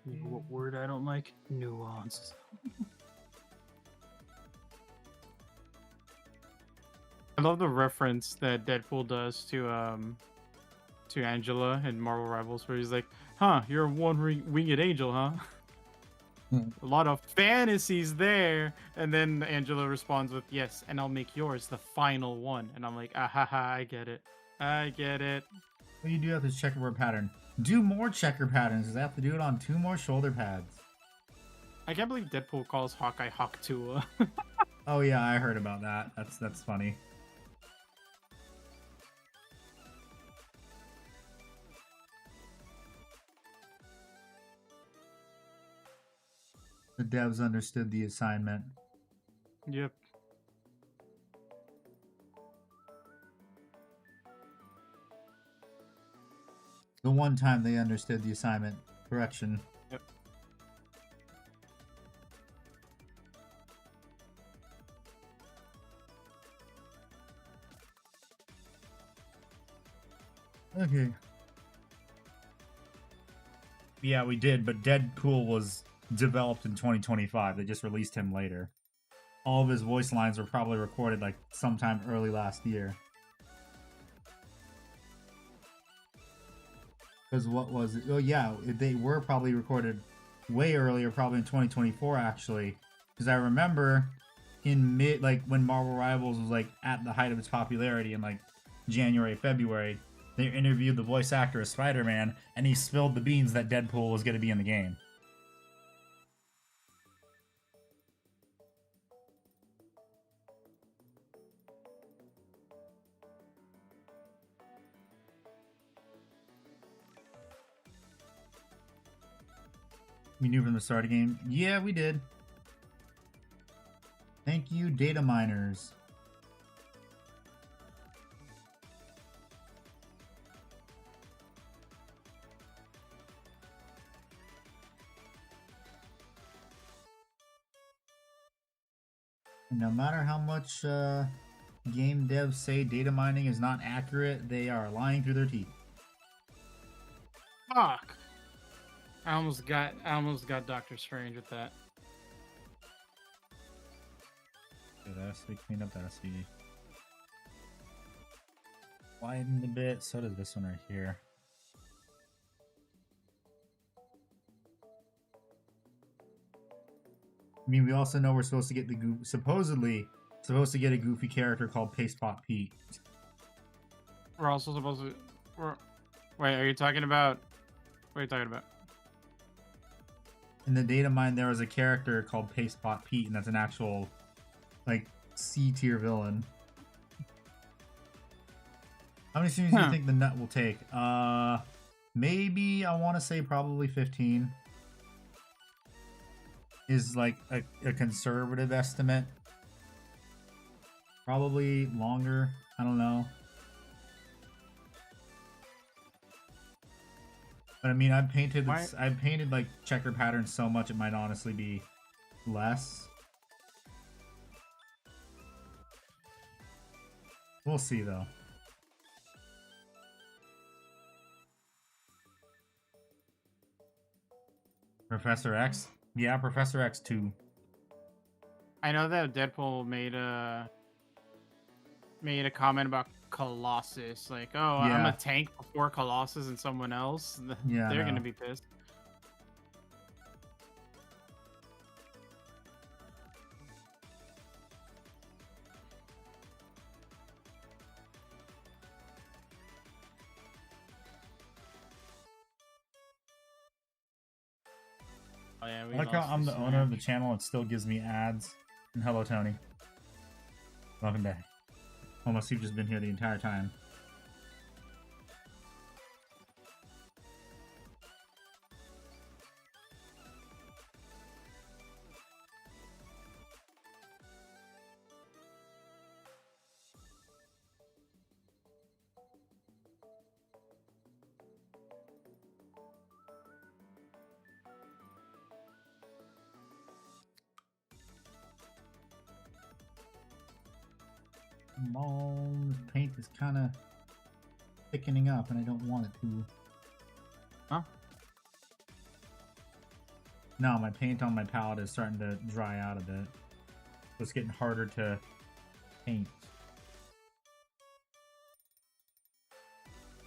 [SPEAKER 2] What word I don't like? Nuance. I love the reference that Deadpool does to Angela in Marvel Rivals, where he's like, "Huh, you're a one-winged angel, huh?" A lot of fantasies there. And then Angela responds with, yes, and I'll make yours the final one. And I'm like, ah ha ha, I get it. I get it.
[SPEAKER 1] Well, you do have this checkerboard pattern. Do more checker patterns, because I have to do it on 2 more shoulder pads.
[SPEAKER 2] I can't believe Deadpool calls Hawkeye Hawktua.
[SPEAKER 1] Oh yeah, I heard about that. That's funny. The devs understood the assignment.
[SPEAKER 2] Yep.
[SPEAKER 1] The one time they understood the assignment. Correction.
[SPEAKER 2] Yep.
[SPEAKER 1] Okay. Yeah, we did, but Deadpool was developed in 2025. They just released him later. All of his voice lines were probably recorded like sometime early last year. Because what was it? Oh yeah, they were probably recorded way earlier, probably in 2024 actually. Because I remember in like when Marvel Rivals was like at the height of its popularity in like January, February, they interviewed the voice actor of Spider-Man, and he spilled the beans that Deadpool was going to be in the game. We knew from the start of the game. Yeah, we did. Thank you, data miners. No matter how much game devs say data mining is not accurate, they are lying through their teeth.
[SPEAKER 2] Fuck. I almost got Doctor Strange with that.
[SPEAKER 1] Good SV, clean up that SV. Widened a bit, so does this one right here. I mean, we also know we're supposed to get supposedly supposed to get a goofy character called Paste Pot Pete.
[SPEAKER 2] We're also supposed to. Wait, are you talking about? What are you talking about?
[SPEAKER 1] In the data mine, there was a character called Paste Pot Pete, and that's an actual, like, C tier villain. How many series do you think the nut will take? Maybe I want to say probably 15. Is like a conservative estimate. Probably longer. I don't know. But I mean, I've painted like checker patterns so much it might honestly be less. We'll see though. Professor X? Yeah, Professor X 2.
[SPEAKER 2] I know that Deadpool made a comment about Colossus, like, oh, I'm a tank before Colossus and someone else.
[SPEAKER 1] Yeah,
[SPEAKER 2] they're gonna be pissed. Oh yeah,
[SPEAKER 1] I like how I'm the owner of the channel. It still gives me ads. And hello, Tony. Welcome back. Almost you've just been here the entire time. This paint is kind of thickening up and I don't want it to.
[SPEAKER 2] Huh?
[SPEAKER 1] No, my paint on my palette is starting to dry out a bit. So it's getting harder to paint.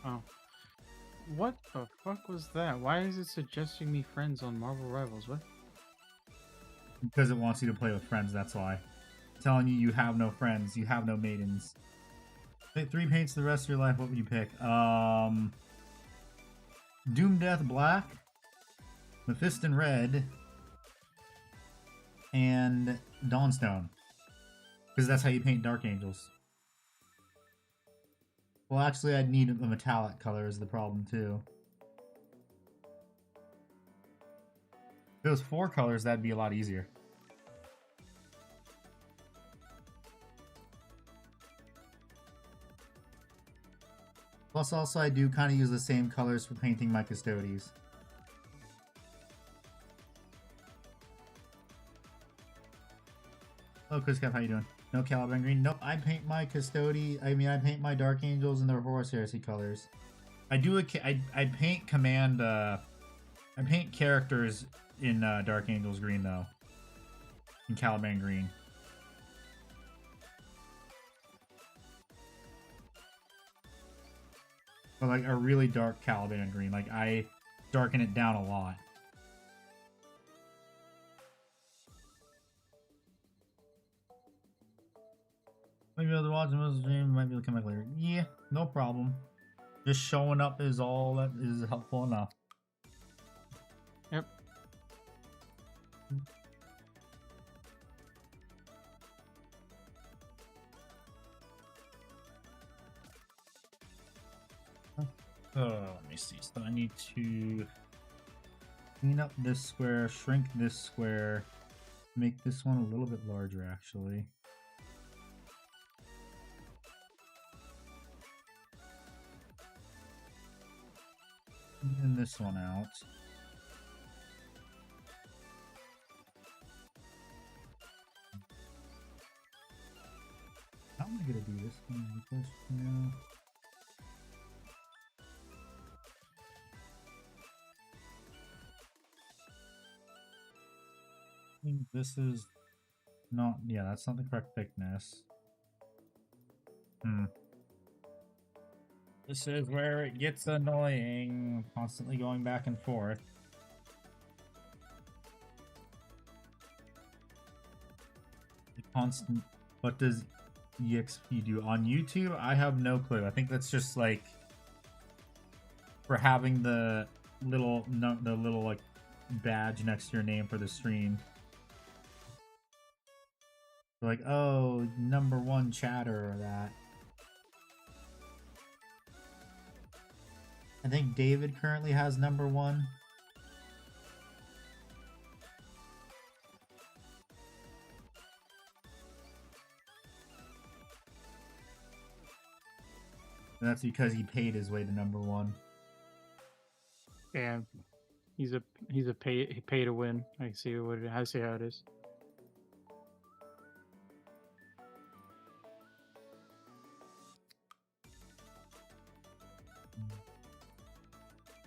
[SPEAKER 2] Oh. What the fuck was that? Why is it suggesting me friends on Marvel Rivals? What?
[SPEAKER 1] Because it wants you to play with friends, that's why. Telling you have no friends, you have no maidens. Pick 3 paints the rest of your life, what would you pick? Doom Death Black, Mephiston Red, and Dawnstone. Because that's how you paint Dark Angels. Well, actually, I'd need a metallic color is the problem, too. If it was 4 colors, that'd be a lot easier. Plus, also, I do kind of use the same colors for painting my Custodes. Hello, Chris Cap, how you doing? No Caliban Green? Nope, I paint my I paint my Dark Angels in their Horus Heresy colors. I paint I paint characters in Dark Angels Green, though. In Caliban Green. But like a really dark Caliban Green. Like I darken it down a lot. Might be able to watch the stream, might be able to come back later. Yeah, no problem. Just showing up is all that is helpful enough.
[SPEAKER 2] Yep.
[SPEAKER 1] Let me see. So I need to clean up this square, shrink this square, make this one a little bit larger actually. And this one out. How am I gonna do this one? Now? I think this is not, yeah, that's not the correct thickness. This is where it gets annoying, constantly going back and forth. The constant, what does EXP do? On YouTube, I have no clue. I think that's just like for having the little like badge next to your name for the stream. Like, oh, #1 chatter or that. I think David currently has #1. And that's because he paid his way to #1.
[SPEAKER 2] Yeah, he's a pay to win. I see how it is.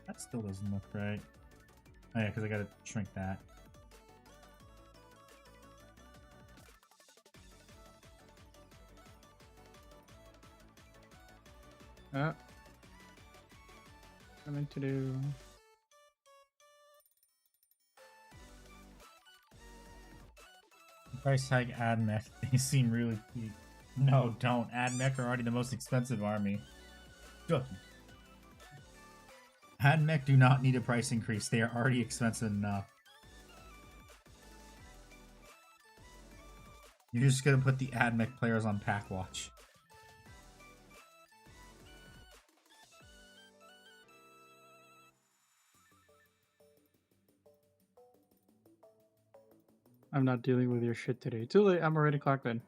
[SPEAKER 1] That still doesn't look right. Oh yeah, because I gotta shrink that.
[SPEAKER 2] What I meant to do.
[SPEAKER 1] Price tag AdMech. They seem really cheap. No, don't. AdMech are already the most expensive army. AdMech do not need a price increase. They are already expensive enough. You're just gonna put the AdMech players on pack watch.
[SPEAKER 2] I'm not dealing with your shit today. Too late. I'm already clocked in.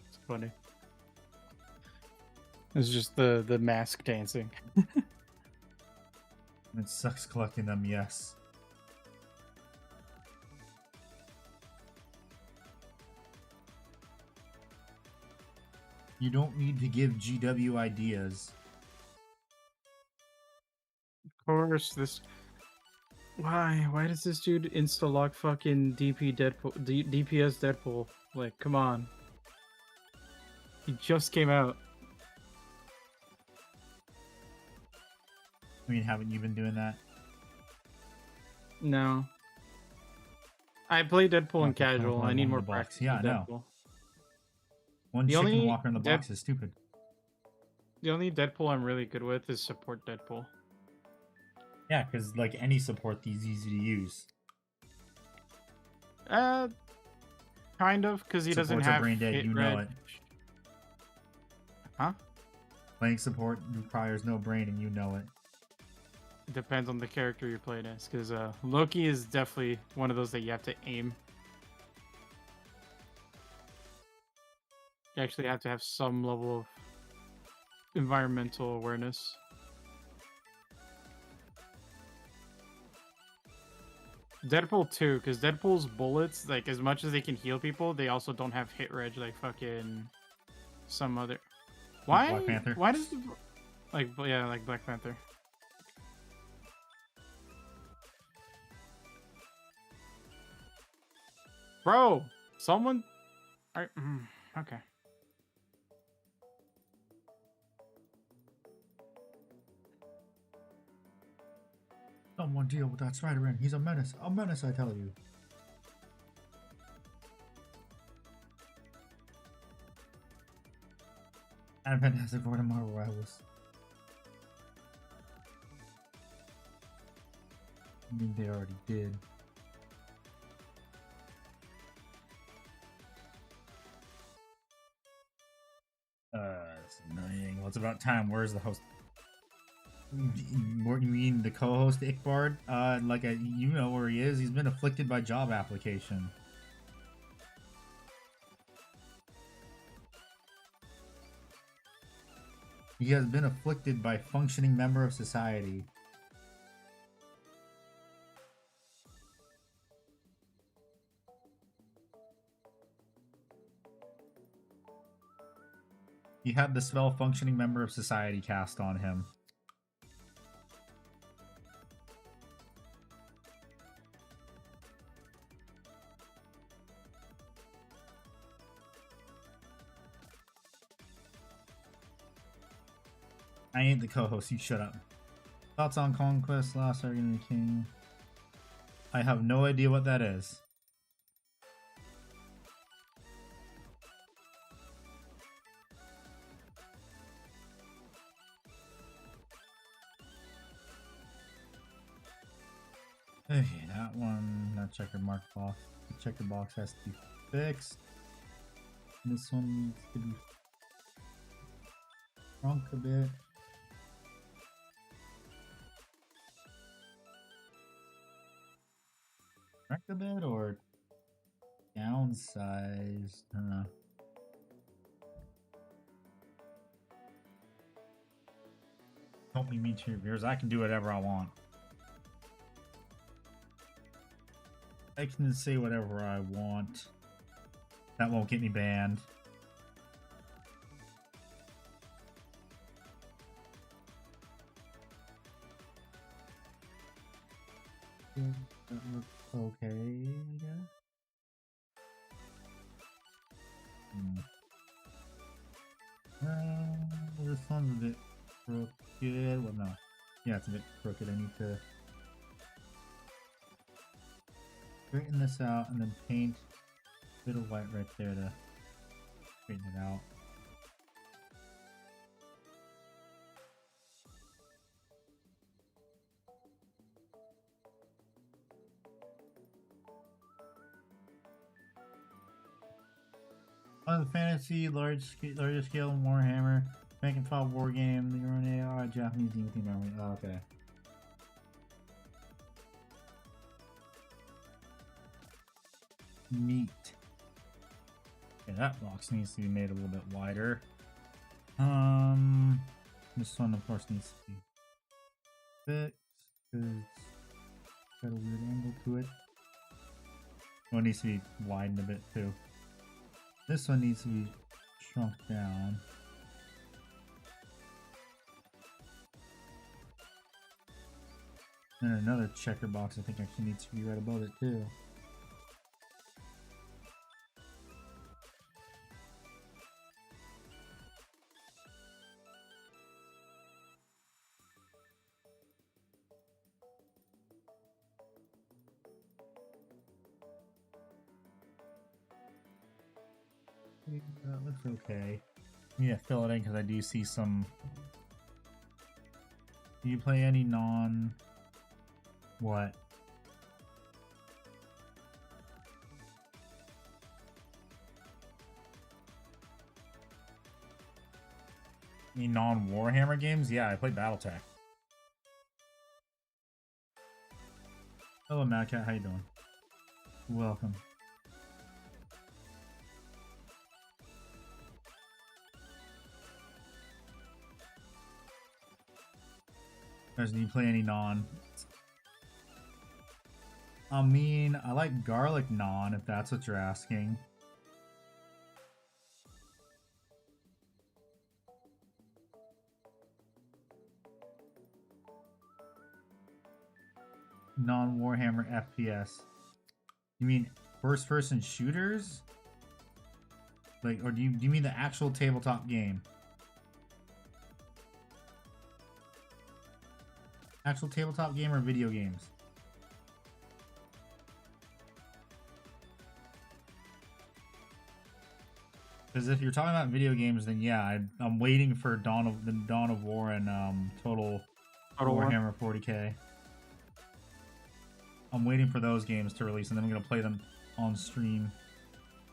[SPEAKER 2] It's funny. It's just the mask dancing.
[SPEAKER 1] It sucks collecting them, yes. You don't need to give GW ideas.
[SPEAKER 2] Of course, this. Why does this dude insta-lock fucking DPS Deadpool? Like, come on. He just came out.
[SPEAKER 1] I mean, haven't you been doing that?
[SPEAKER 2] No. I play Deadpool in
[SPEAKER 1] Walker kinda
[SPEAKER 2] casual.
[SPEAKER 1] play
[SPEAKER 2] I need
[SPEAKER 1] one in
[SPEAKER 2] more
[SPEAKER 1] the box.
[SPEAKER 2] practice
[SPEAKER 1] Yeah,
[SPEAKER 2] with
[SPEAKER 1] I know.
[SPEAKER 2] Deadpool.
[SPEAKER 1] One
[SPEAKER 2] The
[SPEAKER 1] chicken
[SPEAKER 2] only
[SPEAKER 1] walker in the box is stupid.
[SPEAKER 2] The only Deadpool I'm really good with is support Deadpool.
[SPEAKER 1] Yeah, because like any support, these easy to use.
[SPEAKER 2] Kind of, because he doesn't
[SPEAKER 1] Supports are
[SPEAKER 2] have
[SPEAKER 1] brain dead,
[SPEAKER 2] hit
[SPEAKER 1] you know
[SPEAKER 2] reg.
[SPEAKER 1] it.
[SPEAKER 2] Huh?
[SPEAKER 1] Playing support requires no brain, and you know it.
[SPEAKER 2] It depends on the character you're playing as, because Loki is definitely one of those that you have to aim. You actually have to have some level of environmental awareness. Deadpool too, because Deadpool's bullets, like as much as they can heal people, they also don't have hit reg like fucking some other. Why?
[SPEAKER 1] Black Panther.
[SPEAKER 2] Why does the like yeah like Black Panther? Bro, someone. All right, okay.
[SPEAKER 1] Someone deal with that Spider-Man. He's a menace. A menace, I tell you. And Fantastic Four tomorrow Rivals. I mean, they already did. It's annoying. Well, it's about time. Where's the host? What, you mean the co-host Ickbard? You know where he is. He's been afflicted by job application. He has been afflicted by functioning member of society. He had the spell functioning member of society cast on him. I ain't the co-host, you shut up. Thoughts on Conquest, Last Argument of the King? I have no idea what that is. Okay, that one, that checker mark box. The checker box has to be fixed. This one needs to be shrunk a bit. Shrunk a bit or downsized? Don't be mean to your viewers. I can do whatever I want. I can say whatever I want. That won't get me banned. That looks okay, I guess. This one's a bit crooked. Well, no. Yeah, it's a bit crooked. I need to straighten this out and then paint a bit of white right there to straighten it out. Fantasy, larger scale Warhammer, rank and file war game, your own AR, Japanese theme army. Oh, okay. Neat. Okay, that box needs to be made a little bit wider. This one of course needs to be fixed because it's got a weird angle to it. Oh, it needs to be widened a bit too. This one needs to be shrunk down. And another checker box I think actually needs to be right above it too. That looks okay. I need to fill it in because I do see some. Do you play any non? What? Any non-Warhammer games? Yeah, I play BattleTech. Hello, Madcat. How you doing? Welcome. Do you play any non? I mean, I like garlic non, if that's what you're asking. Non-Warhammer FPS. You mean first-person shooters? Like, or do you mean the actual tabletop game? Actual tabletop game or video games? Because if you're talking about video games, then yeah, I'm waiting for Dawn of War and Total Warhammer 40K. I'm waiting for those games to release, and then I'm gonna play them on stream.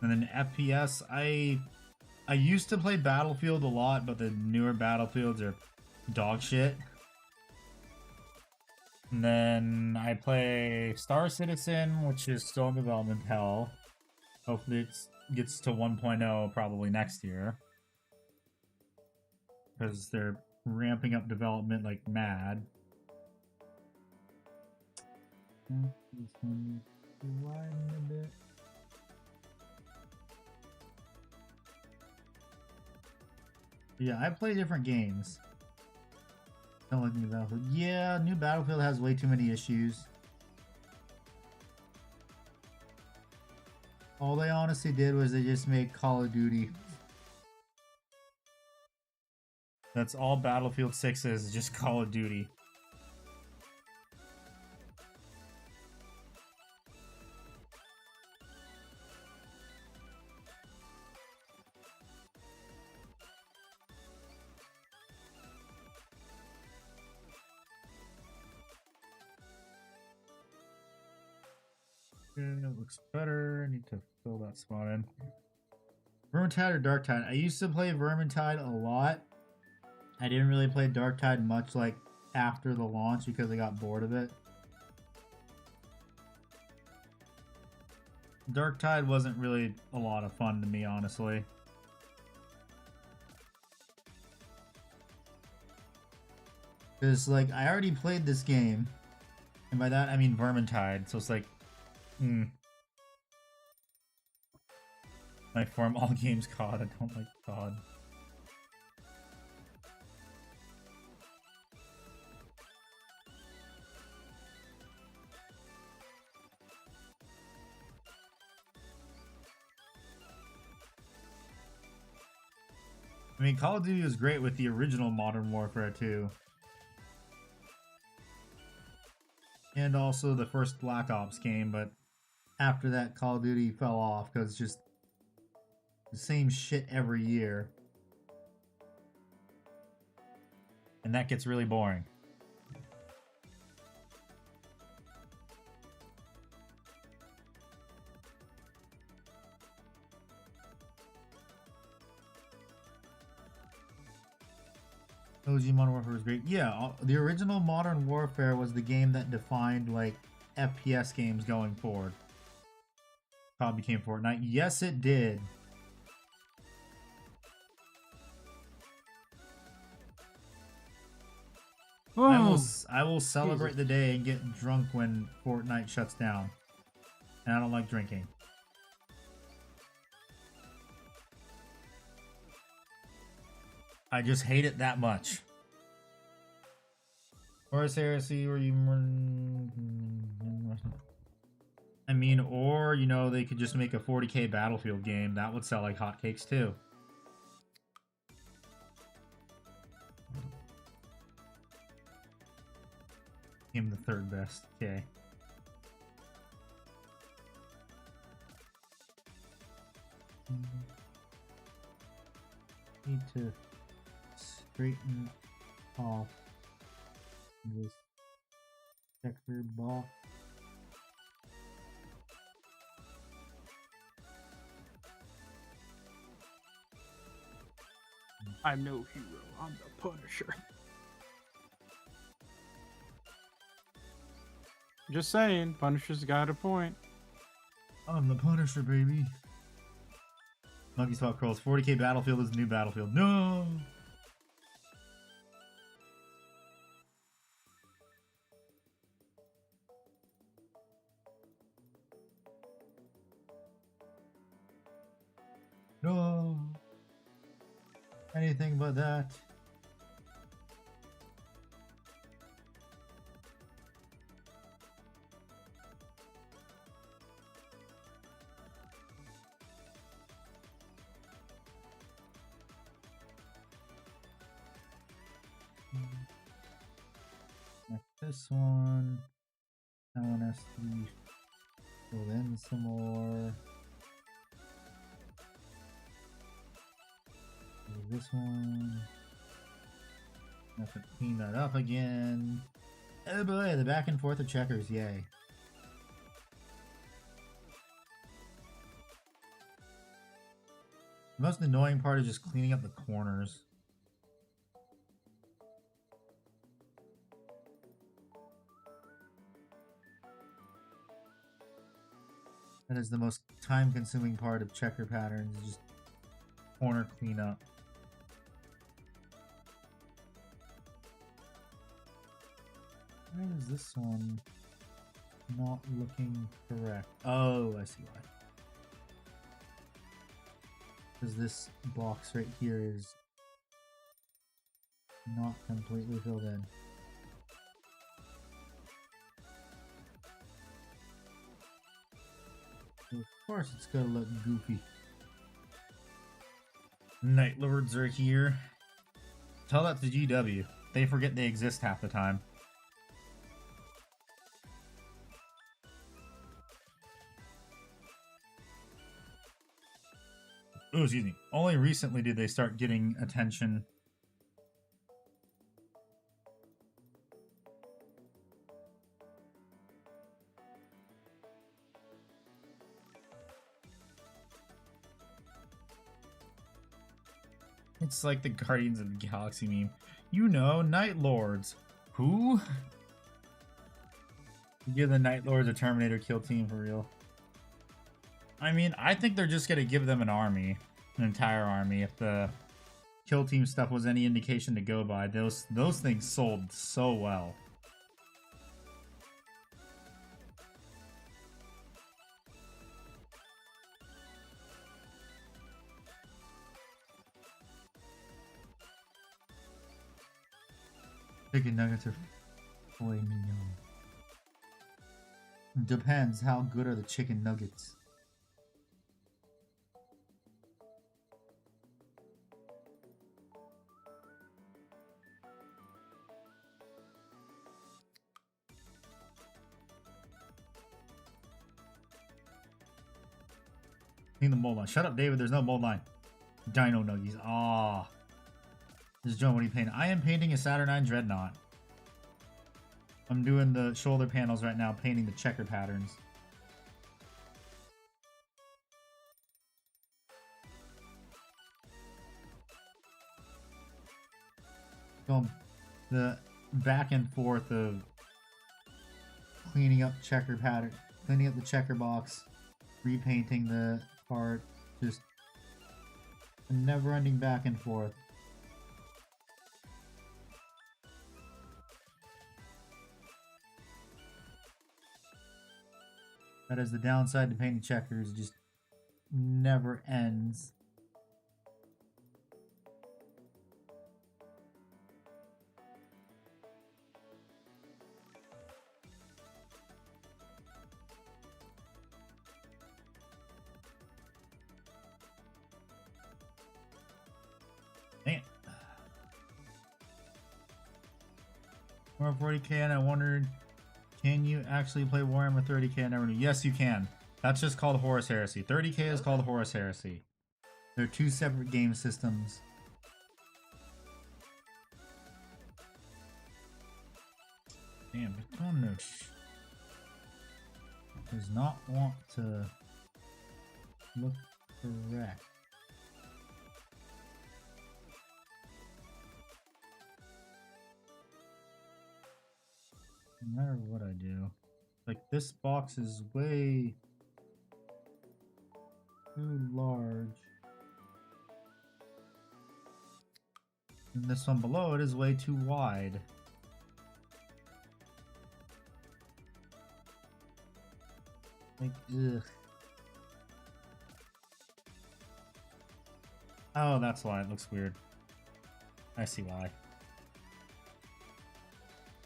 [SPEAKER 1] And then FPS, I used to play Battlefield a lot, but the newer Battlefields are dog shit. And then I play Star Citizen, which is still in development hell. Hopefully it gets to 1.0 probably next year. Because they're ramping up development like mad. Widen a bit. Yeah, I play different games. Don't like new Battlefield. Yeah, new Battlefield has way too many issues. All they honestly did was they just made Call of Duty. That's all Battlefield 6 is, just Call of Duty. It looks better. I need to fill that spot in. Vermintide or Darktide? I used to play Vermintide a lot. I didn't really play Darktide much like after the launch because I got bored of it. Darktide wasn't really a lot of fun to me, honestly. Because, like, I already played this game. And by that, I mean Vermintide. So it's like, I form all games COD. I don't like COD. I mean, Call of Duty was great with the original Modern Warfare 2. And also the first Black Ops game, but after that, Call of Duty fell off because it's just the same shit every year. And that gets really boring. OG Modern Warfare was great. Yeah, the original Modern Warfare was the game that defined, like, FPS games going forward. COD became Fortnite. Yes, it did. I will celebrate the day and get drunk when Fortnite shuts down. And I don't like drinking. I just hate it that much. Horus Heresy, or you... I mean, or, you know, they could just make a 40k Battlefield game. That would sell like hotcakes, too. Him the third best. Okay. Need to straighten off this checker box.
[SPEAKER 2] I'm no hero. I'm the Punisher. Just saying, Punisher's got a point.
[SPEAKER 1] I'm the Punisher, baby. Monkey Spot Crawls. 40k Battlefield is the new Battlefield. No! No! Anything but that. Like this one. That one has to be filled in some more. This one. Have to clean that up again. Oh boy, the back and forth of checkers, yay. The most annoying part is just cleaning up the corners. That is the most time-consuming part of checker patterns, is just corner cleanup. Why is this one not looking correct? Oh, I see why. Because this box right here is not completely filled in. So of course it's gonna look goofy. Night Lords are here. Tell that to GW. They forget they exist half the time. Oh, excuse me. Only recently did they start getting attention. It's like the Guardians of the Galaxy meme. You know, Night Lords. Who? Give the Night Lords a Terminator kill team for real. I mean, I think they're just gonna give them an army. An entire army. If the kill team stuff was any indication to go by, those things sold so well. Chicken nuggets are filet mignon. Depends, how good are the chicken nuggets? Clean the mold line. Shut up, David. There's no mold line. Dino nuggies. Ah. This is Joe. What are you painting? I am painting a Saturnine Dreadnought. I'm doing the shoulder panels right now, painting the checker patterns. So the back and forth of cleaning up checker pattern, cleaning up the checker box, repainting the part, just a never-ending back and forth. That is the downside to painting checkers, just never ends. Man. Warhammer 40k, and I wondered, can you actually play Warhammer 30k? I never knew. Yes, you can. That's just called Horus Heresy. 30k is called Horus Heresy. They're two separate game systems. Damn, Betonus does not want to look correct. No matter what I do, like this box is way too large. And this one below it is way too wide. Like, ugh. Oh, that's why it looks weird. I see why.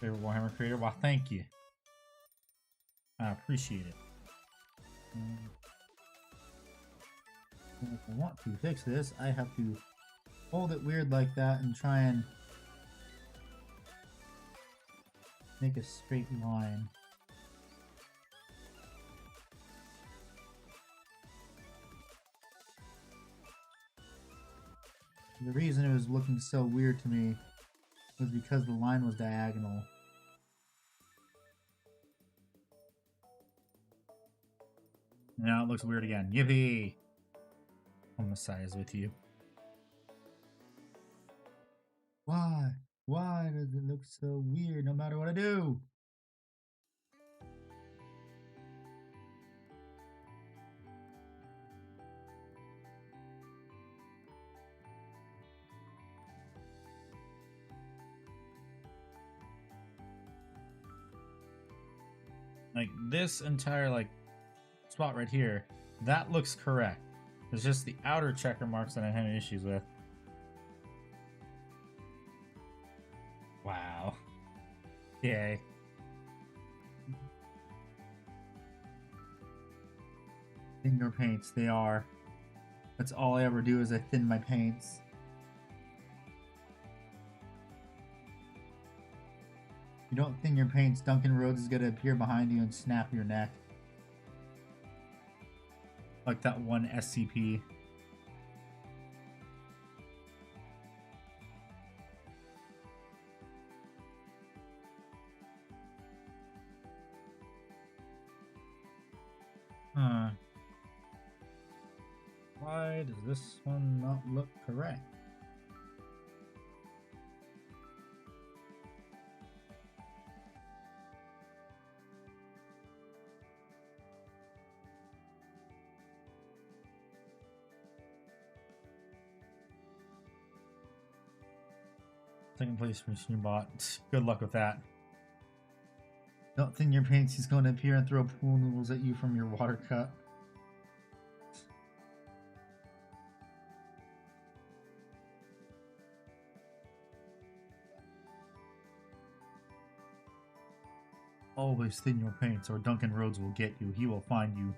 [SPEAKER 1] Favorite Warhammer creator? Well, thank you. I appreciate it. If I want to fix this, I have to hold it weird like that and try and make a straight line. The reason it was looking so weird to me was because the line was diagonal. Now it looks weird again. Yippee! Homicides with you. Why? Why does it look so weird no matter what I do? Like this entire like spot right here, that looks correct. It's just the outer checker marks that I'm having issues with. Wow. Yay. Finger paints, they are. That's all I ever do is I thin my paints. You don't thin your paints, Duncan Rhodes is gonna appear behind you and snap your neck. Like that one SCP. Huh. Why does this one not look correct? Second place machine bot. Good luck with that. Don't thin your paints, he's going to appear and throw pool noodles at you from your water cup. Always thin your paints or Duncan Rhodes will get you. He will find you.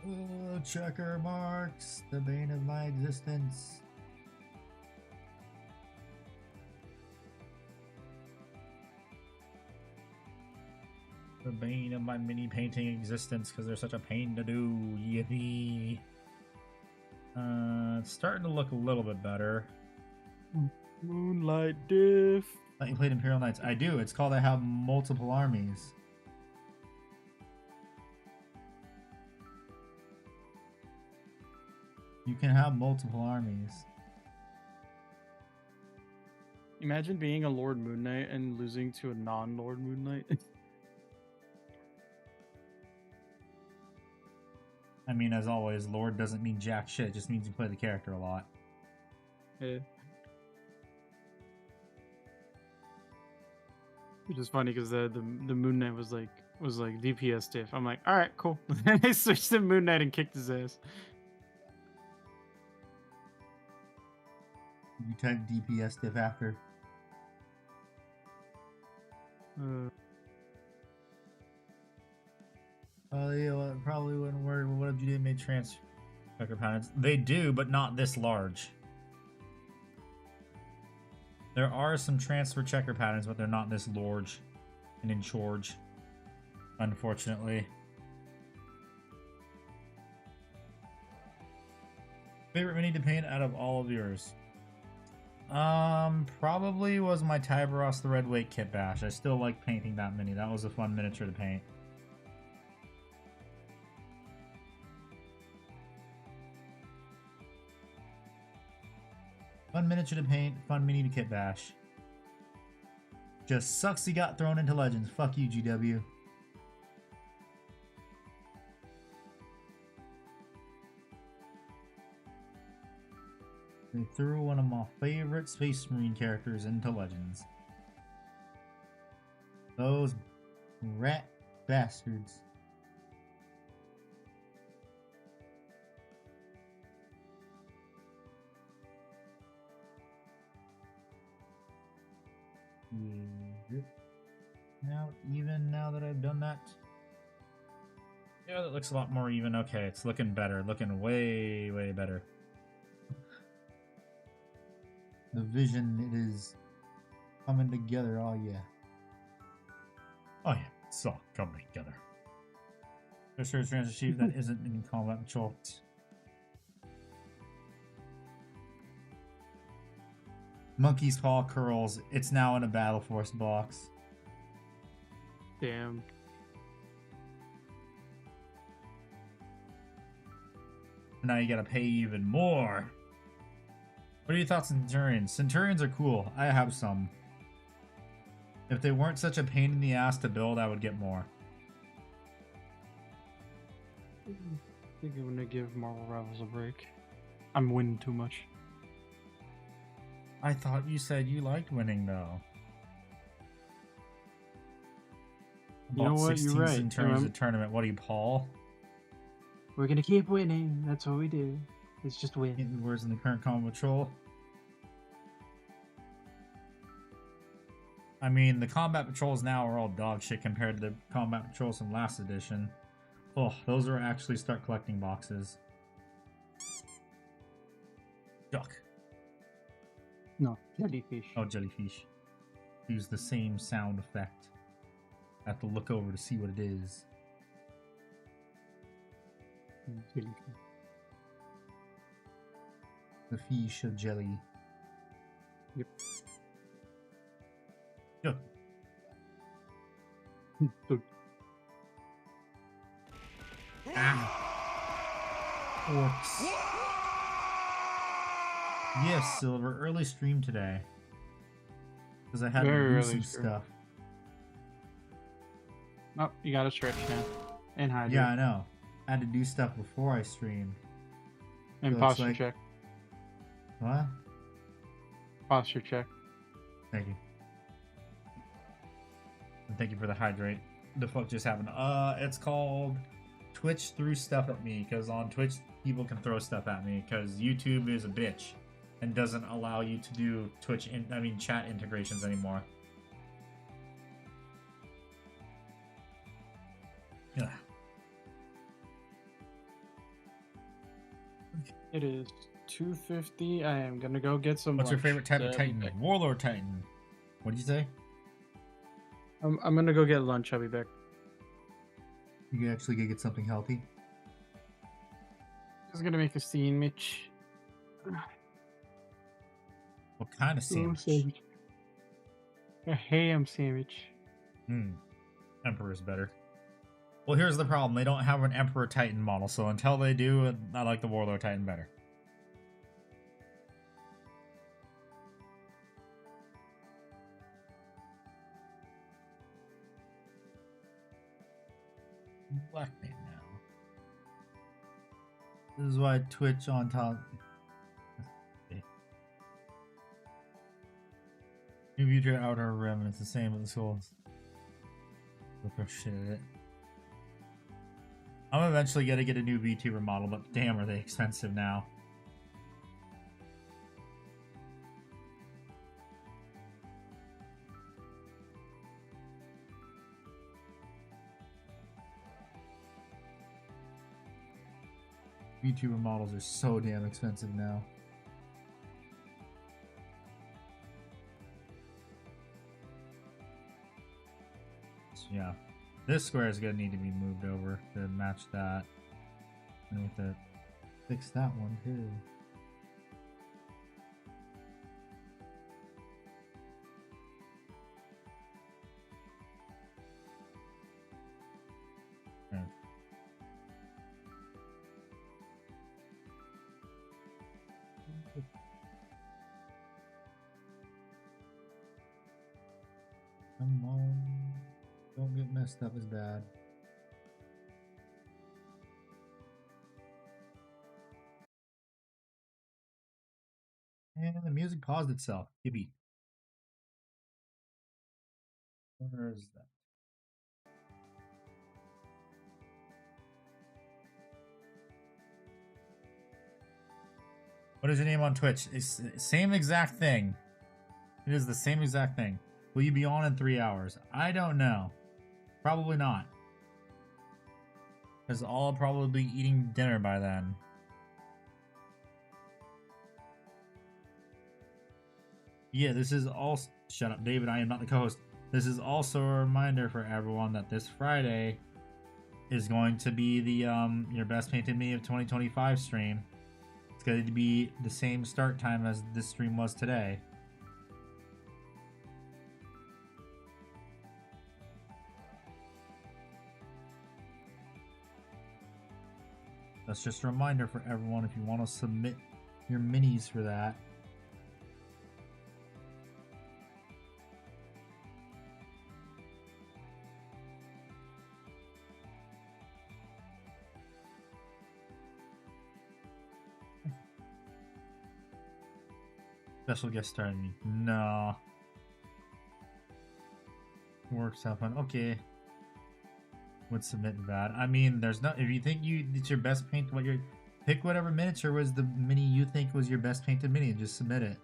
[SPEAKER 1] Oh, checker marks, the bane of my existence. The bane of my mini painting existence because they're such a pain to do. Yippee. It's starting to look a little bit better.
[SPEAKER 2] Moonlight diff.
[SPEAKER 1] Thought you played Imperial Knights. I do. It's called I have multiple armies. You can have multiple armies.
[SPEAKER 2] Imagine being a Lord Moon Knight and losing to a non-Lord Moon Knight.
[SPEAKER 1] I mean, as always, Lord doesn't mean jack shit. It just means you play the character a lot.
[SPEAKER 2] Yeah. Which is funny because the Moon Knight was like DPS diff. I'm like, all right, cool. And I switched to Moon Knight and kicked his ass.
[SPEAKER 1] You type DPS diff after.
[SPEAKER 2] Uh,
[SPEAKER 1] Oh, yeah, well, it probably wouldn't work. What GD made trans checker patterns. They do, but not this large. There are some transfer checker patterns, but they're not this large and in charge, unfortunately. Favorite mini to paint out of all of yours? Probably was my Tyberos the Red Wake Kit Bash. I still like painting that mini. That was a fun miniature to paint. Fun miniature to paint, fun mini to kit bash. Just sucks he got thrown into Legends. Fuck you, GW. They threw one of my favorite Space Marine characters into Legends. Those rat bastards. Now, even now that I've done that. Yeah, that looks a lot more even. Okay, it's looking better. Looking way, way better. The vision, it is coming together. Oh, yeah. Oh, yeah. It's all coming together. There's a Transit Chief that isn't in combat patrol. Monkey's Paw Curls. It's now in a Battle Force box.
[SPEAKER 2] Damn.
[SPEAKER 1] Now you gotta pay even more. What are your thoughts on Centurions? Centurions are cool. I have some. If they weren't such a pain in the ass to build, I would get more.
[SPEAKER 2] I think I'm gonna give Marvel Rivals a break. I'm winning too much.
[SPEAKER 1] I thought you said you liked winning, though.
[SPEAKER 2] You know what? You're right.
[SPEAKER 1] In terms of tournament, what are you, Paul?
[SPEAKER 2] We're gonna keep winning. That's what we do. It's just win.
[SPEAKER 1] Where's in the current combat patrol? I mean, the combat patrols now are all dog shit compared to the combat patrols from last edition. Oh, those are actually start collecting boxes. Duck.
[SPEAKER 2] No, jellyfish.
[SPEAKER 1] Oh, jellyfish. Use the same sound effect. I have to look over to see what it is.
[SPEAKER 2] Jellyfish.
[SPEAKER 1] The fish of jelly.
[SPEAKER 2] Yep.
[SPEAKER 1] Yep. Ah. Orcs. Yes, Silver. Early stream today. Because I had to do some stuff.
[SPEAKER 2] Oh, you gotta stretch now. And hydrate.
[SPEAKER 1] Yeah, I know. I had to do stuff before I streamed.
[SPEAKER 2] And
[SPEAKER 1] So
[SPEAKER 2] posture
[SPEAKER 1] like...
[SPEAKER 2] check.
[SPEAKER 1] What?
[SPEAKER 2] Posture check.
[SPEAKER 1] Thank you. And thank you for the hydrate. The fuck just happened? It's called Twitch threw stuff at me, because on Twitch people can throw stuff at me because YouTube is a bitch and doesn't allow you to do chat integrations anymore. Yeah.
[SPEAKER 2] It is 2:50. I am gonna go get some.
[SPEAKER 1] What's your
[SPEAKER 2] lunch.
[SPEAKER 1] favorite type of Titan? Warlord Titan. What did you say?
[SPEAKER 2] I'm gonna go get lunch. I'll be back.
[SPEAKER 1] You can actually get something healthy.
[SPEAKER 2] Just gonna make a sandwich.
[SPEAKER 1] What kind of sandwich?
[SPEAKER 2] A ham sandwich.
[SPEAKER 1] Emperor's better. Well, here's the problem. They don't have an Emperor Titan model, so until they do, I like the Warlord Titan better. Black man now. This is why Twitch on top. New future outer rim, it's the same with the souls. Look how shit at it. I'm eventually gonna get a new VTuber model, but damn, are they expensive now. VTuber models are so damn expensive now. So yeah, this square is gonna need to be moved over to match that. And we have to fix that one too. Okay. Come on. Don't get messed up as bad. And the music paused itself. Yippee. Where is that? What is your name on Twitch? It's the same exact thing. It is the same exact thing. Will you be on in 3 hours? I don't know. Probably not. Because I'll probably be eating dinner by then. Yeah, this is all. Shut up, David. I am not the co-host. This is also a reminder for everyone that this Friday is going to be the Your Best Painted Me of 2025 stream. It's going to be the same start time as this stream was today. That's just a reminder for everyone if you want to submit your minis for that. Special guest starting. No. Works happen. Okay. Would submit that. I mean, there's not. If you think it's your best paint, pick whatever miniature was the mini you think was your best painted mini and just submit it.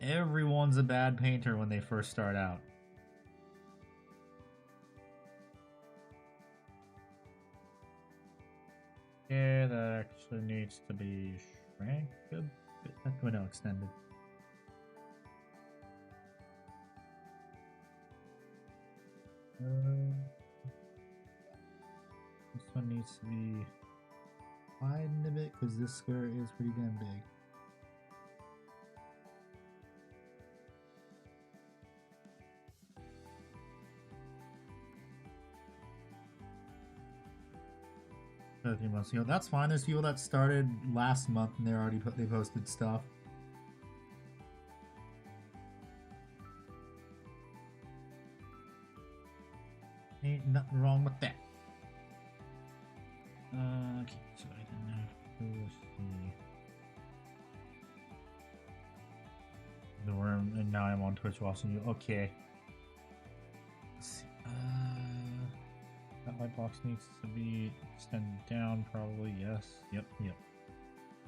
[SPEAKER 1] Everyone's a bad painter when they first start out. Yeah, that actually needs to be shrank a bit. Oh no, extended. This one needs to be widened a bit because this square is pretty damn big. A few months ago. That's fine. There's people that started last month and they posted stuff. Ain't nothing wrong with that. Okay, so I didn't have to see the worm, and now I'm on Twitch watching you. Okay. Let's see. That white box needs to be extended down, probably. Yes. Yep.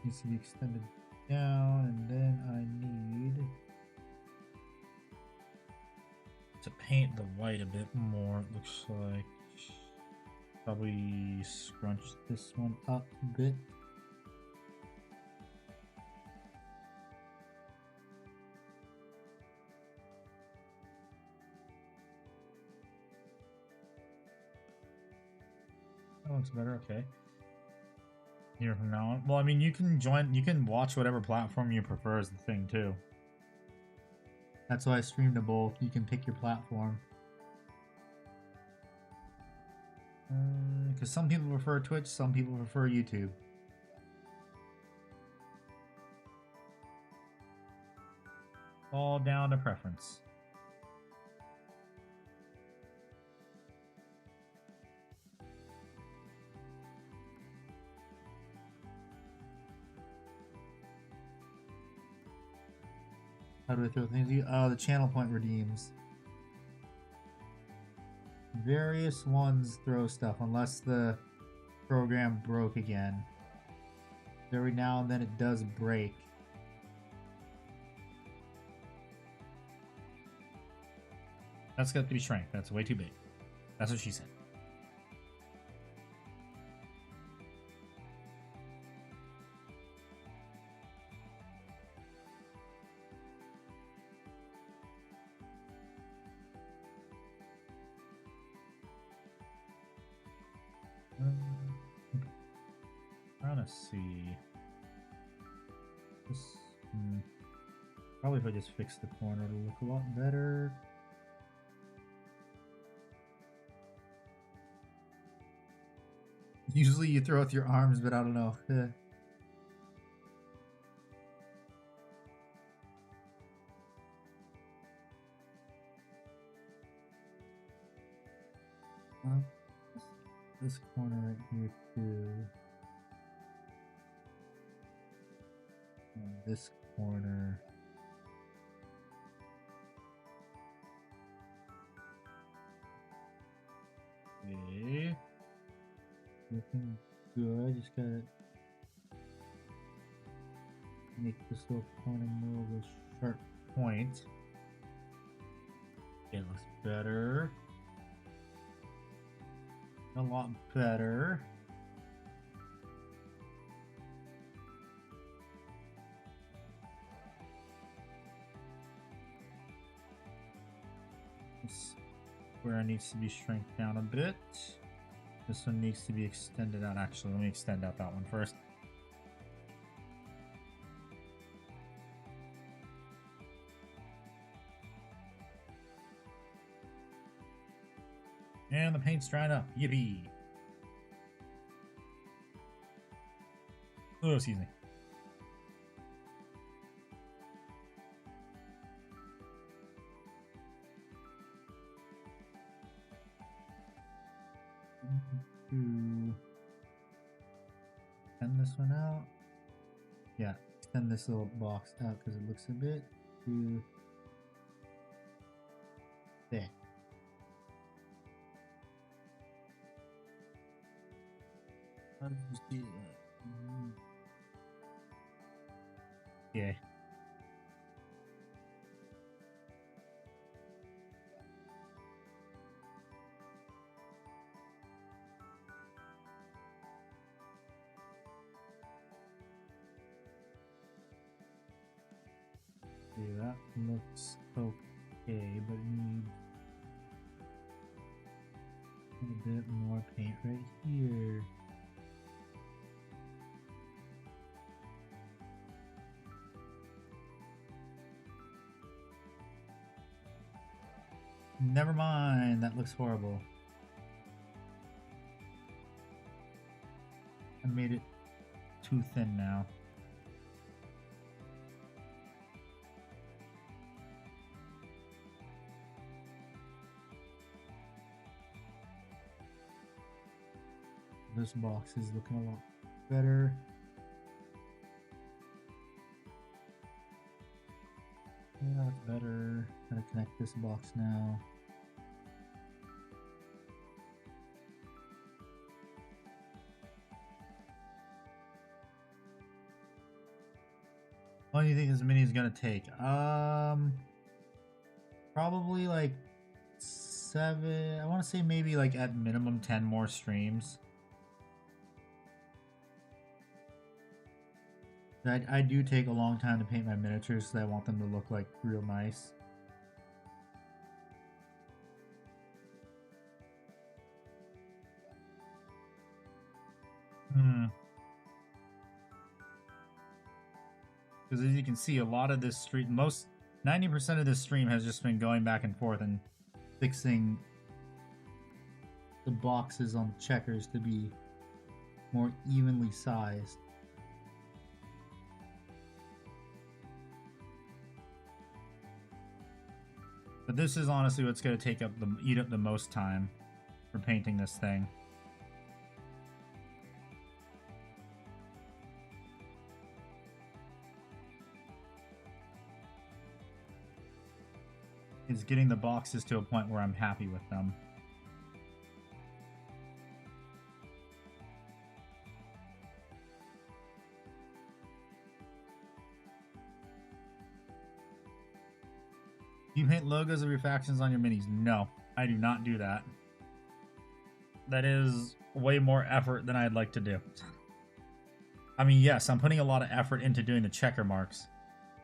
[SPEAKER 1] Needs to be extended down, and then I need to paint the white a bit more. It looks like probably scrunch this one up a bit. That looks better. Okay. Here from now on. Well, I mean, you can watch whatever platform you prefer is the thing too. That's why I stream to both. You can pick your platform. Because some people prefer Twitch, some people prefer YouTube. All down to preference. How do I throw things? Oh, the channel point redeems. Various ones throw stuff unless the program broke again. Every now and then it does break. That's got to be shrank. That's way too big. That's what she said. want to see. This, probably if I just fix the corner, it'll look a lot better. Usually you throw with your arms, but I don't know. This corner right here too. And this corner. Okay. Looking good. Just gotta make this little corner more of a sharp point. It looks better. A lot better. This square needs to be shrank down a bit. This one needs to be extended out. Actually, let me extend out that one first. And the paint's drying up. Yippee! Oh, excuse me. Extend this one out. Yeah, extend this little box out because it looks a bit too thick. How did you see that? Yeah. See, that looks okay, but it needs a bit more paint right here. Never mind, that looks horrible. I made it too thin now. This box is looking a lot better. Yeah, that's better. Gotta connect this box now. How long do you think this mini is gonna take? Probably like 7. I want to say maybe like at minimum 10 more streams. I do take a long time to paint my miniatures because I want them to look like real nice. Because as you can see, a lot of this stream, 90% of this stream has just been going back and forth and fixing the boxes on the checkers to be more evenly sized. But this is honestly what's going to eat up the most time for painting this thing. Is getting the boxes to a point where I'm happy with them. Do you paint logos of your factions on your minis? No, I do not do that. That is way more effort than I'd like to do. I mean, yes, I'm putting a lot of effort into doing the checker marks,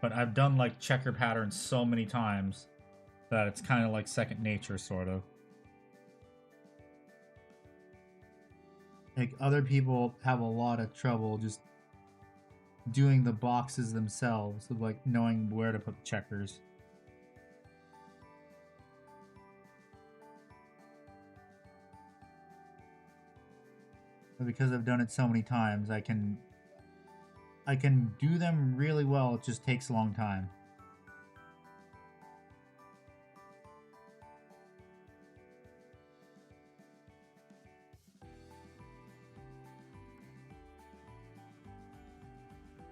[SPEAKER 1] but I've done like checker patterns so many times that it's kind of like second nature, sort of. like other people have a lot of trouble just doing the boxes themselves, of like knowing where to put the checkers. But because I've done it so many times, I can do them really well. It just takes a long time.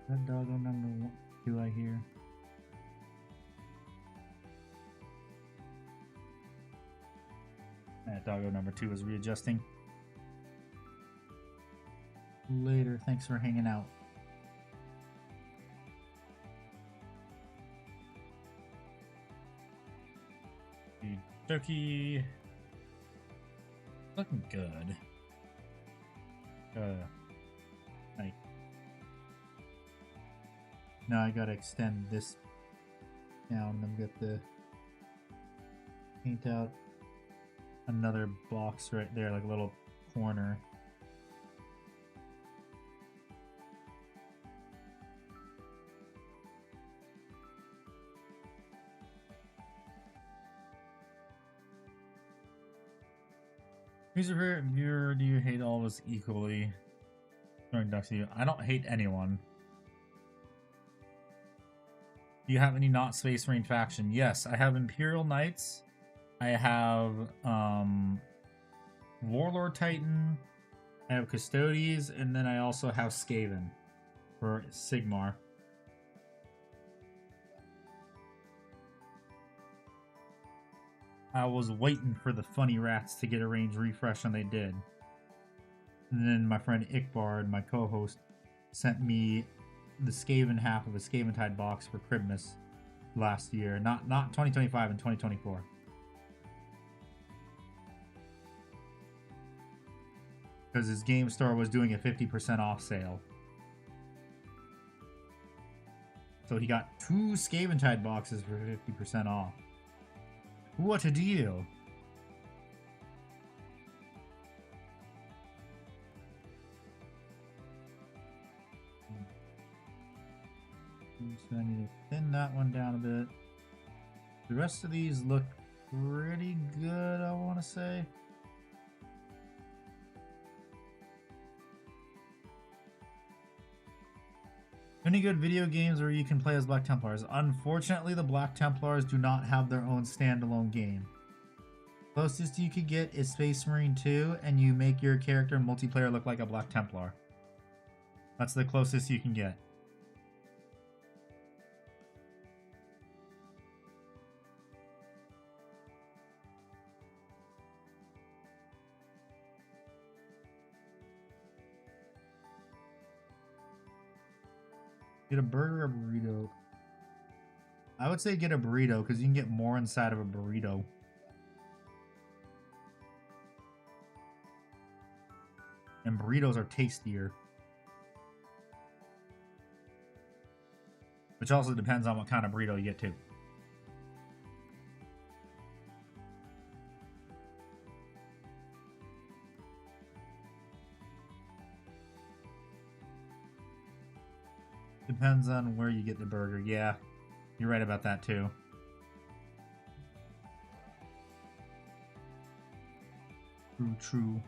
[SPEAKER 1] That doggo number 2 I hear. That doggo number 2 is readjusting. Later, thanks for hanging out. Turkey. Looking good. Like. Now I gotta extend this down and get the paint out another box right there, like a little corner. Who's your favorite viewer? Do you hate all of us equally? Throwing ducks to you. I don't hate anyone. Do you have any not Space Marine faction? Yes, I have Imperial Knights. I have Warlord Titan. I have Custodes, and then I also have Skaven for Sigmar. I was waiting for the funny rats to get a range refresh, and they did. And then my friend Ickbard, my co-host, sent me the Skaven half of a Skaventide box for Christmas last year. Not 2025 and 2024. Because his game store was doing a 50% off sale. So he got 2 Skaventide boxes for 50% off. What a deal! So I need to thin that one down a bit. The rest of these look pretty good, I want to say. Any good video games where you can play as Black Templars? Unfortunately, the Black Templars do not have their own standalone game. Closest you could get is Space Marine 2, and you make your character multiplayer look like a Black Templar. That's the closest you can get. Get a burger or a burrito? I would say get a burrito because you can get more inside of a burrito. And burritos are tastier. Which also depends on what kind of burrito you get too. Depends on where you get the burger. Yeah, you're right about that too. True.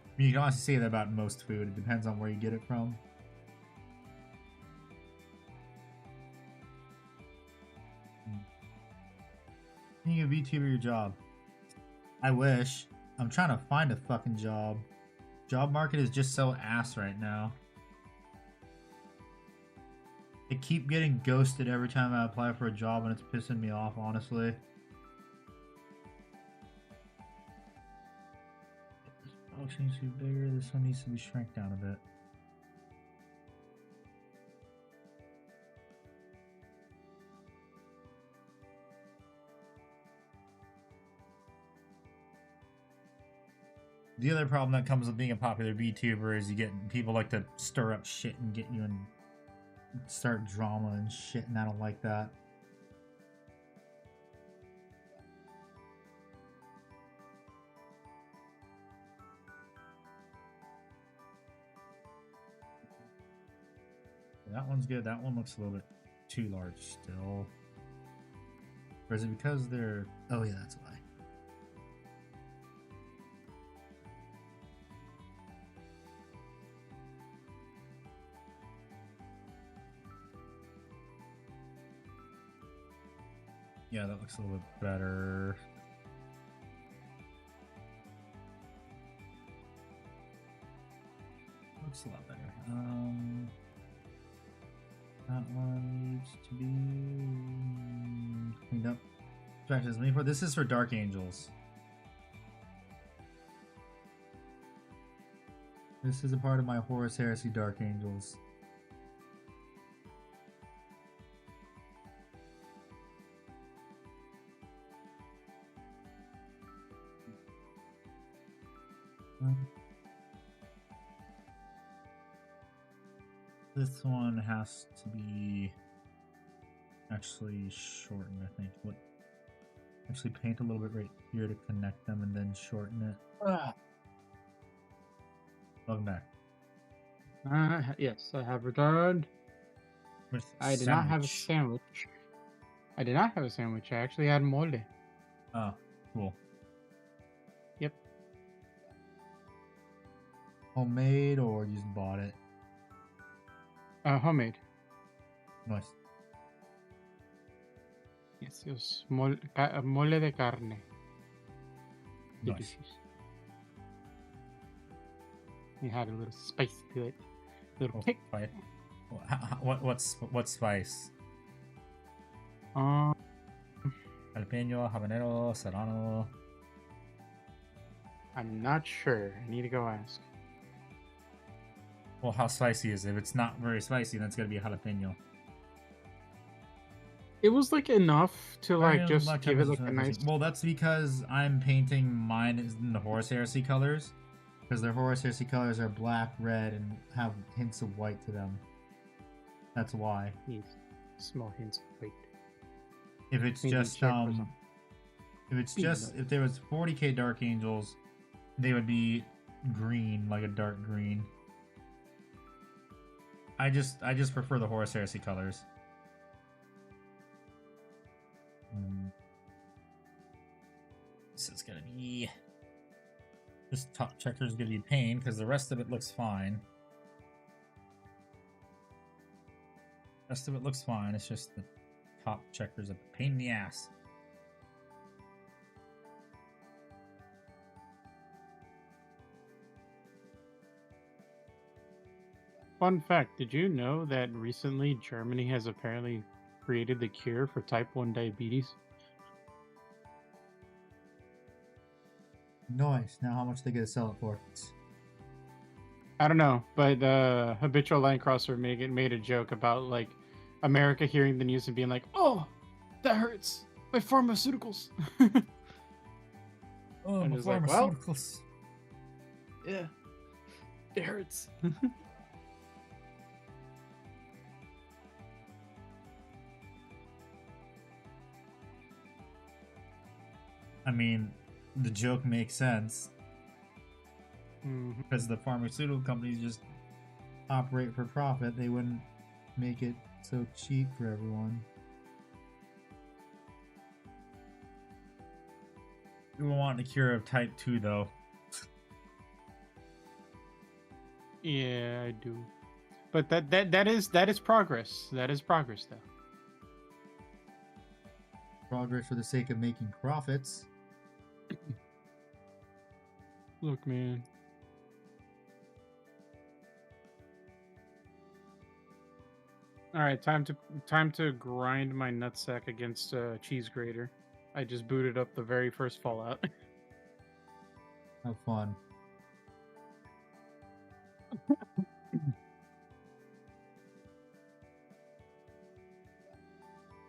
[SPEAKER 1] I mean, you can honestly say that about most food. It depends on where you get it from. Being a VTuber your job. I wish. I'm trying to find a fucking job. Job market is just so ass right now. I keep getting ghosted every time I apply for a job and it's pissing me off, honestly. This box needs to be bigger. This one needs to be shrank down a bit. The other problem that comes with being a popular VTuber is you get people like to stir up shit and get you and start drama and shit, and I don't like that. That one's good. That one looks a little bit too large still. Or is it because they're... Oh yeah, that's why. Yeah, that looks a little bit better. Looks a lot better. That one needs to be cleaned up. This is for Dark Angels. This is a part of my Horus Heresy Dark Angels. This one has to be actually shortened, I think. What? Actually paint a little bit right here to connect them and then shorten it. Welcome back.
[SPEAKER 2] Yes, I have returned. I did not have a sandwich. I did not have a sandwich. I actually had mole.
[SPEAKER 1] Oh, cool.
[SPEAKER 2] Yep.
[SPEAKER 1] Homemade or you just bought it?
[SPEAKER 2] Homemade.
[SPEAKER 1] Nice.
[SPEAKER 2] Yes, it was mole de carne.
[SPEAKER 1] Nice.
[SPEAKER 2] Delicious. You had a little spice to it. Little kick.
[SPEAKER 1] What's spice? Jalapeno, habanero, serrano.
[SPEAKER 2] I'm not sure. I need to go ask.
[SPEAKER 1] Well, how spicy is it? If it's not very spicy, then it's gonna be a jalapeno.
[SPEAKER 2] It was like enough to like just
[SPEAKER 1] Like
[SPEAKER 2] give it like a nice.
[SPEAKER 1] Well, that's because I'm painting mine in the Horus Heresy colors. Because their Horus Heresy colors are black, red, and have hints of white to them. That's why.
[SPEAKER 2] Yes. Small hints of white.
[SPEAKER 1] If it's just if there was 40k Dark Angels, they would be green, like a dark green. I just prefer the Horus Heresy colors. This is gonna be... This top checker is gonna be pain because the rest of it looks fine. Rest of it looks fine. It's just the top checker's a pain in the ass.
[SPEAKER 2] Fun fact, did you know that recently Germany has apparently created the cure for type 1 diabetes?
[SPEAKER 1] Nice. Now how much they gonna sell it for?
[SPEAKER 2] I don't know, but Habitual Line Crosser made a joke about like America hearing the news and being like, "Oh, that hurts. My pharmaceuticals."
[SPEAKER 1] Oh,
[SPEAKER 2] And
[SPEAKER 1] my
[SPEAKER 2] it's like, well-
[SPEAKER 1] pharmaceuticals.
[SPEAKER 2] Yeah, it hurts.
[SPEAKER 1] I mean, the joke makes sense
[SPEAKER 2] Mhm.
[SPEAKER 1] because the pharmaceutical companies just operate for profit. They wouldn't make it so cheap for everyone. We want a cure of type 2 though.
[SPEAKER 2] Yeah, I do. But that is progress. That is progress, though.
[SPEAKER 1] Progress for the sake of making profits.
[SPEAKER 2] Look, man. All right, time to grind my nutsack against a cheese grater. I just booted up the very first Fallout.
[SPEAKER 1] Have fun.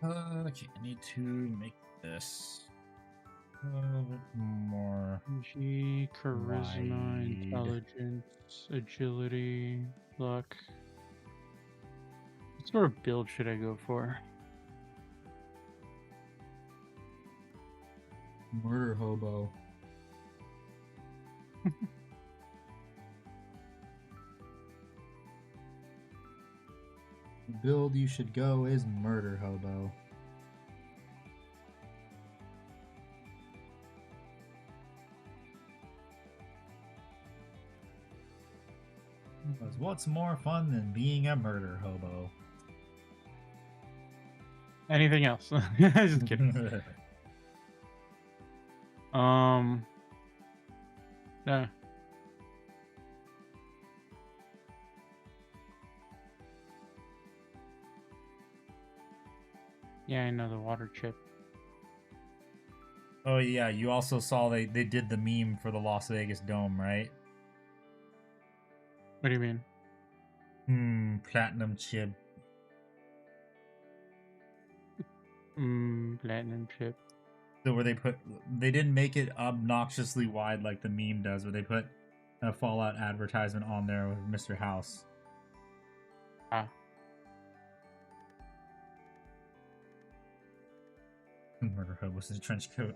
[SPEAKER 1] Okay, I need to make this a little bit more.
[SPEAKER 2] G, charisma,
[SPEAKER 1] Wide.
[SPEAKER 2] intelligence, agility, luck. What sort of build should I go for?
[SPEAKER 1] Murder hobo. The build you should go is Murder Hobo. Because what's more fun than being a murder hobo?
[SPEAKER 2] Anything else? Just kidding. No. Yeah, I know the water chip.
[SPEAKER 1] Oh yeah, you also saw they did the meme for the Las Vegas Dome, right?
[SPEAKER 2] What do you mean?
[SPEAKER 1] Platinum chip.
[SPEAKER 2] Platinum chip.
[SPEAKER 1] So where they didn't make it obnoxiously wide like the meme does, but they put a Fallout advertisement on there with Mr. House.
[SPEAKER 2] Ah.
[SPEAKER 1] Murder Hobo was his trench coat.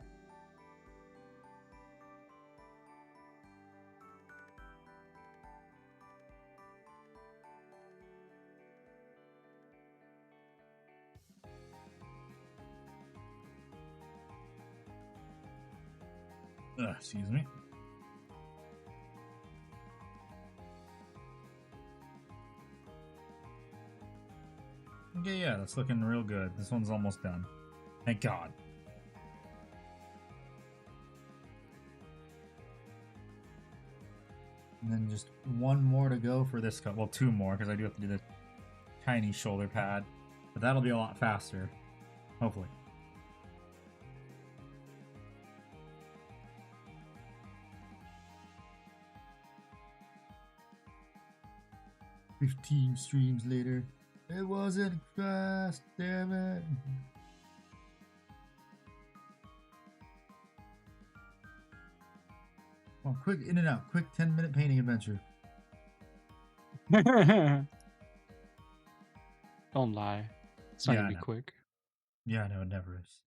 [SPEAKER 1] Excuse me. Okay, yeah, that's looking real good. This one's almost done. Thank God. And then just one more to go for this cut. Well, two more, because I do have to do the tiny shoulder pad. But that'll be a lot faster. Hopefully. "15 streams later. It wasn't fast, damn it." Oh, quick in and out. Quick 10-minute painting adventure.
[SPEAKER 2] Don't lie. It's not
[SPEAKER 1] Yeah,
[SPEAKER 2] gonna
[SPEAKER 1] I
[SPEAKER 2] be
[SPEAKER 1] know.
[SPEAKER 2] quick.
[SPEAKER 1] Yeah, no, it never is.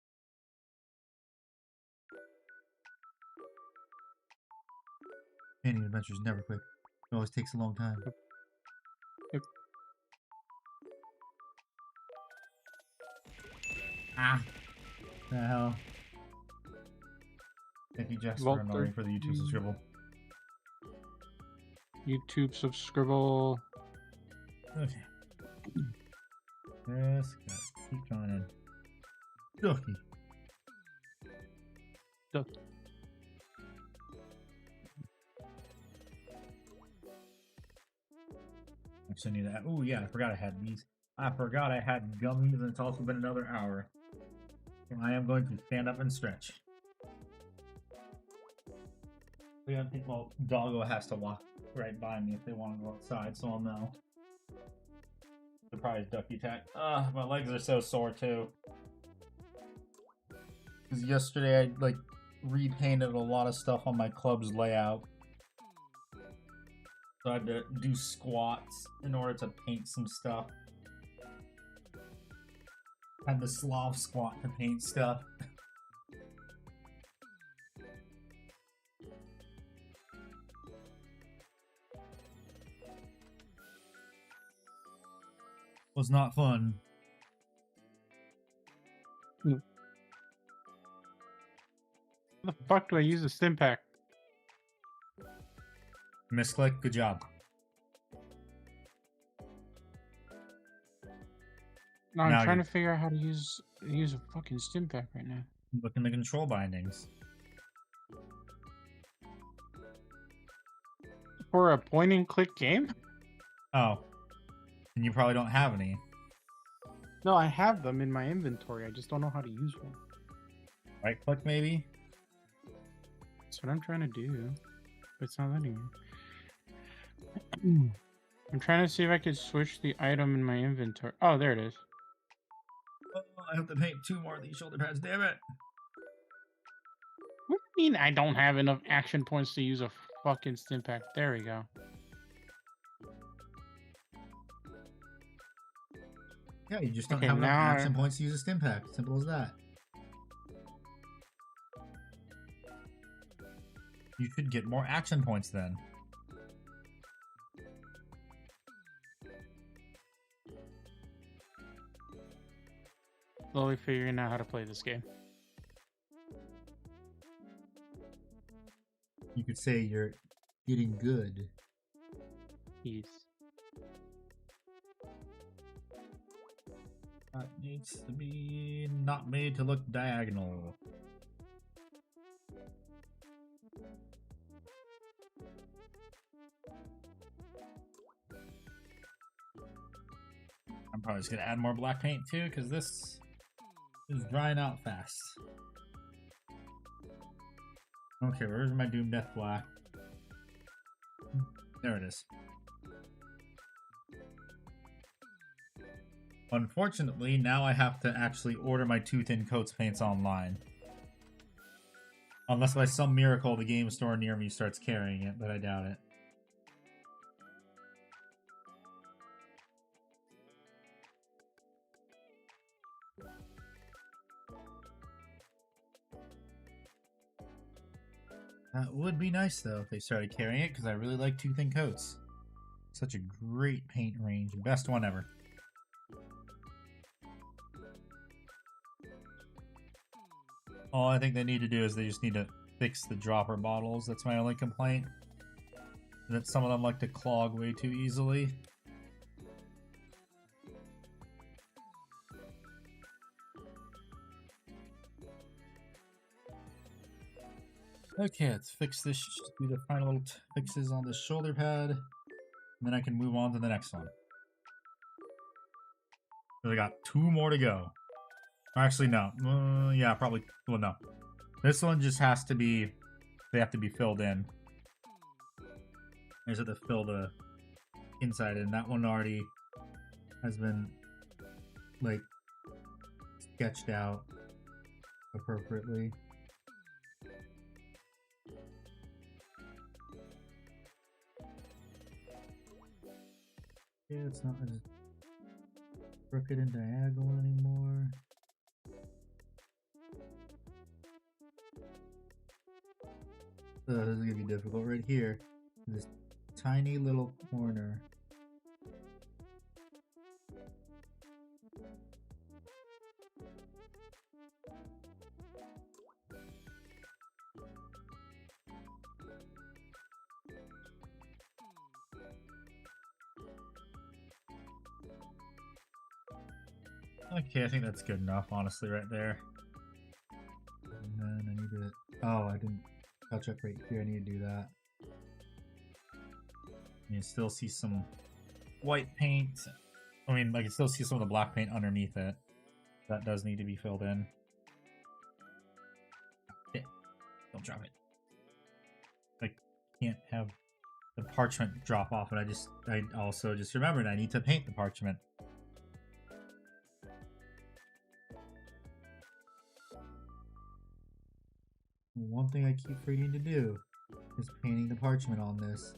[SPEAKER 1] Painting adventure is never quick. It always takes a long time.
[SPEAKER 2] Yep.
[SPEAKER 1] Ah! The hell? Thank you, Jess, for annoying for the YouTube subscribe.
[SPEAKER 2] YouTube subscribe.
[SPEAKER 1] Okay. Yes, keep going in. Ducky.
[SPEAKER 2] Duck.
[SPEAKER 1] Actually, need to. Oh yeah, I forgot I had these. I forgot I had gummies, and it's also been another hour. I am going to stand up and stretch. We gotta think. Well, Doggo has to walk right by me if they want to go outside, so I'll know. Surprise ducky tack. My legs are so sore too. Because yesterday I like repainted a lot of stuff on my club's layout. So I had to do squats in order to paint some stuff. Had the Slav squat to paint stuff. Was not fun.
[SPEAKER 2] How the fuck do I use a stim pack?
[SPEAKER 1] Misclick, good job.
[SPEAKER 2] No, I'm
[SPEAKER 1] Now
[SPEAKER 2] trying
[SPEAKER 1] you-
[SPEAKER 2] to figure out how to use a fucking stim pack right now.
[SPEAKER 1] Look in the control bindings.
[SPEAKER 2] For a point and click game?
[SPEAKER 1] Oh. And you probably don't have any.
[SPEAKER 2] No, I have them in my inventory. I just don't know how to use one.
[SPEAKER 1] Right click maybe?
[SPEAKER 2] That's what I'm trying to do. But it's not letting me. I'm trying to see if I could switch the item in my inventory. Oh, there it is.
[SPEAKER 1] Oh, I have to paint 2 more of these shoulder pads, damn it.
[SPEAKER 2] What do you mean I don't have enough action points to use a fucking stim pack? There we go.
[SPEAKER 1] Yeah, you just don't
[SPEAKER 2] Okay,
[SPEAKER 1] have enough
[SPEAKER 2] now
[SPEAKER 1] action points to use a stim pack. Simple as that. You should get more action points then.
[SPEAKER 2] Slowly figuring out how to play this game.
[SPEAKER 1] You could say you're getting good.
[SPEAKER 2] Yes.
[SPEAKER 1] That needs to be not made to look diagonal. I'm probably just gonna add more black paint too, because this is drying out fast. Okay, where's my Doom Death Black? There it is. Unfortunately, now I have to actually order my 2 Thin Coats paints online. Unless by some miracle the game store near me starts carrying it, but I doubt it. That would be nice though if they started carrying it, because I really like 2 Thin Coats. Such a great paint range. Best one ever. All I think they need to do is they just need to fix the dropper bottles. That's my only complaint. That some of them like to clog way too easily. Okay, let's fix this. Do the final little fixes on the shoulder pad. And then I can move on to the next one. So I got 2 more to go. Actually, no. Yeah, probably. Well, no. This one just has to be... They have to be filled in. I just have to fill the inside in. That one already has been, like, sketched out appropriately. Yeah, it's not as crooked and diagonal anymore. So this is gonna be difficult right here. This tiny little corner. Okay, I think that's good enough, honestly, right there. And then I need to... Oh, I didn't touch up right here. I need to do that. You still see some white paint. I mean, I can still see some of the black paint underneath it. That does need to be filled in. Yeah. Don't drop it. I can't have the parchment drop off, and I also just remembered I need to paint the parchment. One thing I keep forgetting to do is painting the parchment on this.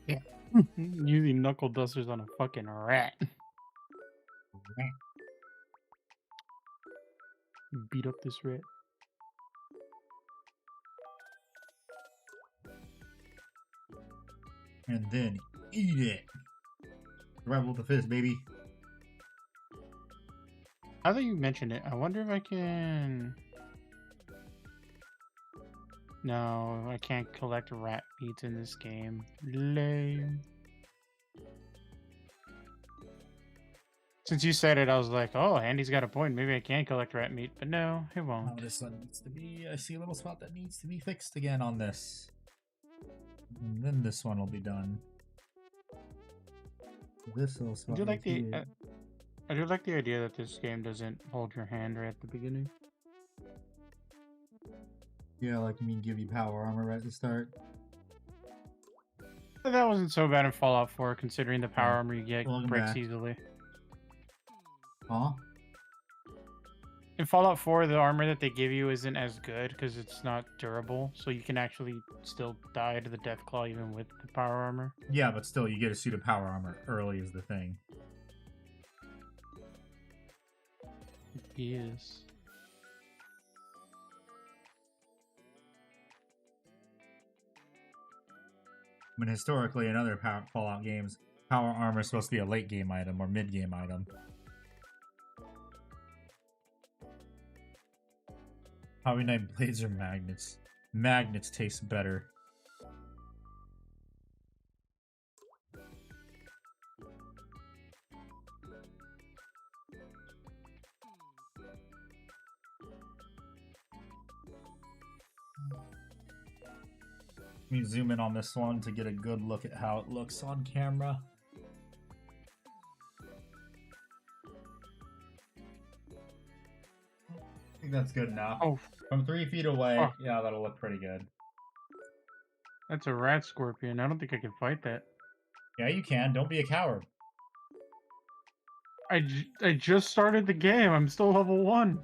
[SPEAKER 2] Yeah. Using knuckle dusters on a fucking rat. Beat up this rat.
[SPEAKER 1] And then eat it. Survival of the fittest, baby.
[SPEAKER 2] Now that you mentioned it, I wonder if I can... No, I can't collect rat meat in this game. Lame. Since you said it, I was like, oh, Andy's got a point. Maybe I can collect rat meat. But no, it won't.
[SPEAKER 1] Oh, this one needs to be... I see a little spot that needs to be fixed again on this. And then this one will be done. This little spot.
[SPEAKER 2] I do like the idea that this game doesn't hold your hand right at the beginning.
[SPEAKER 1] Yeah, like you mean give you power armor right at the start.
[SPEAKER 2] But that wasn't so bad in Fallout 4, considering the power armor you get
[SPEAKER 1] Welcome
[SPEAKER 2] breaks
[SPEAKER 1] back.
[SPEAKER 2] easily.
[SPEAKER 1] Huh?
[SPEAKER 2] In Fallout 4, the armor that they give you isn't as good because it's not durable, so you can actually still die to the Deathclaw even with the power armor.
[SPEAKER 1] Yeah, but still, you get a suit of power armor early is the thing.
[SPEAKER 2] He is.
[SPEAKER 1] I mean, historically, in other Fallout games, power armor is supposed to be a late game item or mid game item. Probably Knight blades or magnets. Magnets taste better. Let me zoom in on this one to get a good look at how it looks on camera. I think that's good enough.
[SPEAKER 2] Oh,
[SPEAKER 1] From 3 feet away,
[SPEAKER 2] Oh.
[SPEAKER 1] yeah, that'll look pretty good.
[SPEAKER 2] that's a rat scorpion. I don't think I can fight that.
[SPEAKER 1] Yeah, you can. Don't be a coward.
[SPEAKER 2] I just started the game. I'm still level 1.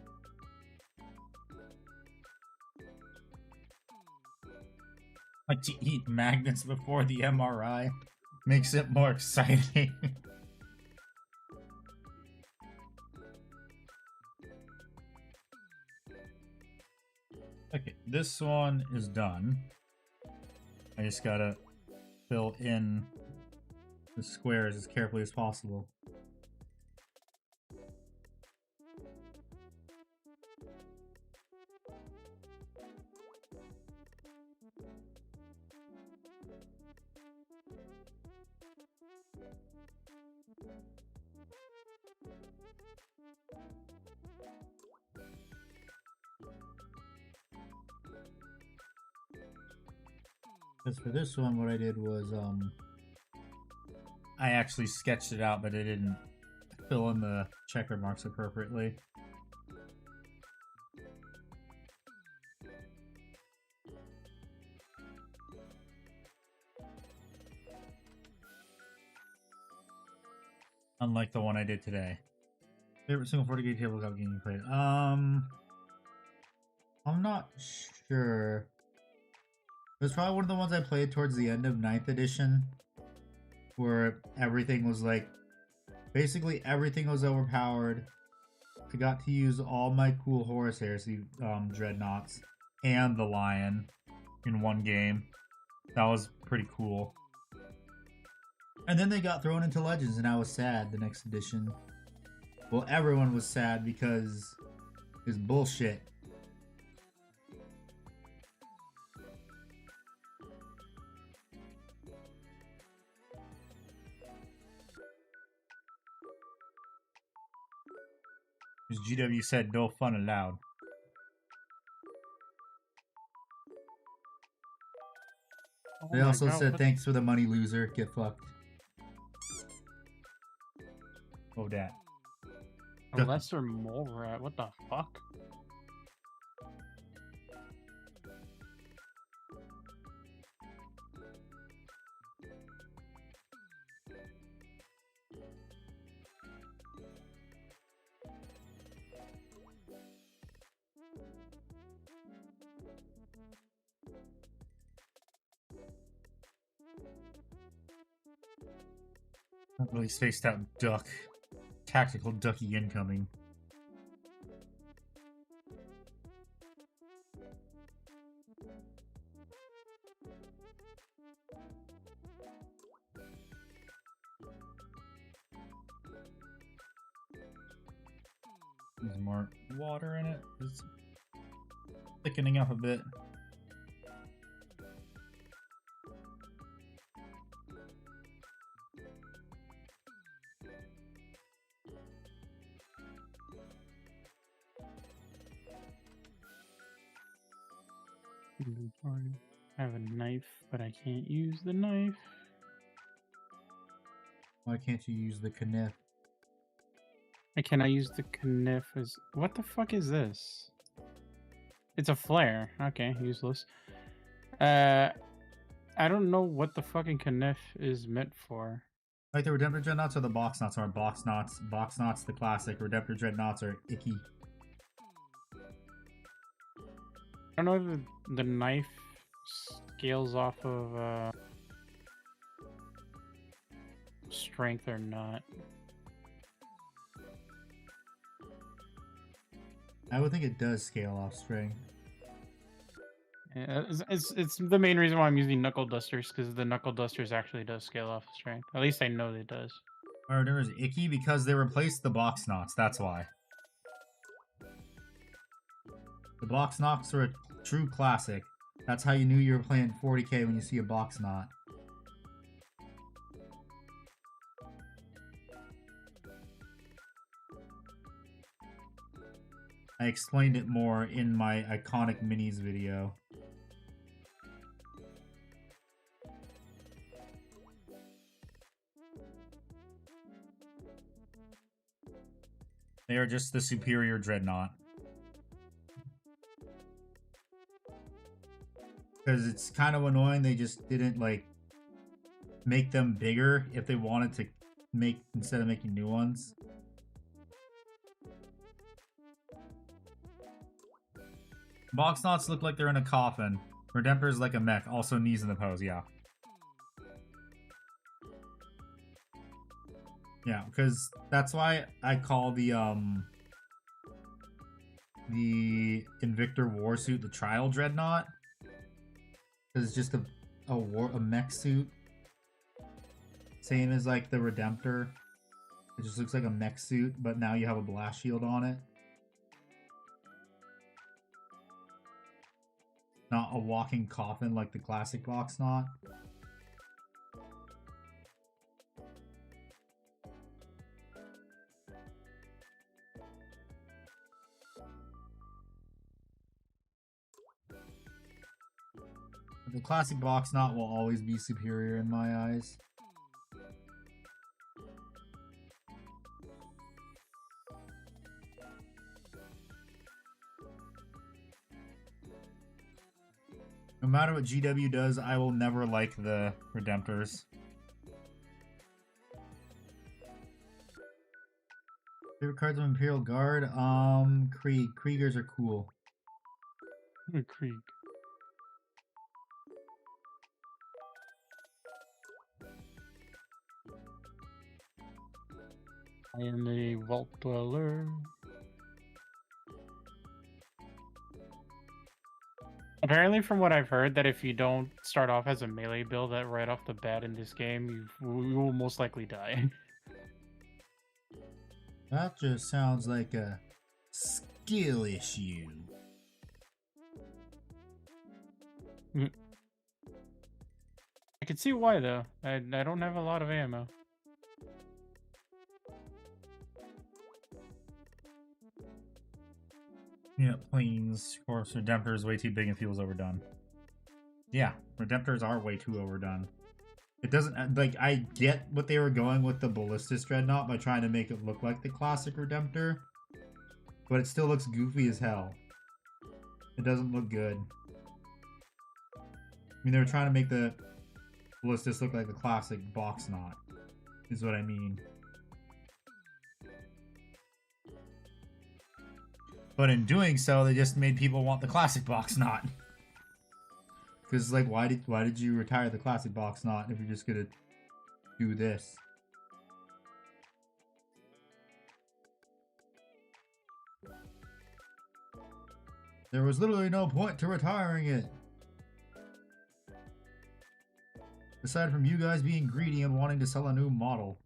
[SPEAKER 1] Like to eat magnets before the MRI makes it more exciting. Okay, this one is done. I just gotta fill in the squares as carefully as possible. Because for this one, what I did was, I actually sketched it out, but I didn't fill in the checker marks appropriately. Unlike the one I did today. Favorite single 40k tabletop game you played? I'm not sure. It was probably one of the ones I played towards the end of 9th edition, where everything was like, basically everything was overpowered. I got to use all my cool Horus Heresy dreadnoughts and the lion in one game. That was pretty cool. And then they got thrown into Legends, and I was sad the next edition. Well, everyone was sad because it's bullshit. Because GW said no fun allowed.
[SPEAKER 2] Oh
[SPEAKER 1] They
[SPEAKER 2] my
[SPEAKER 1] also
[SPEAKER 2] God,
[SPEAKER 1] said
[SPEAKER 2] what-
[SPEAKER 1] thanks for the money, loser. Get fucked. Oh, that.
[SPEAKER 2] a lesser mole rat. What the fuck?
[SPEAKER 1] Not really spaced out duck. Tactical ducky incoming. There's more water in it. It's thickening up a bit.
[SPEAKER 2] Inventory. I have a knife, but I can't use the knife.
[SPEAKER 1] Why can't you use the kniff?
[SPEAKER 2] Can I use the kniff as... What the fuck is this? It's a flare. Okay, useless. I don't know what the fucking kniff is meant for.
[SPEAKER 1] Like the Redemptor Dreadnoughts or the Box Knots are Box Knots. Box Knots, the classic. Redemptor Dreadnoughts are icky.
[SPEAKER 2] I don't know if the knife scales off of strength or not.
[SPEAKER 1] I would think it does scale off strength.
[SPEAKER 2] Yeah, it's the main reason why I'm using knuckle dusters, because the knuckle dusters actually does scale off strength. At least I know it does.
[SPEAKER 1] Or there was icky because they replaced the box knots. That's why. The box knots are a true classic. That's how you knew you were playing 40k when you see a box knot. I explained it more in my iconic minis video. They are just the superior dreadnought. Because it's kind of annoying they just didn't, like, make them bigger if they wanted to make, instead of making new ones. Box knots look like they're in a coffin. Redemptor's like a mech, also knees in the pose, yeah. Yeah, because that's why I call the Invictor Warsuit the Trial Dreadnought. Because it's just a mech suit. Same as like the Redemptor. It just looks like a mech suit, but now you have a blast shield on it. Not a walking coffin like the classic box knot. The classic box knot will always be superior in my eyes. No matter what GW does, I will never like the Redemptors. Favorite cards of Imperial Guard? Krieg. Kriegers are cool.
[SPEAKER 2] Krieg. I am a vault dweller. Apparently, from what I've heard, that if you don't start off as a melee build that right off the bat in this game, you will most likely die.
[SPEAKER 1] That just sounds like a skill issue.
[SPEAKER 2] I can see why, though. I don't have a lot of ammo.
[SPEAKER 1] Yeah, planes. Of course, Redemptor is way too big and feels overdone. Yeah, Redemptors are way too overdone. It doesn't, like, I get what they were going with the Ballistus Dreadnought by trying to make it look like the classic Redemptor, but it still looks goofy as hell. It doesn't look good. I mean, they were trying to make the Ballistus look like the classic box knot, is what I mean. But in doing so, they just made people want the classic box knot. Because, like, why did you retire the classic box knot if you're just gonna do this? There was literally no point to retiring it. Aside from you guys being greedy and wanting to sell a new model.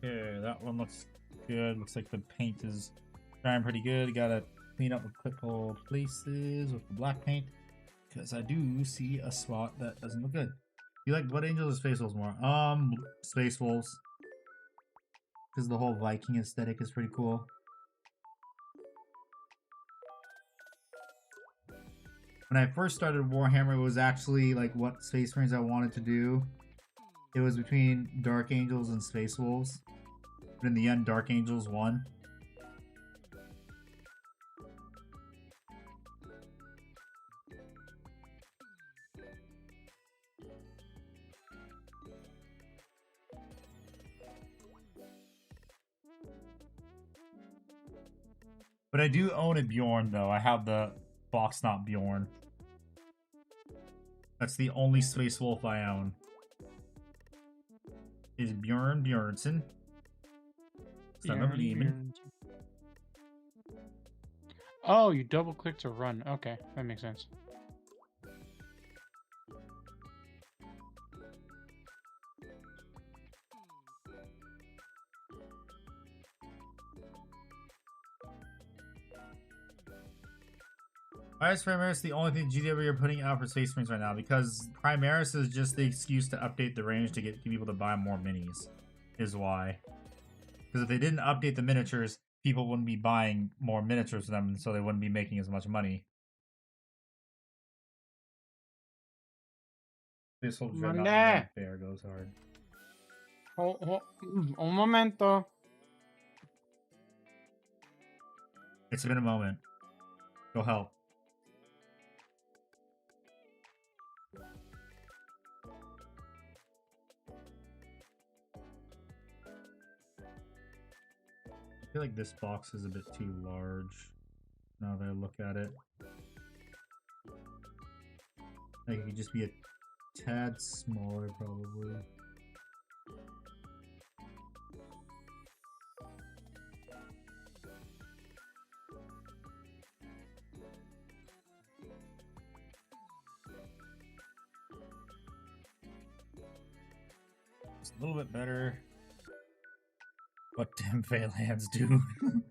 [SPEAKER 1] Okay, that one looks good. Looks like the paint is drying pretty good. Gotta clean up a couple places with the black paint, because I do see a spot that doesn't look good. You like Blood Angels or Space Wolves more? Space Wolves. Because the whole Viking aesthetic is pretty cool. When I first started Warhammer, it was actually like what Space Marines I wanted to do. It was between Dark Angels and Space Wolves. But in the end, Dark Angels won. But I do own a Bjorn, though. I have the Box, not Bjorn. That's the only Space Wolf I own. Is Bjorn Bjornsson. Son of Demon.
[SPEAKER 2] Oh, you double click to run. Okay, that makes sense.
[SPEAKER 1] Why is Primaris the only thing GW are putting out for Space Marines right now? Because Primaris is just the excuse to update the range to get people to buy more minis. Is why. Because if they didn't update the miniatures, people wouldn't be buying more miniatures for them, and so they wouldn't be making as much money. This whole Dreadnought fair goes hard.
[SPEAKER 2] Un momento.
[SPEAKER 1] It's been a moment. Go help. I feel like this box is a bit too large now that I look at it. Like it could just be a tad smaller probably. It's a little bit better. What damn Phalanx do? You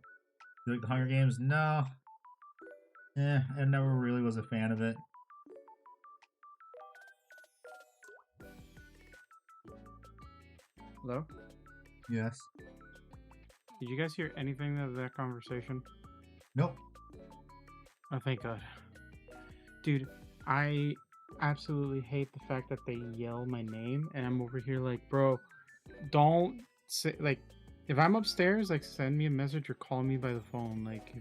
[SPEAKER 1] like the Hunger Games? No. I never really was a fan of it.
[SPEAKER 2] Hello?
[SPEAKER 1] Yes.
[SPEAKER 2] Did you guys hear anything of that conversation?
[SPEAKER 1] Nope.
[SPEAKER 2] Oh, thank God. Dude, I absolutely hate the fact that they yell my name, and I'm over here like, bro, don't say, like, if I'm upstairs, like, send me a message or call me by the phone, like,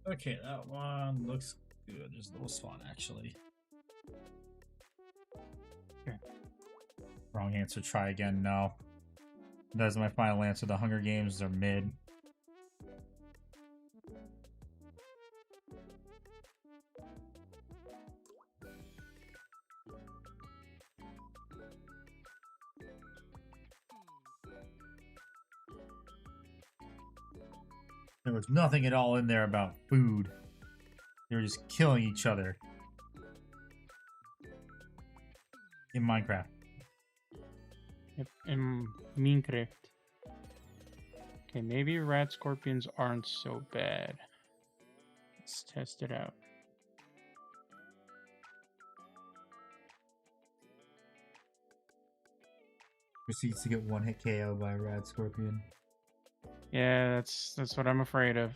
[SPEAKER 1] Okay, that one looks good. There's a little spawn, actually.
[SPEAKER 2] Okay.
[SPEAKER 1] Wrong answer, try again, no. That's my final answer. The Hunger Games are mid. There was nothing at all in there about food. They were just killing each other. In Minecraft.
[SPEAKER 2] Yep, in Minecraft. Okay, maybe rat scorpions aren't so bad. Let's test it out.
[SPEAKER 1] Proceeds to get one hit KO by a rad scorpion.
[SPEAKER 2] Yeah, that's what I'm afraid of.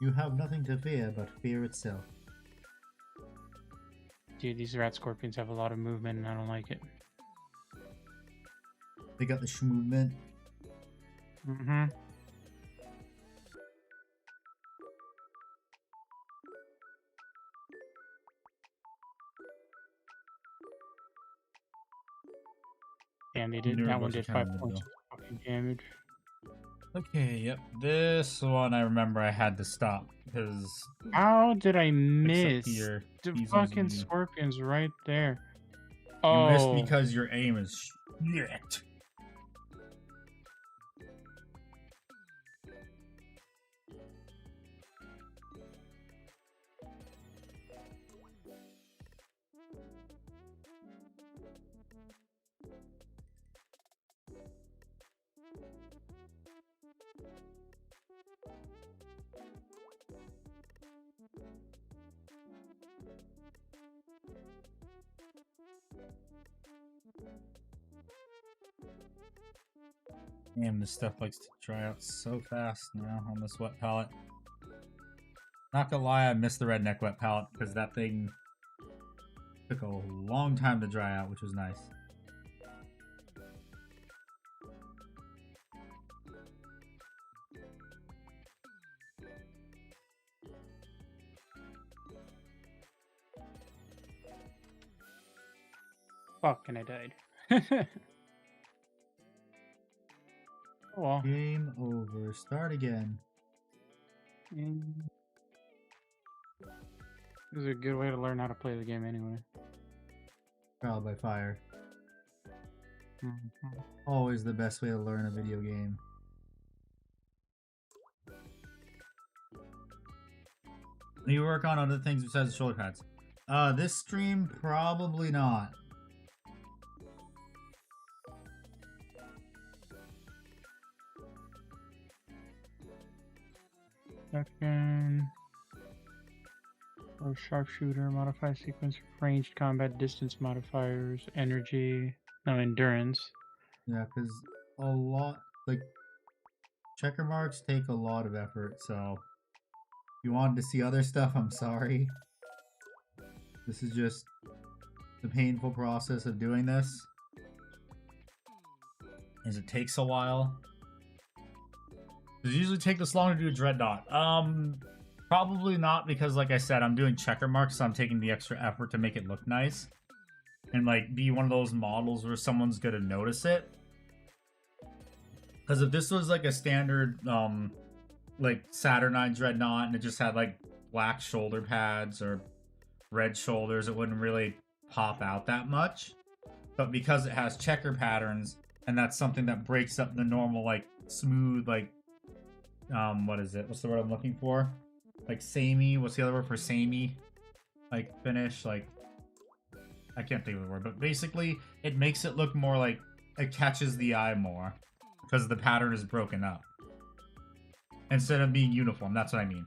[SPEAKER 1] You have nothing to fear but fear itself.
[SPEAKER 2] Dude, these rat scorpions have a lot of movement and I don't like it.
[SPEAKER 1] They got the movement.
[SPEAKER 2] Mm-hmm. Damn, they did. That one did 5 points of fucking damage.
[SPEAKER 1] Okay, yep. This one I remember I had to stop because
[SPEAKER 2] How did I miss
[SPEAKER 1] the
[SPEAKER 2] the fucking scorpions right there?
[SPEAKER 1] You
[SPEAKER 2] Oh,
[SPEAKER 1] missed because your aim is shit. Damn, this stuff likes to dry out so fast now on this wet palette. Not gonna lie, I missed the redneck wet palette because that thing took a long time to dry out, which was nice.
[SPEAKER 2] Fuck, and I died. Oh, well.
[SPEAKER 1] Game over. Start again.
[SPEAKER 2] Mm. This is a good way to learn how to play the game anyway.
[SPEAKER 1] Trial by fire.
[SPEAKER 2] Mhm.
[SPEAKER 1] Always the best way to learn a video game. You work on other things besides the shoulder pads. This stream, probably not.
[SPEAKER 2] Second. Or sharpshooter, modify sequence, ranged combat, distance modifiers, energy, no, endurance.
[SPEAKER 1] Yeah, because a lot, like, checker marks take a lot of effort, so if you wanted to see other stuff, I'm sorry. This is just the painful process of doing this. Is it takes a while. Does it usually take this long to do a Dreadnought? Probably not, because like I said, I'm doing checker marks, so I'm taking the extra effort to make it look nice. And like be one of those models where someone's gonna notice it. Because if this was like a standard like Saturnine Dreadnought and it just had like black shoulder pads or red shoulders, it wouldn't really pop out that much. But because it has checker patterns, and that's something that breaks up the normal like smooth like what is it? What's the word I'm looking for? Like samey. What's the other word for samey? Like finish. Like I can't think of the word, but basically it makes it look more like it catches the eye more because the pattern is broken up instead of being uniform. That's what I mean.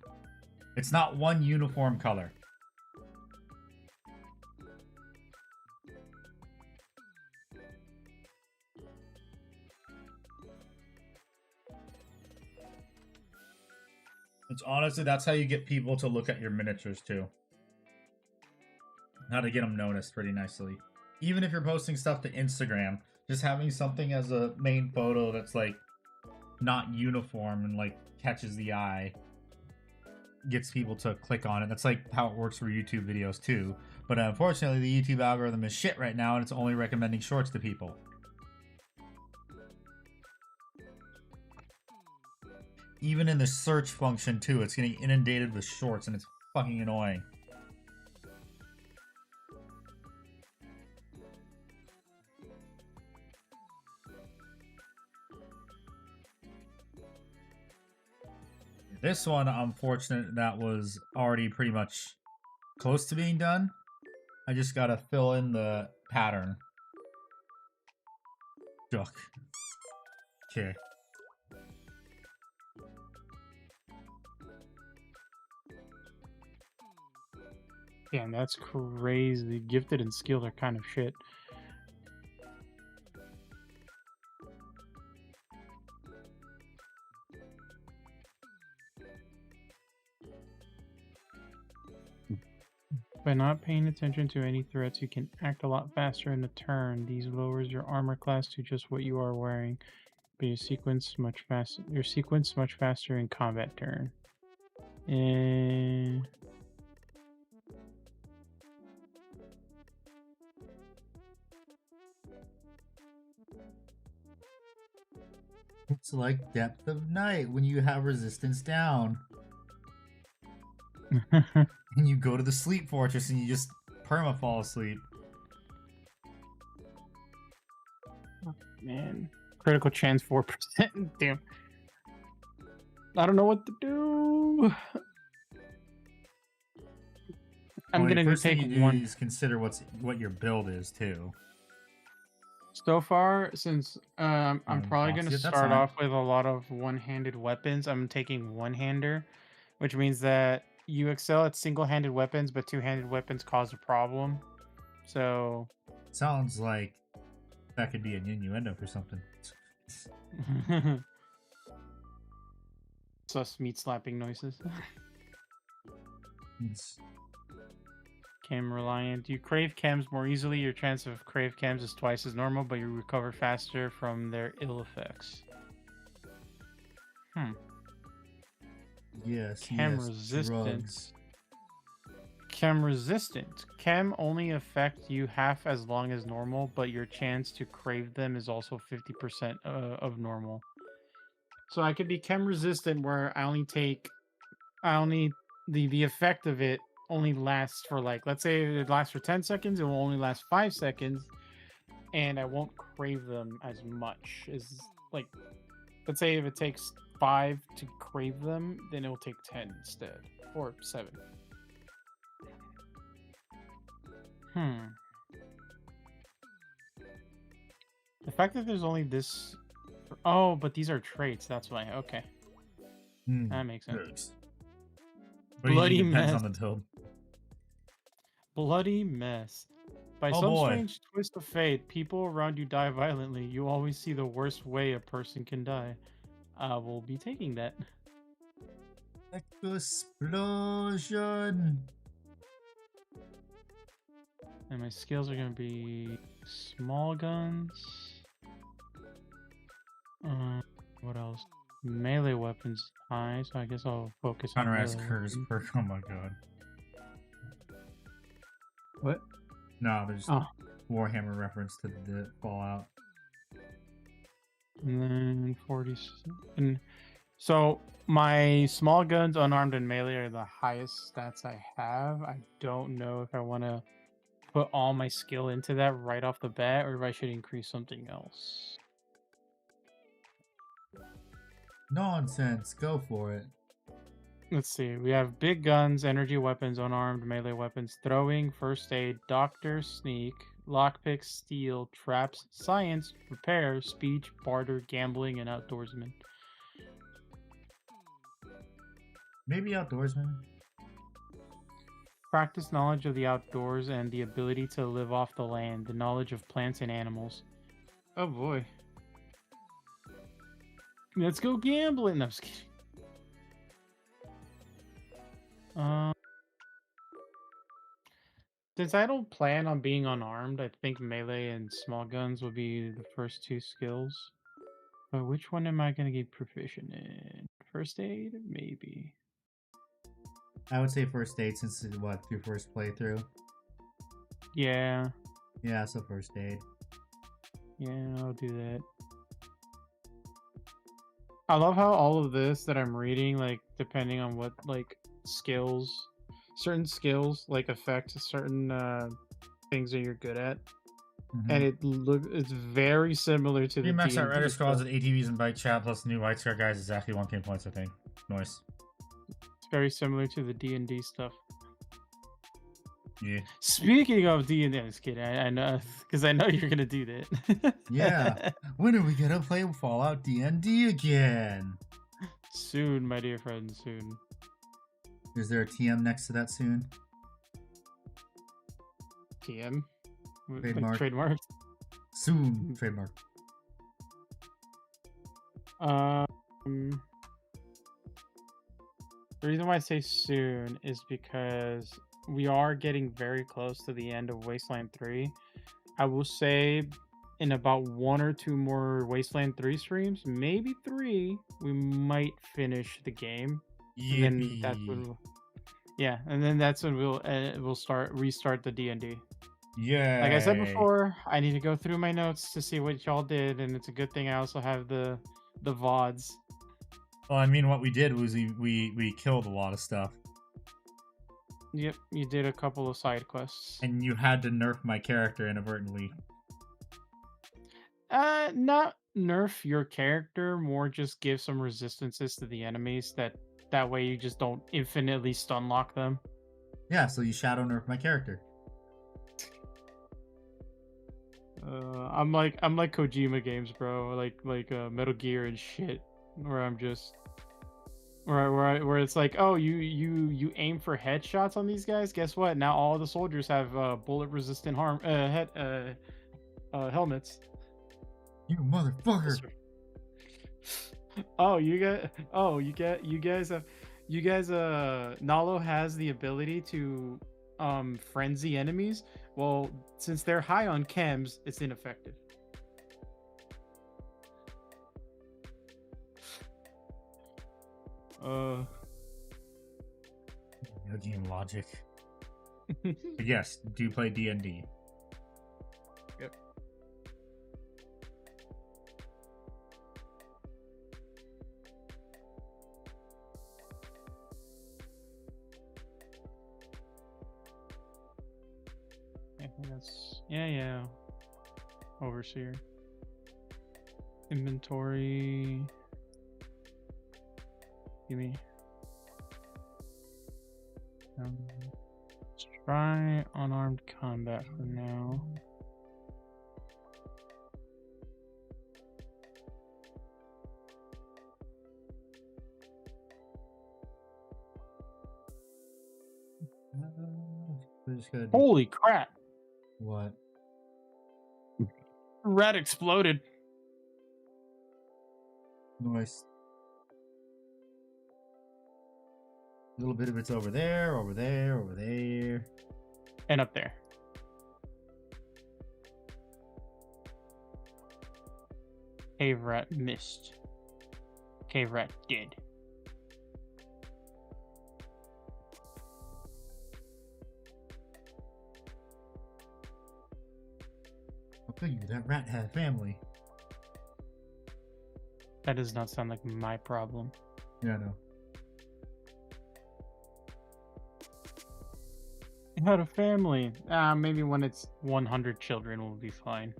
[SPEAKER 1] It's not one uniform color. It's honestly, that's how you get people to look at your miniatures too. How to get them noticed pretty nicely. Even if you're posting stuff to Instagram, just having something as a main photo that's like not uniform and like catches the eye gets people to click on it. That's like how it works for YouTube videos too. But unfortunately, the YouTube algorithm is shit right now and it's only recommending shorts to people. Even in the search function too, it's getting inundated with shorts and it's fucking annoying. This one, I'm fortunate that was already pretty much close to being done. I just gotta fill in the pattern. Duck. Okay.
[SPEAKER 2] Damn, that's crazy. Gifted and skilled are kind of shit. By not paying attention to any threats, you can act a lot faster in a turn. These lowers your armor class to just what you are wearing, but your sequence much faster in combat turn.
[SPEAKER 1] It's like Depth of Night when you have resistance down. And you go to the sleep fortress and you just perma fall asleep.
[SPEAKER 2] Oh, man. Critical chance 4%. Damn. I don't know what to do. I'm gonna
[SPEAKER 1] first
[SPEAKER 2] take
[SPEAKER 1] thing you do
[SPEAKER 2] one.
[SPEAKER 1] is consider what your build is too.
[SPEAKER 2] So far, since I'm probably going to
[SPEAKER 1] that's
[SPEAKER 2] start
[SPEAKER 1] fine.
[SPEAKER 2] off with a lot of one-handed weapons, I'm taking one-hander, which means that you excel at single-handed weapons, but two-handed weapons cause a problem. So...
[SPEAKER 1] Sounds like that could be an innuendo for something.
[SPEAKER 2] Sus meat slapping noises. Chem reliant. You crave chems more easily. Your chance of crave chems is twice as normal, but you recover faster from their ill effects.
[SPEAKER 1] Yes.
[SPEAKER 2] Chem
[SPEAKER 1] yes,
[SPEAKER 2] resistance.
[SPEAKER 1] drugs.
[SPEAKER 2] Chem resistant. Chem only affect you half as long as normal, but your chance to crave them is also 50% of normal. So I could be chem resistant where I only the effect of it only lasts for like, let's say it lasts for 10 seconds, it will only last 5 seconds, and I won't crave them as much as like, let's say if it takes 5 to crave them, then it will take 10 instead, or 7. The fact that there's only this... Oh, but these are traits. That's why. Okay. That makes sense. Bloody mess.
[SPEAKER 1] On the build.
[SPEAKER 2] Bloody mess. By some strange twist of fate, people around you die violently. You always see the worst way a person can die. I will be taking that.
[SPEAKER 1] Explosion.
[SPEAKER 2] And my skills are going to be small guns. What else? Melee weapons high, so I guess I'll focus on
[SPEAKER 1] Counteract curse perk. Oh my god.
[SPEAKER 2] What?
[SPEAKER 1] No, there's Warhammer reference to the Fallout.
[SPEAKER 2] And then 47. So my small guns, unarmed, and melee are the highest stats I have. I don't know if I want to put all my skill into that right off the bat, or if I should increase something else.
[SPEAKER 1] Nonsense. Go for it.
[SPEAKER 2] Let's see. We have big guns, energy weapons, unarmed, melee weapons, throwing, first aid, doctor, sneak, lockpick, steal, traps, science, repair, speech, barter, gambling, and outdoorsman.
[SPEAKER 1] Maybe outdoorsman.
[SPEAKER 2] Practice knowledge of the outdoors and the ability to live off the land, the knowledge of plants and animals. Oh boy. Let's go gambling. No, I'm just kidding. Since I don't plan on being unarmed, I think melee and small guns will be the first 2 skills. But which one am I going to get proficient in? First aid? Maybe.
[SPEAKER 1] I would say first aid since it's what, your first playthrough?
[SPEAKER 2] Yeah.
[SPEAKER 1] Yeah, so first aid.
[SPEAKER 2] Yeah, I'll do that. I love how all of this that I'm reading, like, depending on what, like, skills, certain skills, like, affect certain things that you're good at. And it's very similar to the
[SPEAKER 1] max out
[SPEAKER 2] D&D
[SPEAKER 1] Rider
[SPEAKER 2] stuff.
[SPEAKER 1] Squads with ATVs and bike chat plus new White Scar guys, exactly 1k points, I think. Nice.
[SPEAKER 2] It's very similar to the D&D stuff.
[SPEAKER 1] Yeah.
[SPEAKER 2] Speaking of D&D, I'm just kidding. I know, because I know you're gonna do that.
[SPEAKER 1] Yeah. When are we gonna play Fallout D&D again?
[SPEAKER 2] Soon, my dear friend, soon.
[SPEAKER 1] Is there a TM next to that soon?
[SPEAKER 2] TM?
[SPEAKER 1] Trademark.
[SPEAKER 2] Like trademark?
[SPEAKER 1] Soon. Trademark.
[SPEAKER 2] The reason why I say soon is because we are getting very close to the end of Wasteland 3. I will say in about 1 or 2 more Wasteland 3 streams, maybe 3, we might finish the game.
[SPEAKER 1] Yippee.
[SPEAKER 2] And then that's when and then that's when we'll restart the D&D.
[SPEAKER 1] Yeah.
[SPEAKER 2] Like I said before, I need to go through my notes to see what y'all did, and it's a good thing I also have the VODs.
[SPEAKER 1] Well, I mean, what we did was we killed a lot of stuff.
[SPEAKER 2] Yep, you did a couple of side quests.
[SPEAKER 1] And you had to nerf my character inadvertently.
[SPEAKER 2] Not nerf your character, more just give some resistances to the enemies that way you just don't infinitely stun lock them.
[SPEAKER 1] Yeah, so you shadow nerf my character.
[SPEAKER 2] I'm like Kojima games, bro. Like Metal Gear and shit, where I'm just where it's like, oh, you aim for headshots on these guys. Guess what? Now all the soldiers have bullet resistant helmets.
[SPEAKER 1] You motherfucker!
[SPEAKER 2] You guys Nalo has the ability to frenzy enemies. Well, since they're high on chems, it's ineffective.
[SPEAKER 1] No game logic. But yes, do play D&D.
[SPEAKER 2] Yep. I think that's yeah. Overseer. Inventory. Give me. Let's try unarmed combat for now.
[SPEAKER 1] We're just gonna do
[SPEAKER 2] Holy crap!
[SPEAKER 1] what?
[SPEAKER 2] Rat exploded.
[SPEAKER 1] Nice. A little bit of it's over there, over there, over there.
[SPEAKER 2] And up there. Cave rat missed. Cave rat dead.
[SPEAKER 1] I'll tell you, that rat had a family.
[SPEAKER 2] That does not sound like my problem.
[SPEAKER 1] Yeah, I know.
[SPEAKER 2] It had a family. Maybe when it's 100 children will be fine.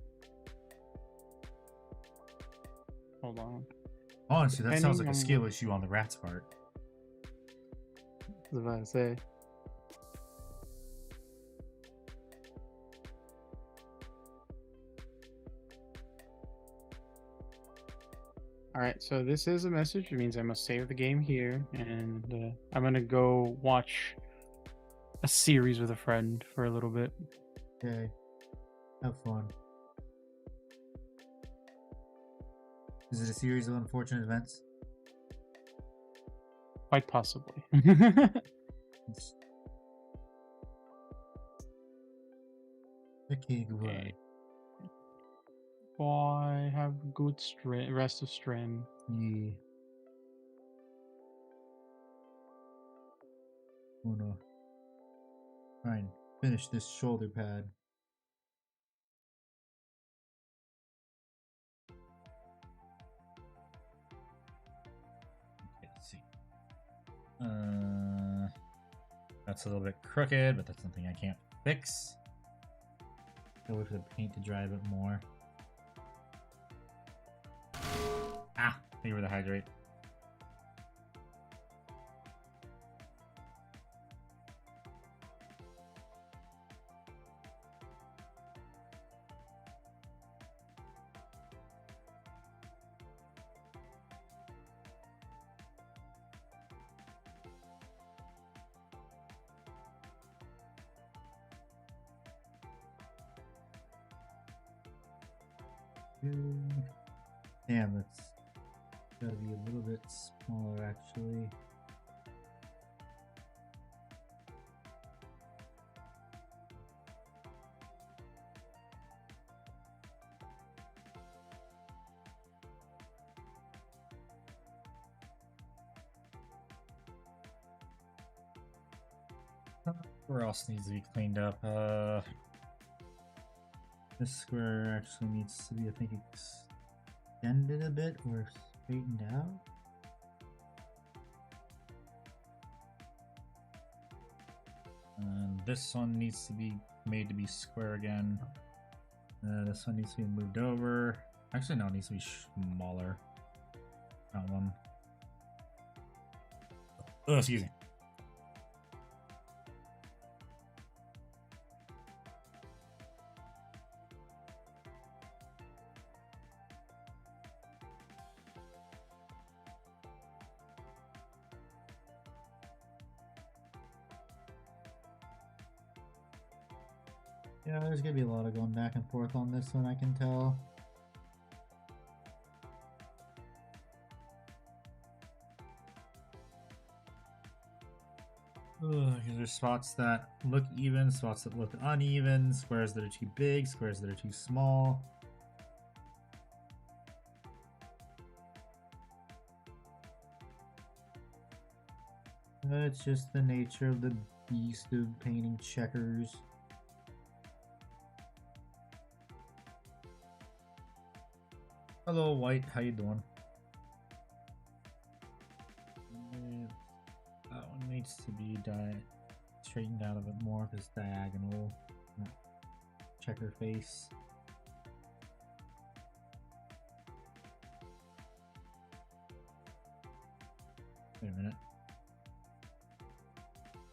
[SPEAKER 2] Hold on.
[SPEAKER 1] Honestly, that sounds like
[SPEAKER 2] Depending
[SPEAKER 1] a
[SPEAKER 2] on
[SPEAKER 1] skill issue on the rat's part.
[SPEAKER 2] I was about to say. Alright, so this is a message. It means I must save the game here. And I'm going to go watch a series with a friend for a little bit.
[SPEAKER 1] Okay. Have fun. Is it a series of unfortunate events?
[SPEAKER 2] Quite possibly.
[SPEAKER 1] Okay, goodbye.
[SPEAKER 2] Boy, have good rest of strength.
[SPEAKER 1] Yeah. Oh no. Fine. Finish this shoulder pad. Okay, let's see. That's a little bit crooked, but that's something I can't fix. Go wait for the paint to dry a bit more. Ah, thank you for the hydrate. Damn, that's gotta be a little bit smaller actually. Where else needs to be cleaned up? This square actually needs to be, I think, extended a bit or straightened out. And this one needs to be made to be square again. This one needs to be moved over. Actually, no, it needs to be smaller. That one. Oh, excuse me. Yeah, there's gonna be a lot of going back and forth on this one, I can tell. Because there's spots that look even, spots that look uneven, squares that are too big, squares that are too small. It's just the nature of the East of painting checkers. Hello, White. How you doing? That one needs to be straightened out a bit more because diagonal. Checker face. Wait a minute.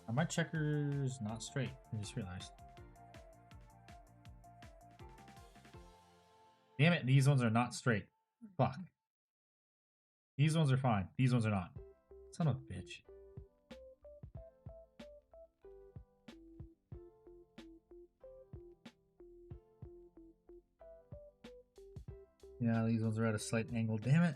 [SPEAKER 1] Are my checkers not straight? I just realized. Damn it, these ones are not straight. Fuck. These ones are fine. These ones are not. Son of a bitch. Yeah, these ones are at a slight angle. Damn it.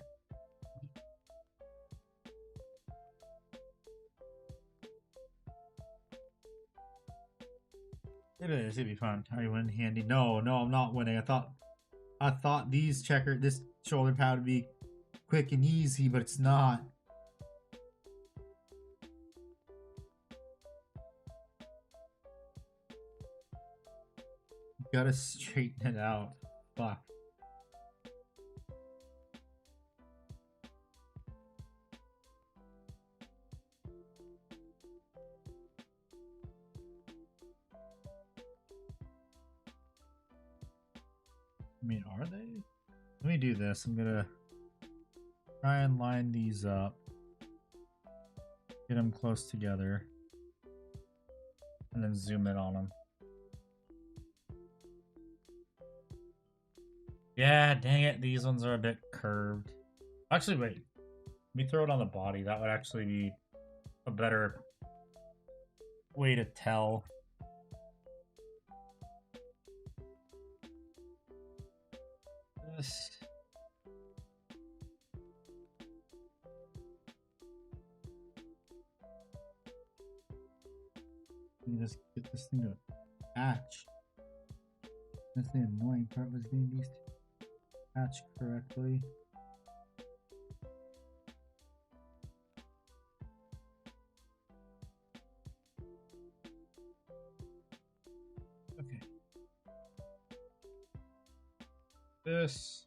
[SPEAKER 1] It is. It'd be fun. Are you winning handy? No, I'm not winning. I thought this shoulder pad would be quick and easy, but it's not. Gotta straighten it out. Fuck. I mean, are they? Let me do this. I'm gonna try and line these up. Get them close together. And then zoom in on them. Yeah, dang it. These ones are a bit curved. Actually, wait. Let me throw it on the body. That would actually be a better way to tell. This. You just get this thing to match. That's the annoying part, was getting these to match correctly. Okay. This,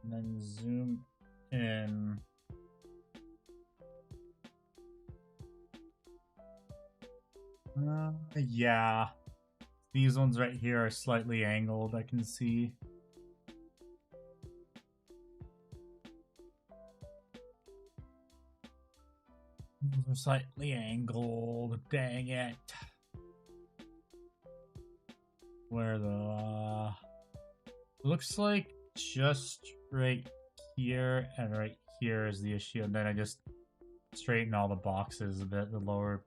[SPEAKER 1] and then zoom in. Yeah. These ones right here are slightly angled, I can see. These are slightly angled, dang it. Where the looks like just right here and right here is the issue, and then I just straighten all the boxes a bit, the lower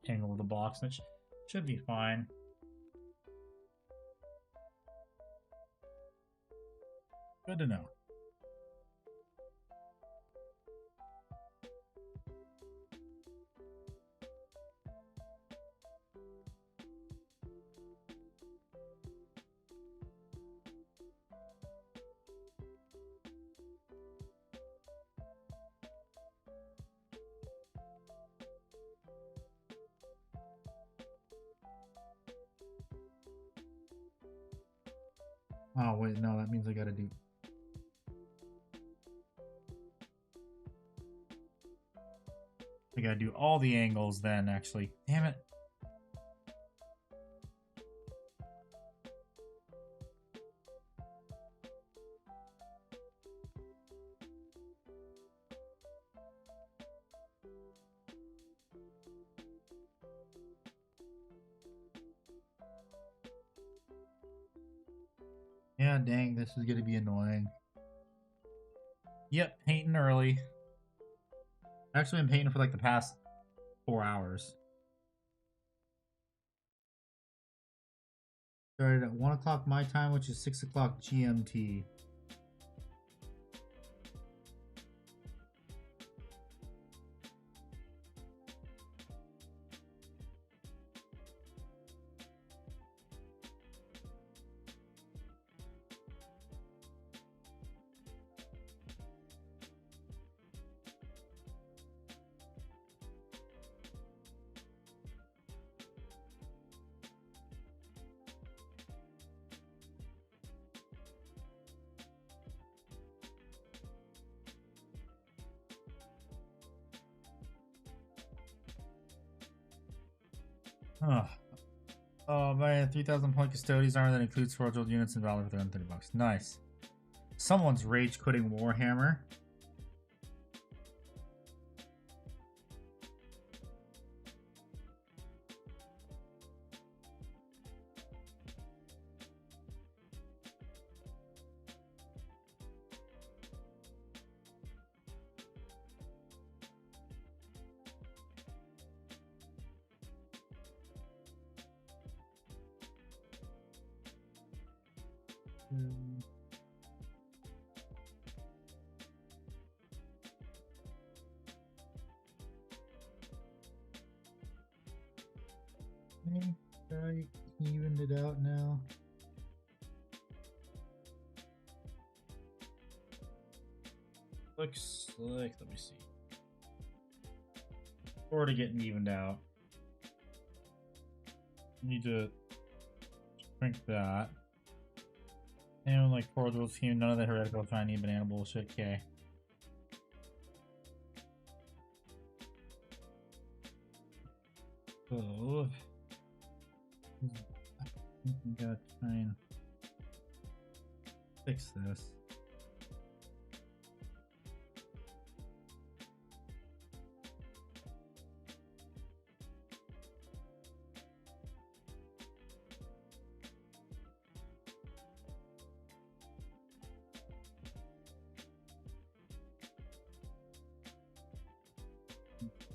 [SPEAKER 1] angle of the box, which should be fine. Good to know. Oh wait, no, that means I gotta do. I gotta do all the angles then, actually. Damn it. Yeah, dang, this is gonna be annoying. Yep, painting early. I've actually been painting for like the past 4 hours. Started at 1 o'clock my time, which is 6 o'clock GMT. Huh. Oh man, 3,000 point custodies armor that includes 4 gold units and valor for $30. Nice. Someone's rage quitting Warhammer. I think I evened it out now. Looks like, let me see. Sort of getting evened out. Need to shrink that. And like 4 rules here, none of the heretical tiny banana bullshit. Okay. So I think we gotta try and fix this.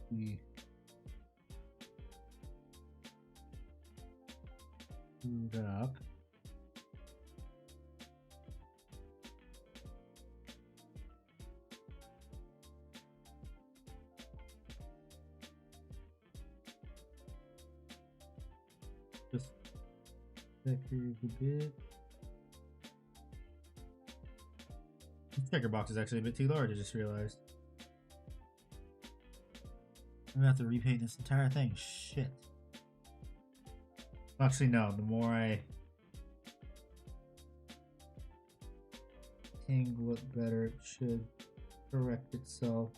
[SPEAKER 1] We boot up. Just checkers a bit. This checker box is actually a bit too large, I just realized. I'm gonna have to repaint this entire thing. Shit. Actually, no. The more I angle it better, it should correct itself.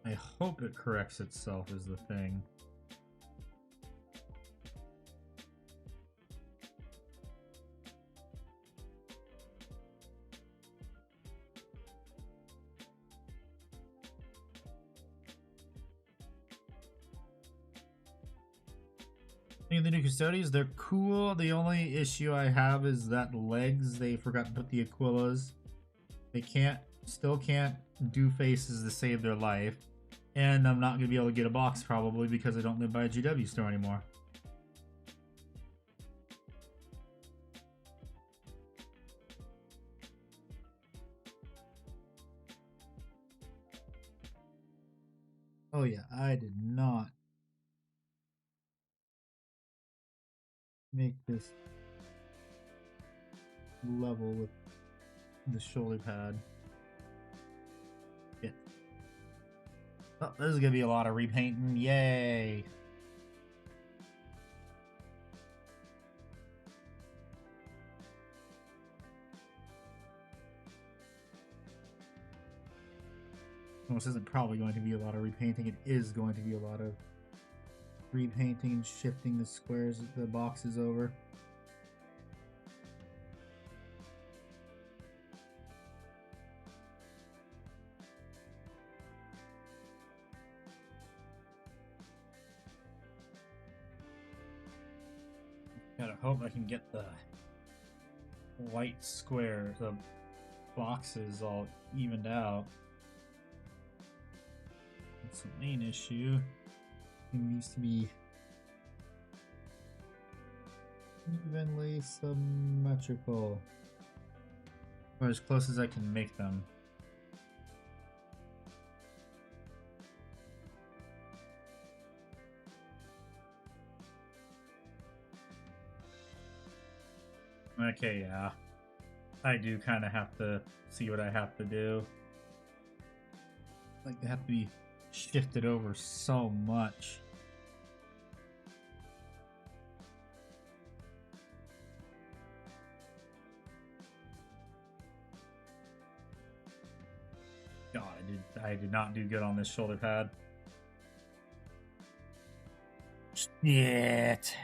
[SPEAKER 1] I hope it corrects itself is the thing. The new custodians, they're cool. The only issue I have is that legs, they forgot to put the Aquillas. They still can't do faces to save their life. And I'm not going to be able to get a box probably because I don't live by a GW store anymore. Oh yeah, I did not make this level with the shoulder pad. Yeah. Oh, this is gonna be a lot of repainting. Yay! Well, this isn't probably going to be a lot of repainting. It is going to be a lot of repainting and shifting the squares, the boxes over. Gotta hope I can get the white square, the boxes all evened out. That's the main issue. It needs to be evenly symmetrical, or as close as I can make them. Okay, yeah. I do kind of have to see what I have to do. Like, they have to be shifted over so much. God, I did not do good on this shoulder pad. Shit.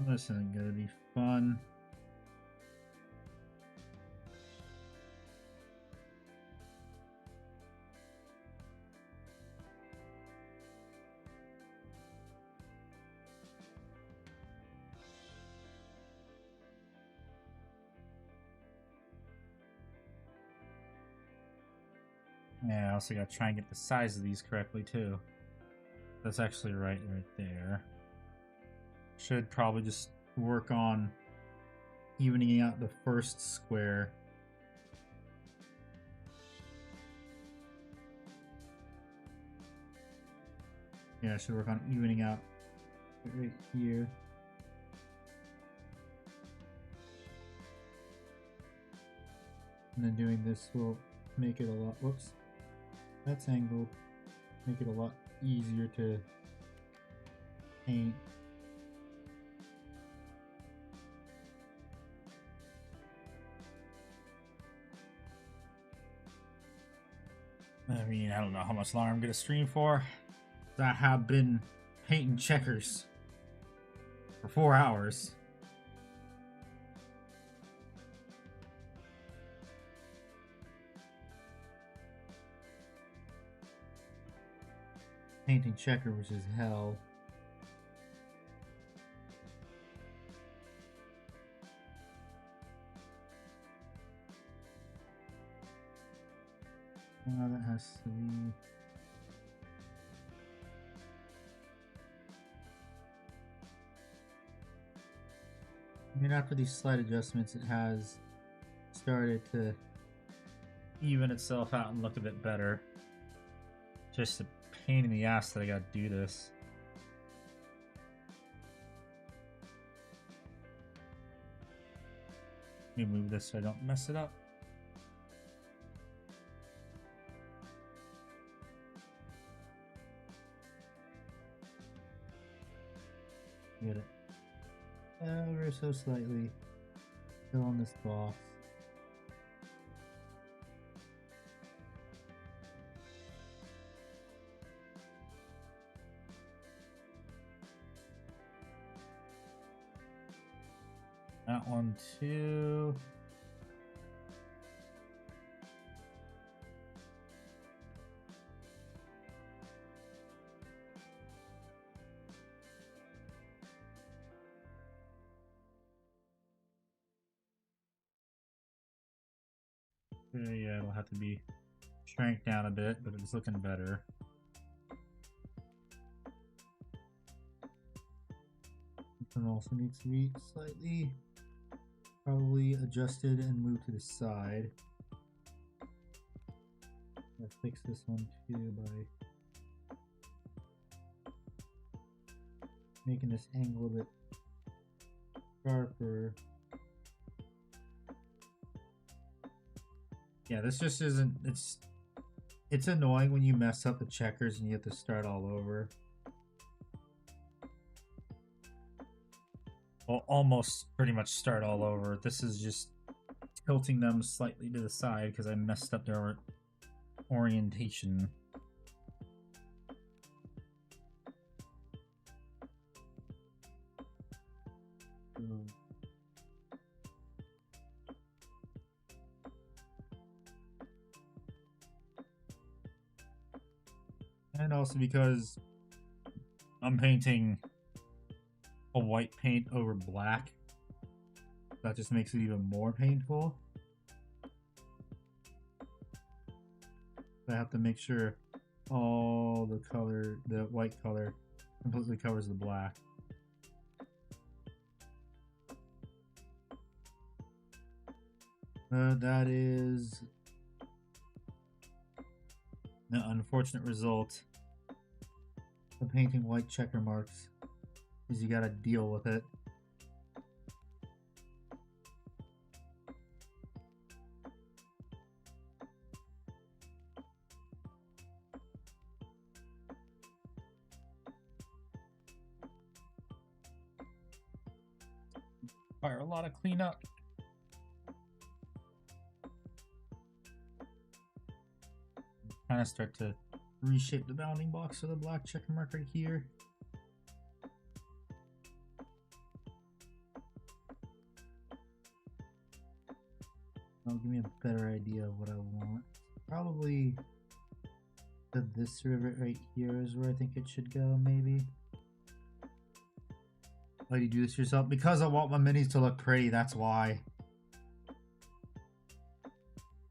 [SPEAKER 1] This isn't gonna be fun. Yeah, I also gotta try and get the size of these correctly too. That's actually right there. Should probably just work on evening out the first square. Yeah, I should work on evening out right here. And then doing this will make it a lot, whoops, that's angled, make it a lot easier to paint. I mean, I don't know how much longer I'm gonna stream for. I have been painting checkers for 4 hours. Painting checkers is hell. That has to be. I mean, after these slight adjustments, it has started to even itself out and look a bit better. Just a pain in the ass that I gotta do this. Let me move this so I don't mess it up. Get it ever so slightly fill on this box. That one too. Yeah, it'll have to be shrank down a bit, but it's looking better. This one also needs to be slightly, probably adjusted and moved to the side. I'll fix this one too by making this angle a bit sharper. Yeah, this just isn't, it's annoying when you mess up the checkers and you have to start all over. Well, almost pretty much start all over. This is just tilting them slightly to the side because I messed up their orientation. And also because I'm painting a white paint over black, that just makes it even more painful. I have to make sure all the color, the white color, completely covers the black. That is the unfortunate result of painting white checker marks, is you gotta deal with it. Require a lot of cleanup. Kind of start to reshape the bounding box with a black check mark right here. That'll give me a better idea of what I want. Probably this rivet right here is where I think it should go, maybe. Why do you do this yourself? Because I want my minis to look pretty, that's why.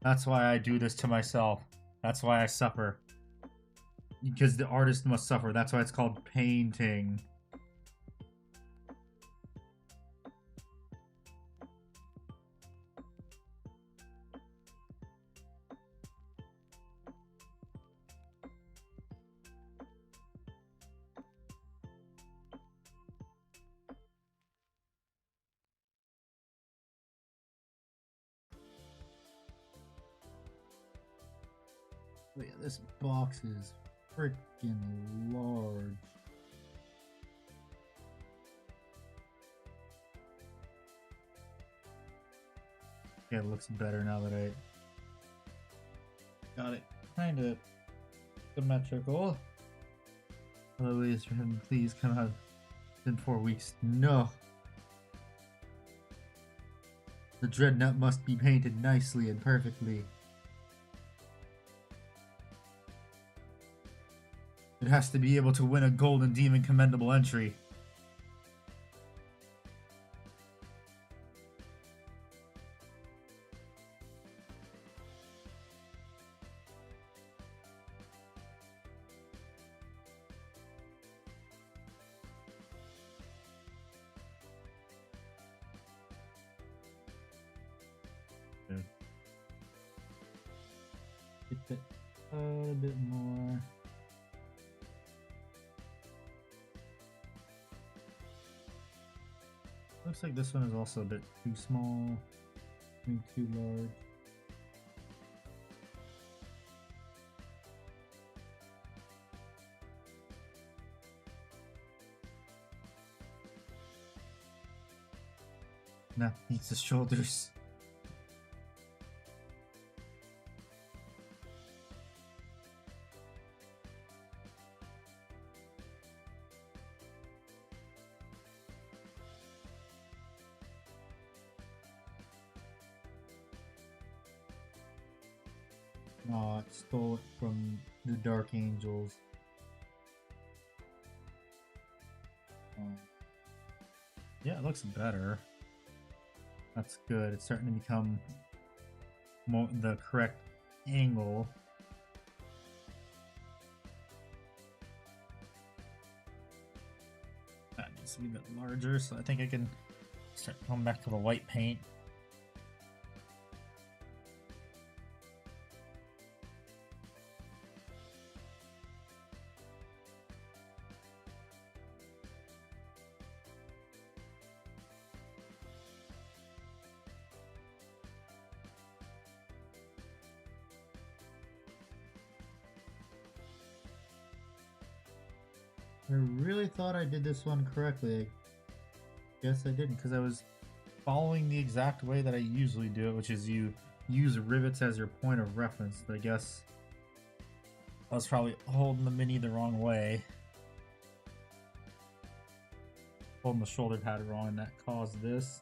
[SPEAKER 1] That's why I do this to myself. That's why I suffer. Because the artist must suffer. That's why it's called painting. Oh yeah, this box is freaking large. Yeah, it looks better now that I got it kind of symmetrical. Otherwise, for him, please come out in 4 weeks. No. The dreadnought must be painted nicely and perfectly. It has to be able to win a Golden Demon Commendable entry. Good. Get that a bit more. Looks like this one is also a bit too small, maybe too large. Nah, needs the shoulders. Oh, it stole it from the Dark Angels. Yeah, it looks better. That's good. It's starting to become more the correct angle. That needs to be a bit larger, so I think I can start going back to the white paint. I really thought I did this one correctly. I guess I didn't, because I was following the exact way that I usually do it, which is you use rivets as your point of reference. But I guess I was probably holding the mini the wrong way. Holding the shoulder pad wrong, and that caused this.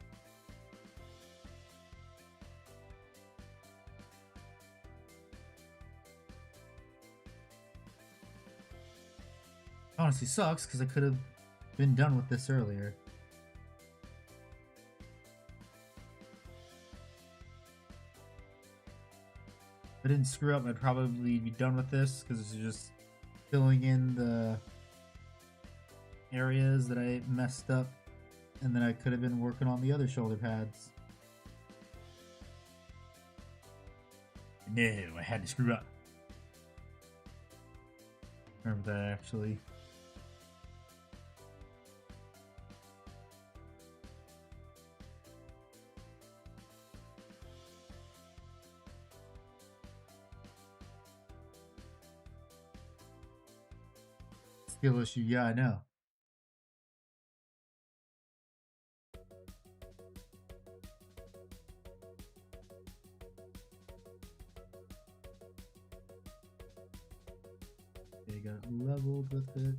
[SPEAKER 1] Honestly sucks because I could have been done with this earlier. If I didn't screw up, I'd probably be done with this because it's just filling in the areas that I messed up, and then I could have been working on the other shoulder pads. No, I had to screw up. Remember that actually. Skill issue, yeah, I know. got leveled with it.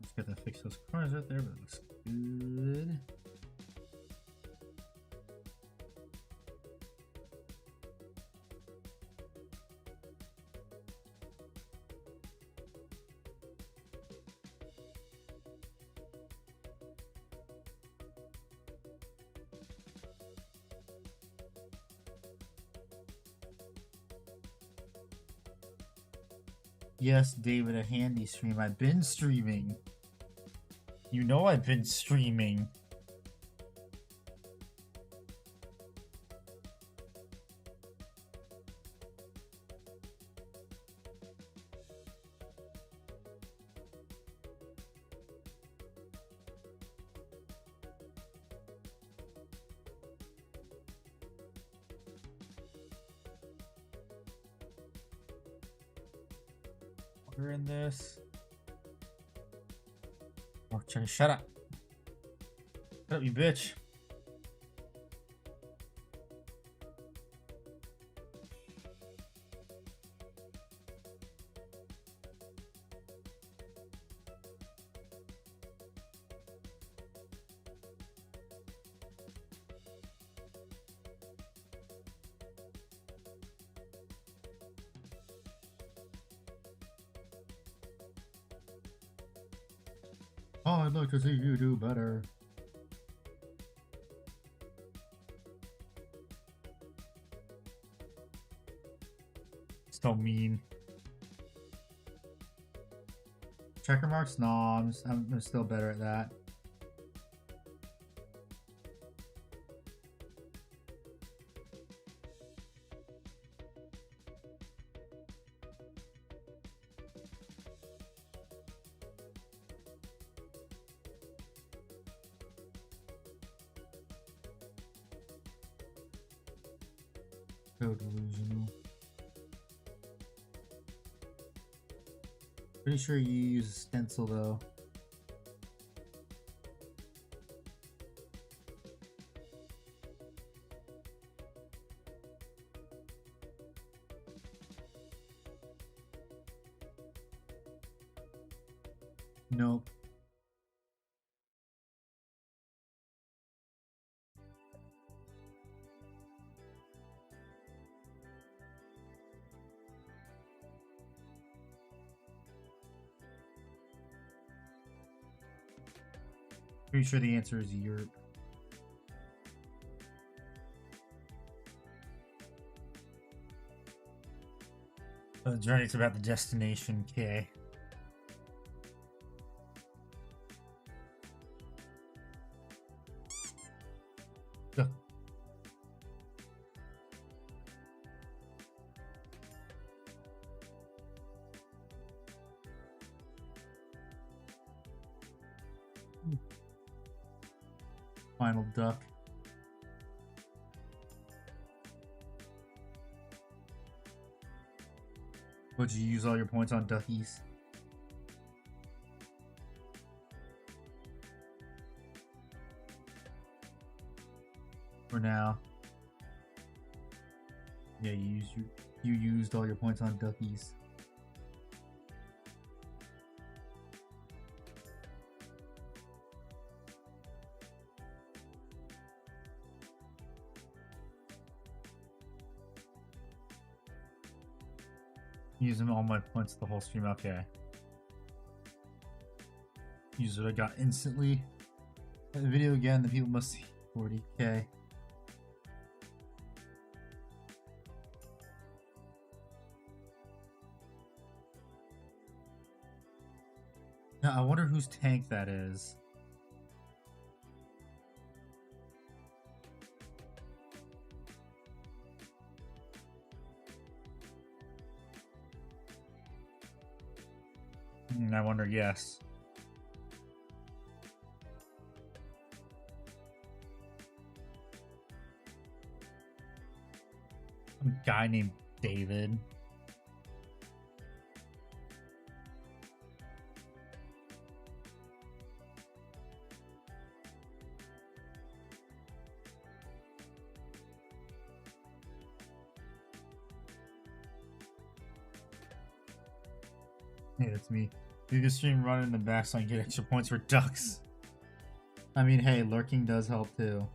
[SPEAKER 1] Just got to fix those corners right there, but it looks good. Yes, David, a handy stream. I've been streaming. You know I've been streaming. We're in this. Oh, shut up. Shut up, you bitch. Oh, I'd like to see you do better. So mean. Checker marks? No, I'm still better at that. So delusional. Pretty sure you use a stencil though. Nope. Pretty sure the answer is Europe. The journey's about the destination, K. Ugh. Final duck. Would you use all your points on duckies? For now. Yeah, you used all your points on duckies. Using all my points the whole stream. Okay. Use what I got instantly. The video again, the people must see 40k. Now I wonder whose tank that is. I wonder, yes. Some guy named David. Hey, that's me. You can stream run in the back so I can get extra points for ducks. I mean, hey, lurking does help too.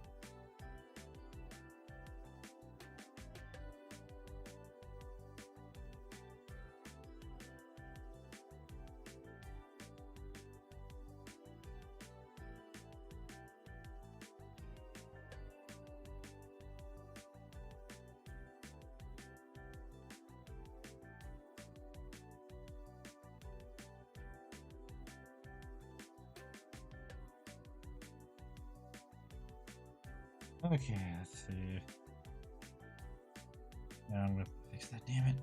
[SPEAKER 1] Okay, let's see. Now I'm gonna fix that, damn it.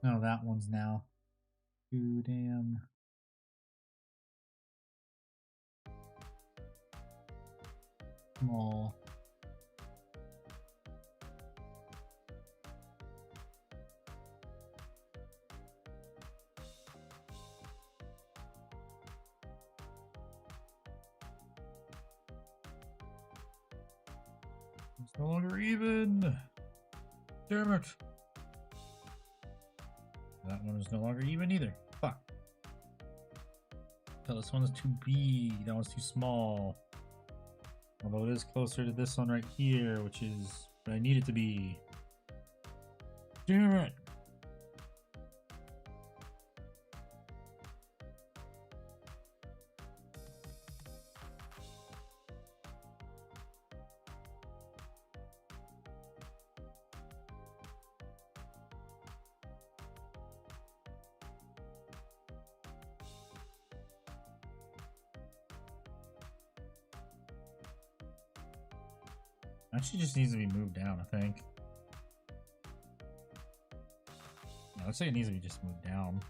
[SPEAKER 1] No, that one's now too damn small. It's no longer even. Damn it. That one is no longer even either. Fuck. So this one is too big. That one's too small. Although it is closer to this one right here, which is what I need it to be. Damn it. Actually just needs to be moved down, I think. Yeah, let's say it needs to be just moved down.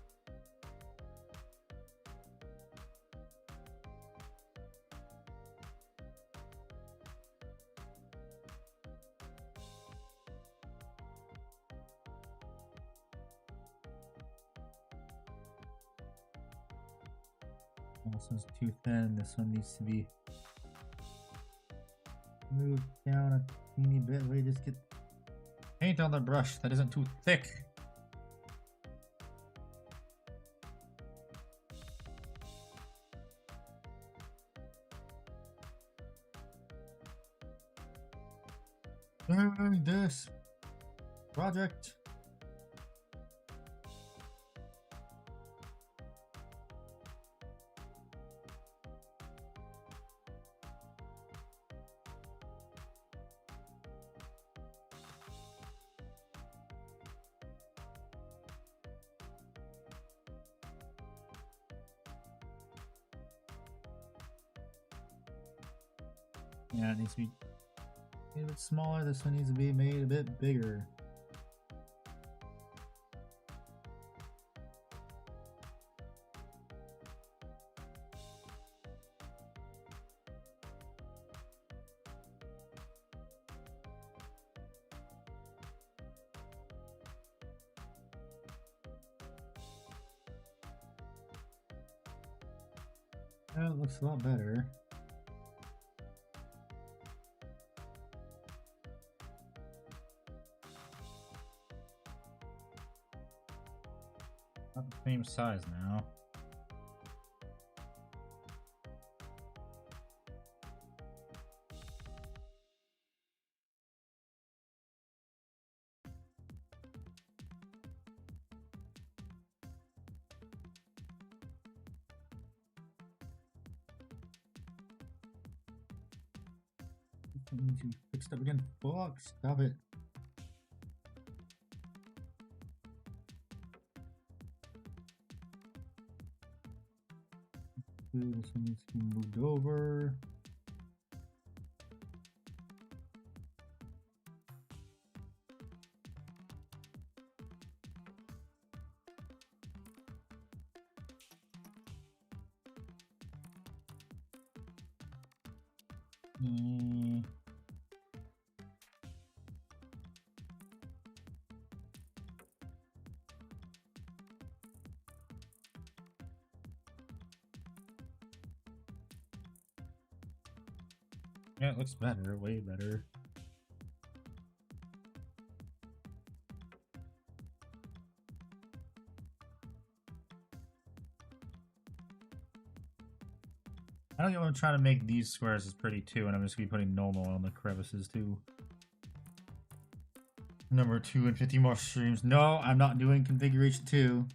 [SPEAKER 1] This one's too thin. This one needs to be moved down a teeny bit. Wait, just get paint on the brush that isn't too thick. This project. Yeah, it needs to be made a bit smaller. This one needs to be made a bit bigger. That looks a lot better. Not the same size now. It needs to be fixed up again. Fuck, stop it. This one needs to be moved over. Yeah, it looks better, way better. I don't want to try to make these squares as pretty too, and I'm just gonna be putting normal on the crevices too. Number 2 and 50 more streams. No, I'm not doing configuration 2.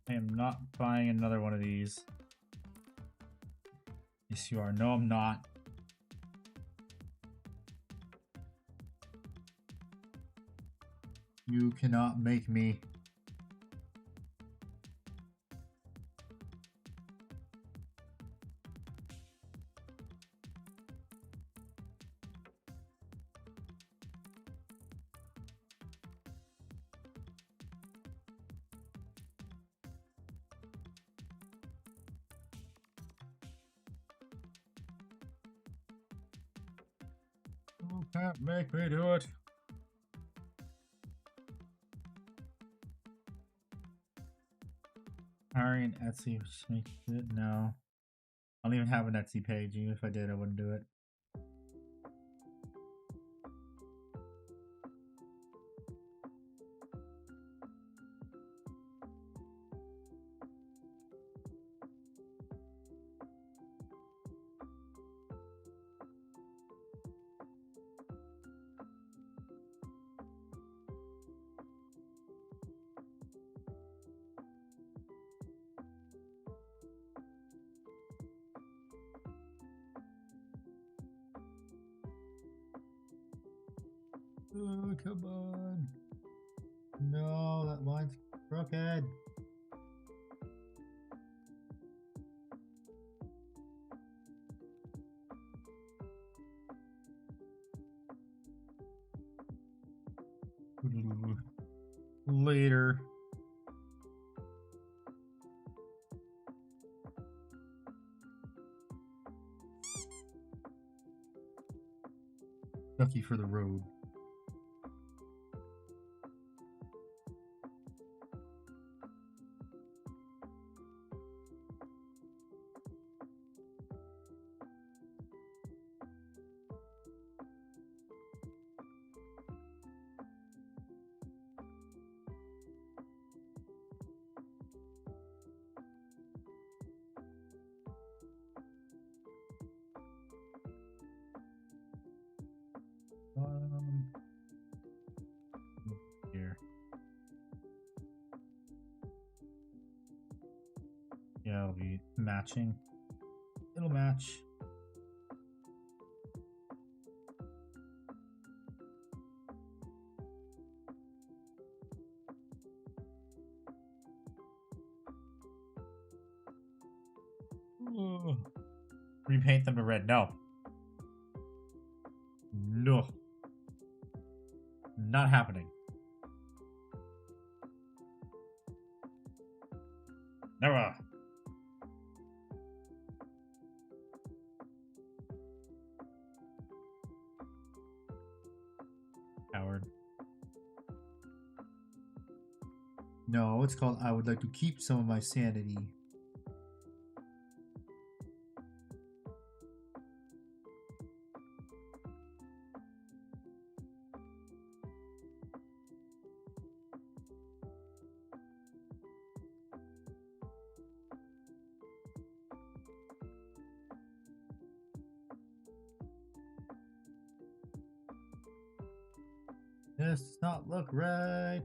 [SPEAKER 1] I am not buying another one of these. Yes, you are. No, I'm not. You cannot make me. You can't make me do it. Hiring Etsy, which makes it no. I don't even have an Etsy page. Even if I did, I wouldn't do it. Oh, come on. No, that line's crooked. Later. Ducky for the road. Here. Yeah, it'll be matching. It'll match. Ooh. Repaint them to red. No. No. Not happening. Never. Howard. No, it's called I would like to keep some of my sanity. This does not look right.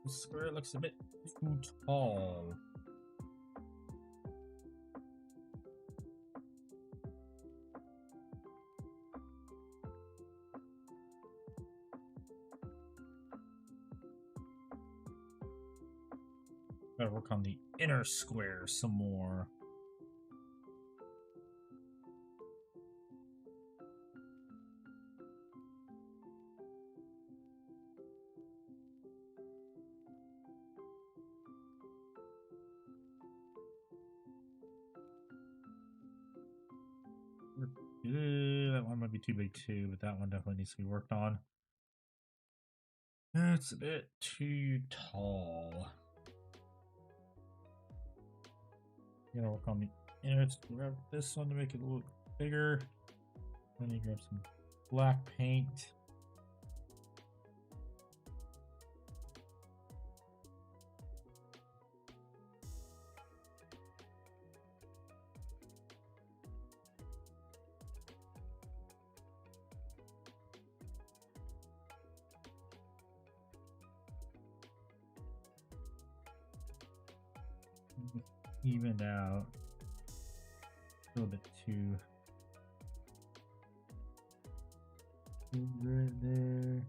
[SPEAKER 1] The square looks a bit too tall. Gotta work on the inner square some more. That one might be too big too, but that one definitely needs to be worked on. It's a bit too tall. Gonna work on the innards. Grab this one to make it a little bigger. Then you grab some black paint. Evened out. A little bit too right there.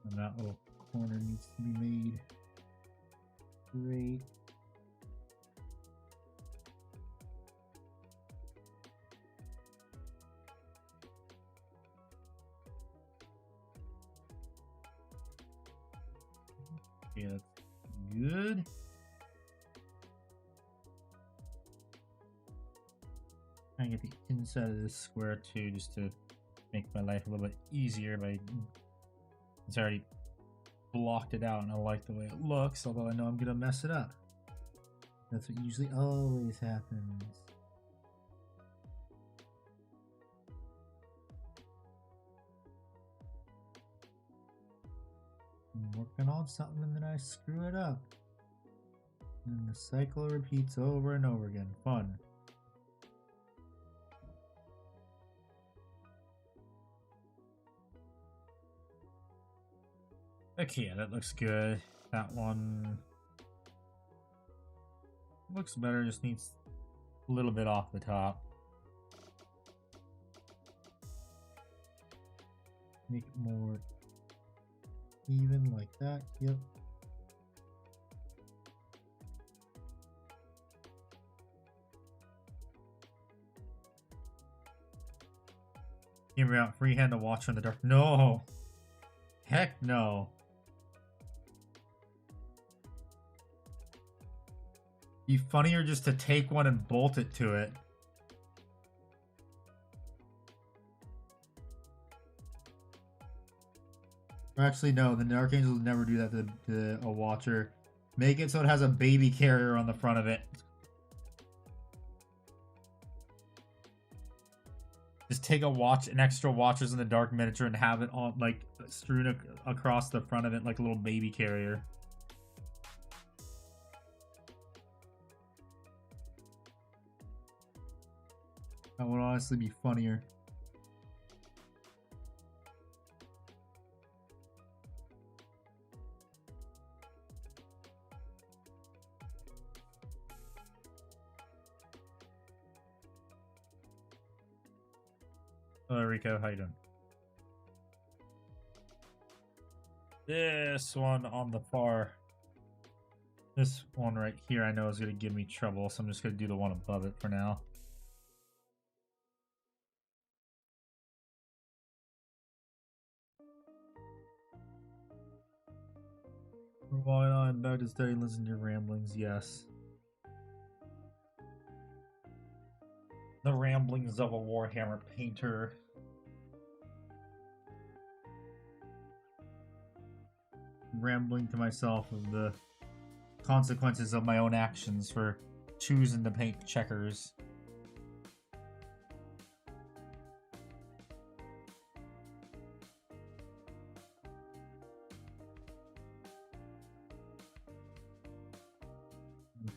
[SPEAKER 1] And that little corner needs to be made great. Okay, that's good. I get the inside of this square too, just to make my life a little bit easier. It's already blocked it out, and I like the way it looks. Although I know I'm gonna mess it up. That's what usually always happens. I'm working on something and then I screw it up. And the cycle repeats over and over again. Fun. Okay, yeah, that looks good. That one looks better, just needs a little bit off the top. Make it more even like that. Yep. Give me out freehand to watch in the dark. No. Heck no. Be funnier just to take one and bolt it to it. Or actually, no, the Dark Angels never do that to a Watcher. Make it so it has a baby carrier on the front of it. Just take an extra Watchers in the Dark miniature and have it on, like, strewn across the front of it like a little baby carrier. That would honestly be funnier. Hello, Rico. How you doing? This one on the far. This one right here I know is going to give me trouble, so I'm just going to do the one above it for now. Why not? I'm about to study and listen to your ramblings, yes. The ramblings of a Warhammer painter. Rambling to myself of the consequences of my own actions for choosing to paint checkers.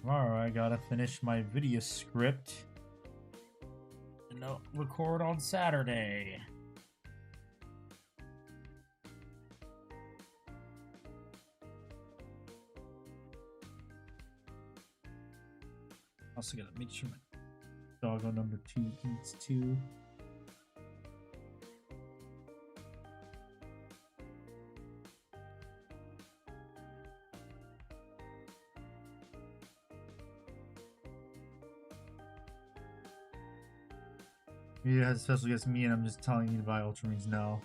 [SPEAKER 1] Tomorrow I gotta finish my video script and I'll record on Saturday. Also gotta make sure my doggo number 2 eats too. Maybe it has special guest me and I'm just telling you to buy Ultramarines now.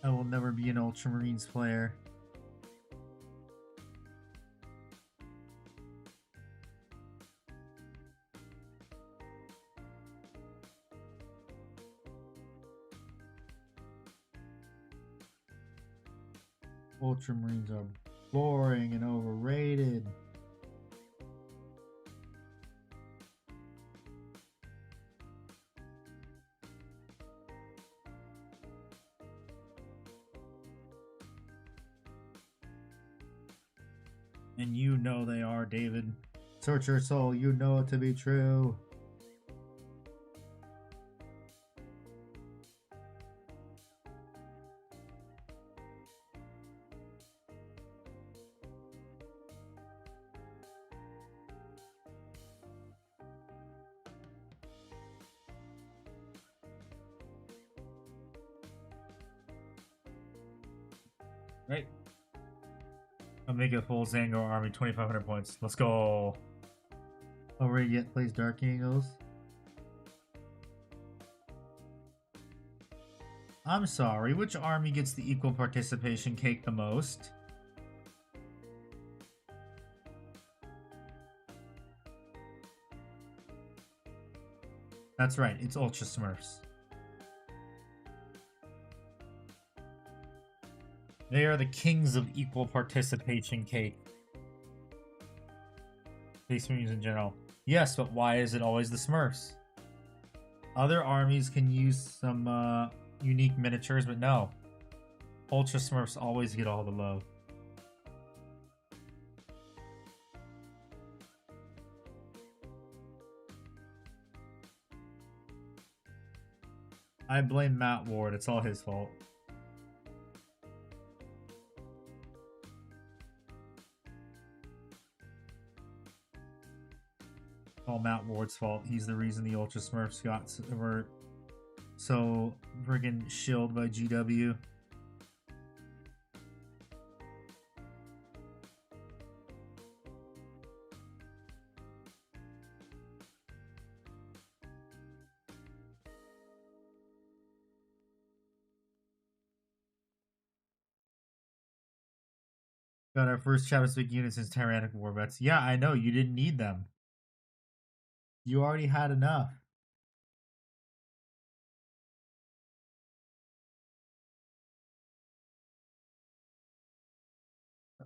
[SPEAKER 1] I will never be an Ultramarines player. Ultramarines are boring and overrated. And you know they are, David. Search your soul, you know it to be true. Right. I'll make a full Zango army, 2,500 points. Let's go. Already yet plays Dark Angels. I'm sorry, which army gets the equal participation cake the most? That's right, it's Ultra Smurfs. They are the kings of equal participation cake. Space Marines in general. Yes, but why is it always the Smurfs? Other armies can use some unique miniatures, but no. Ultra Smurfs always get all the love. I blame Matt Ward, it's all his fault. All Matt Ward's fault. He's the reason the Ultra Smurfs were so friggin' shilled by GW. Got our first Chavistic unit since Tyrannic War Vets. Yeah, I know, you didn't need them. You already had enough.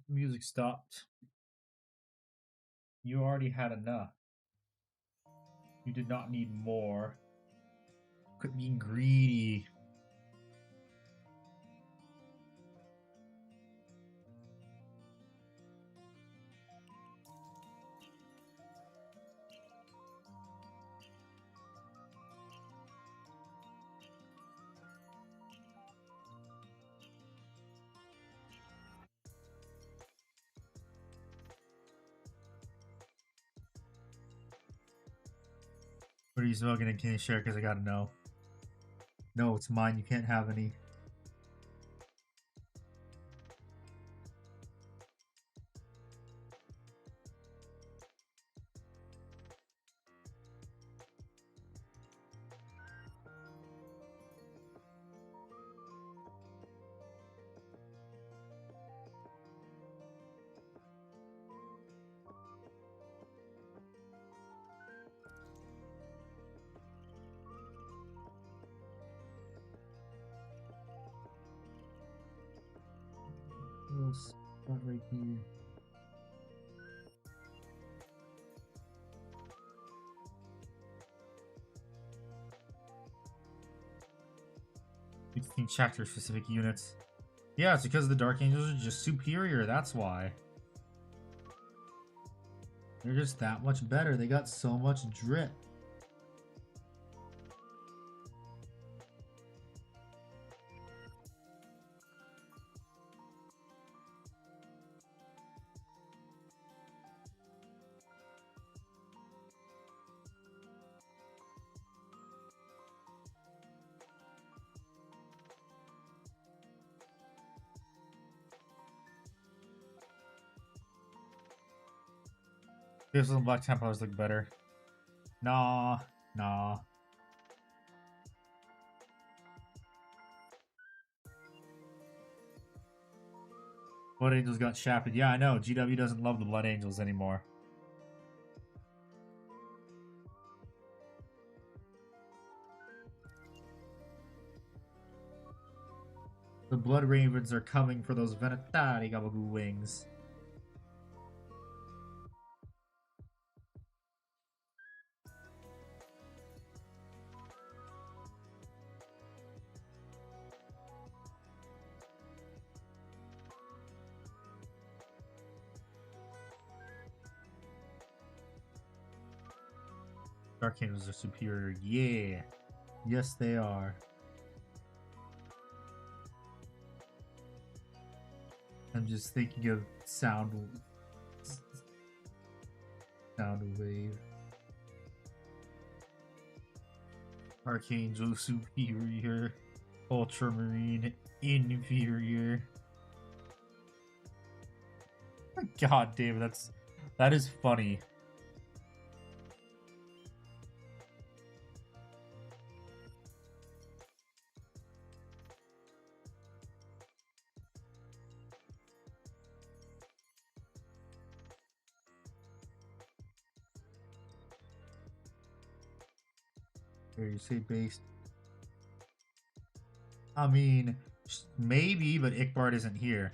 [SPEAKER 1] Music stopped. You already had enough. You did not need more. Quit being greedy. What are you smoking and can you share? Because I gotta know. No, it's mine. You can't have any. Little spot right here. You think chapter specific units. Yeah, it's because the Dark Angels are just superior, that's why. They're just that much better. They got so much drip. This and Black Templars look better. Nah, nah. Blood Angels got shafted. Yeah, I know. GW doesn't love the Blood Angels anymore. The Blood Ravens are coming for those Venatari Gabagoo wings. Dark Angels are superior. Yeah. Yes, they are. I'm just thinking of Sound Wave. Archangel superior. Ultramarine inferior. God, David, that is funny. Where you say based? I mean, maybe, but Ikbard isn't here.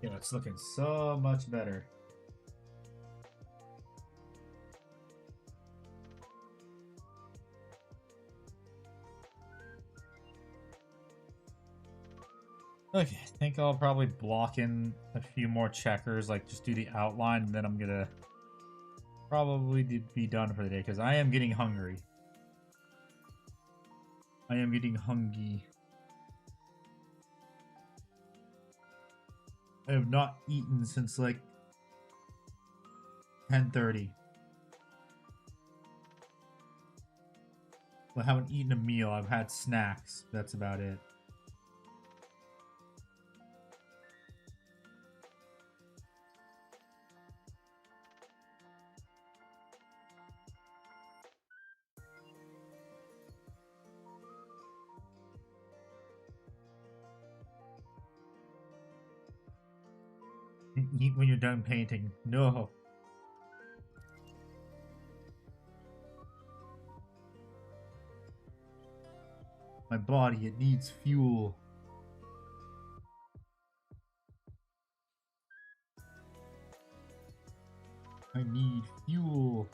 [SPEAKER 1] Yeah, it's looking so much better. Okay, I think I'll probably block in a few more checkers, like just do the outline, and then I'm gonna probably be done for the day, because I am getting hungry. I am getting hungry. I have not eaten since like 10:30. I haven't eaten a meal. I've had snacks. That's about it. Eat when you're done painting. No. My body, it needs fuel. I need fuel.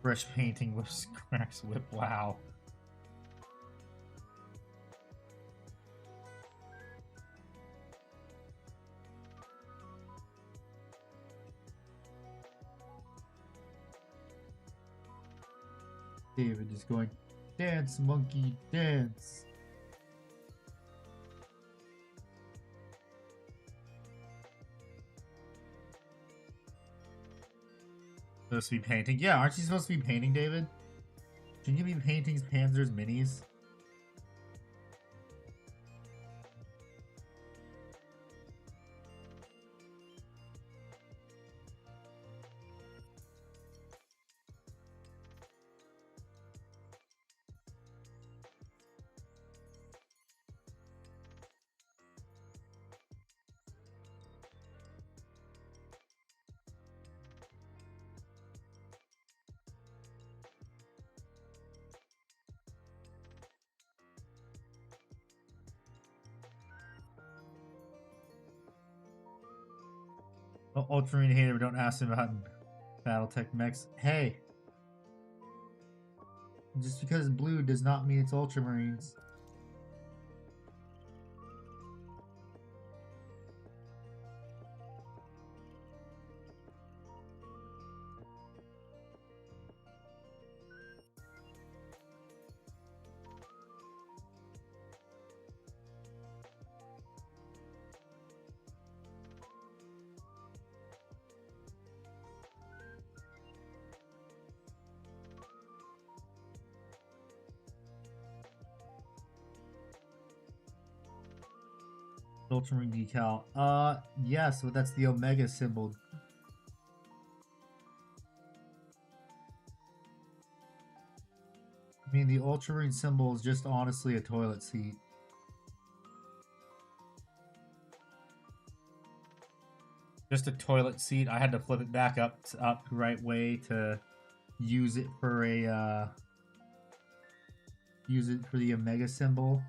[SPEAKER 1] Fresh painting with Scrax Whip. Wow. David is going, dance, monkey, dance. Supposed to be painting? Yeah, aren't you supposed to be painting, David? Shouldn't you be painting Panzer's minis? Oh, Ultramarine hater, don't ask him about Battletech mechs. Hey! Just because blue does not mean it's Ultramarines. Ultramarine decal. Yes, but that's the Omega symbol. I mean, the Ultramarine symbol is just honestly a toilet seat. Just a toilet seat. I had to flip it back up the right way to use it for a use it for the Omega symbol.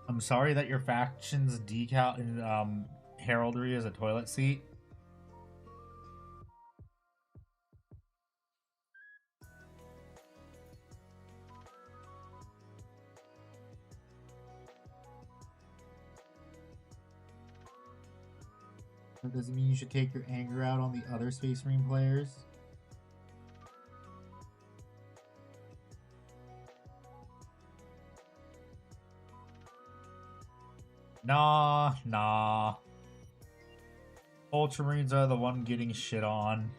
[SPEAKER 1] I'm sorry that your faction's decal in heraldry is a toilet seat. That doesn't mean you should take your anger out on the other Space Marine players. Nah. Ultramarines are the one getting shit on.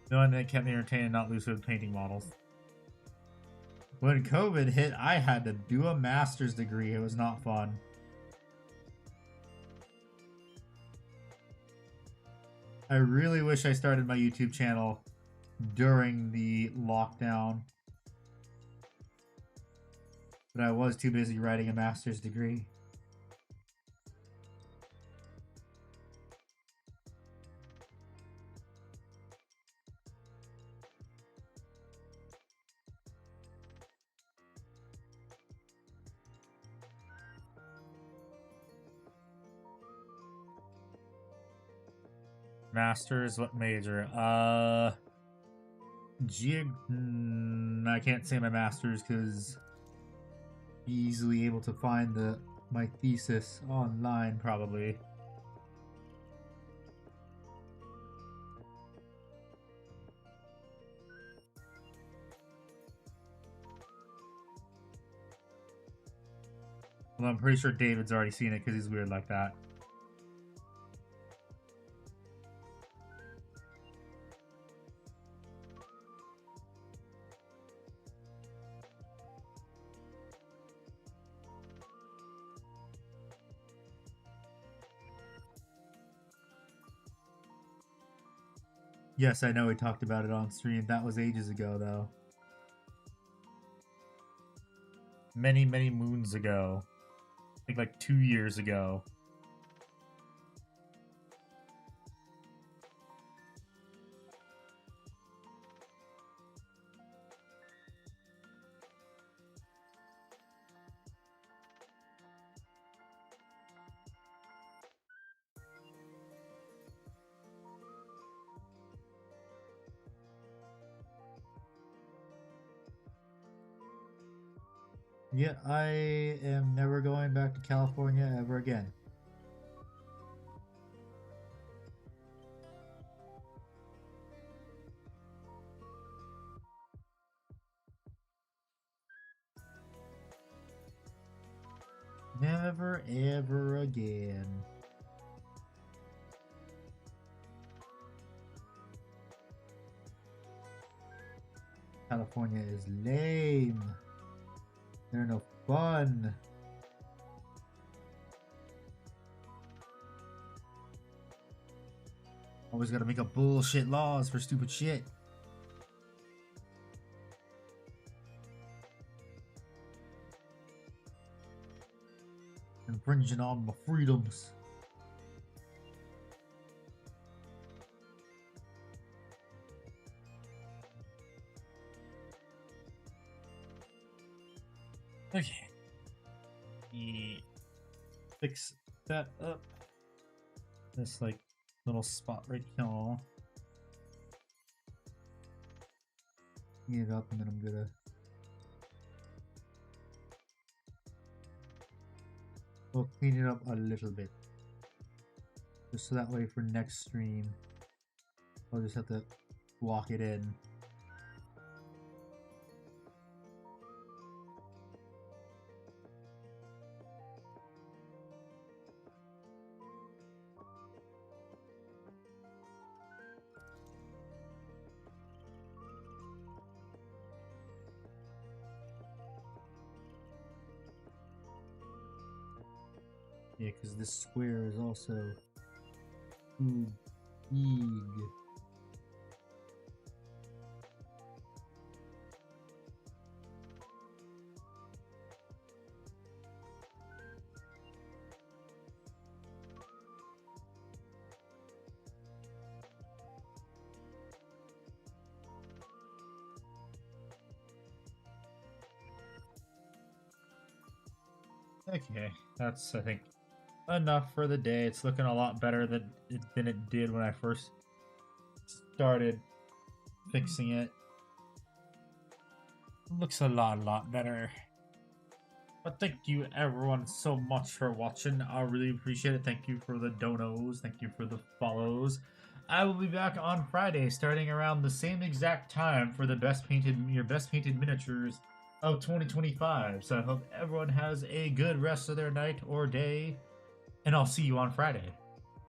[SPEAKER 1] The one that kept me entertained and not lose with painting models. When COVID hit, I had to do a master's degree. It was not fun. I really wish I started my YouTube channel during the lockdown. But I was too busy writing a master's degree. Masters, what major? I can't say my masters because easily able to find my thesis online probably. Well, I'm pretty sure David's already seen it because he's weird like that. Yes, I know we talked about it on stream. That was ages ago, though. Many, many moons ago. I think like 2 years ago. Yeah, I am never going back to California ever again. Never ever again. California is lame. They're no fun. Always gotta make up bullshit laws for stupid shit. Infringing on my freedoms. Okay. Yeah. Fix that up. This like little spot right here. Clean it up and then I'm gonna clean it up a little bit. Just so that way for next stream I'll just have to walk it in. Yeah, because this square is also too big. Okay, that's, I think, enough for the day. It's looking a lot better than it did when I first started fixing it. Looks a lot better. But thank you everyone so much for watching. I really appreciate it. Thank you for the donos. Thank you for the follows. I will be back on Friday starting around the same exact time for the your best painted miniatures of 2025. So I hope everyone has a good rest of their night or day, and I'll see you on Friday.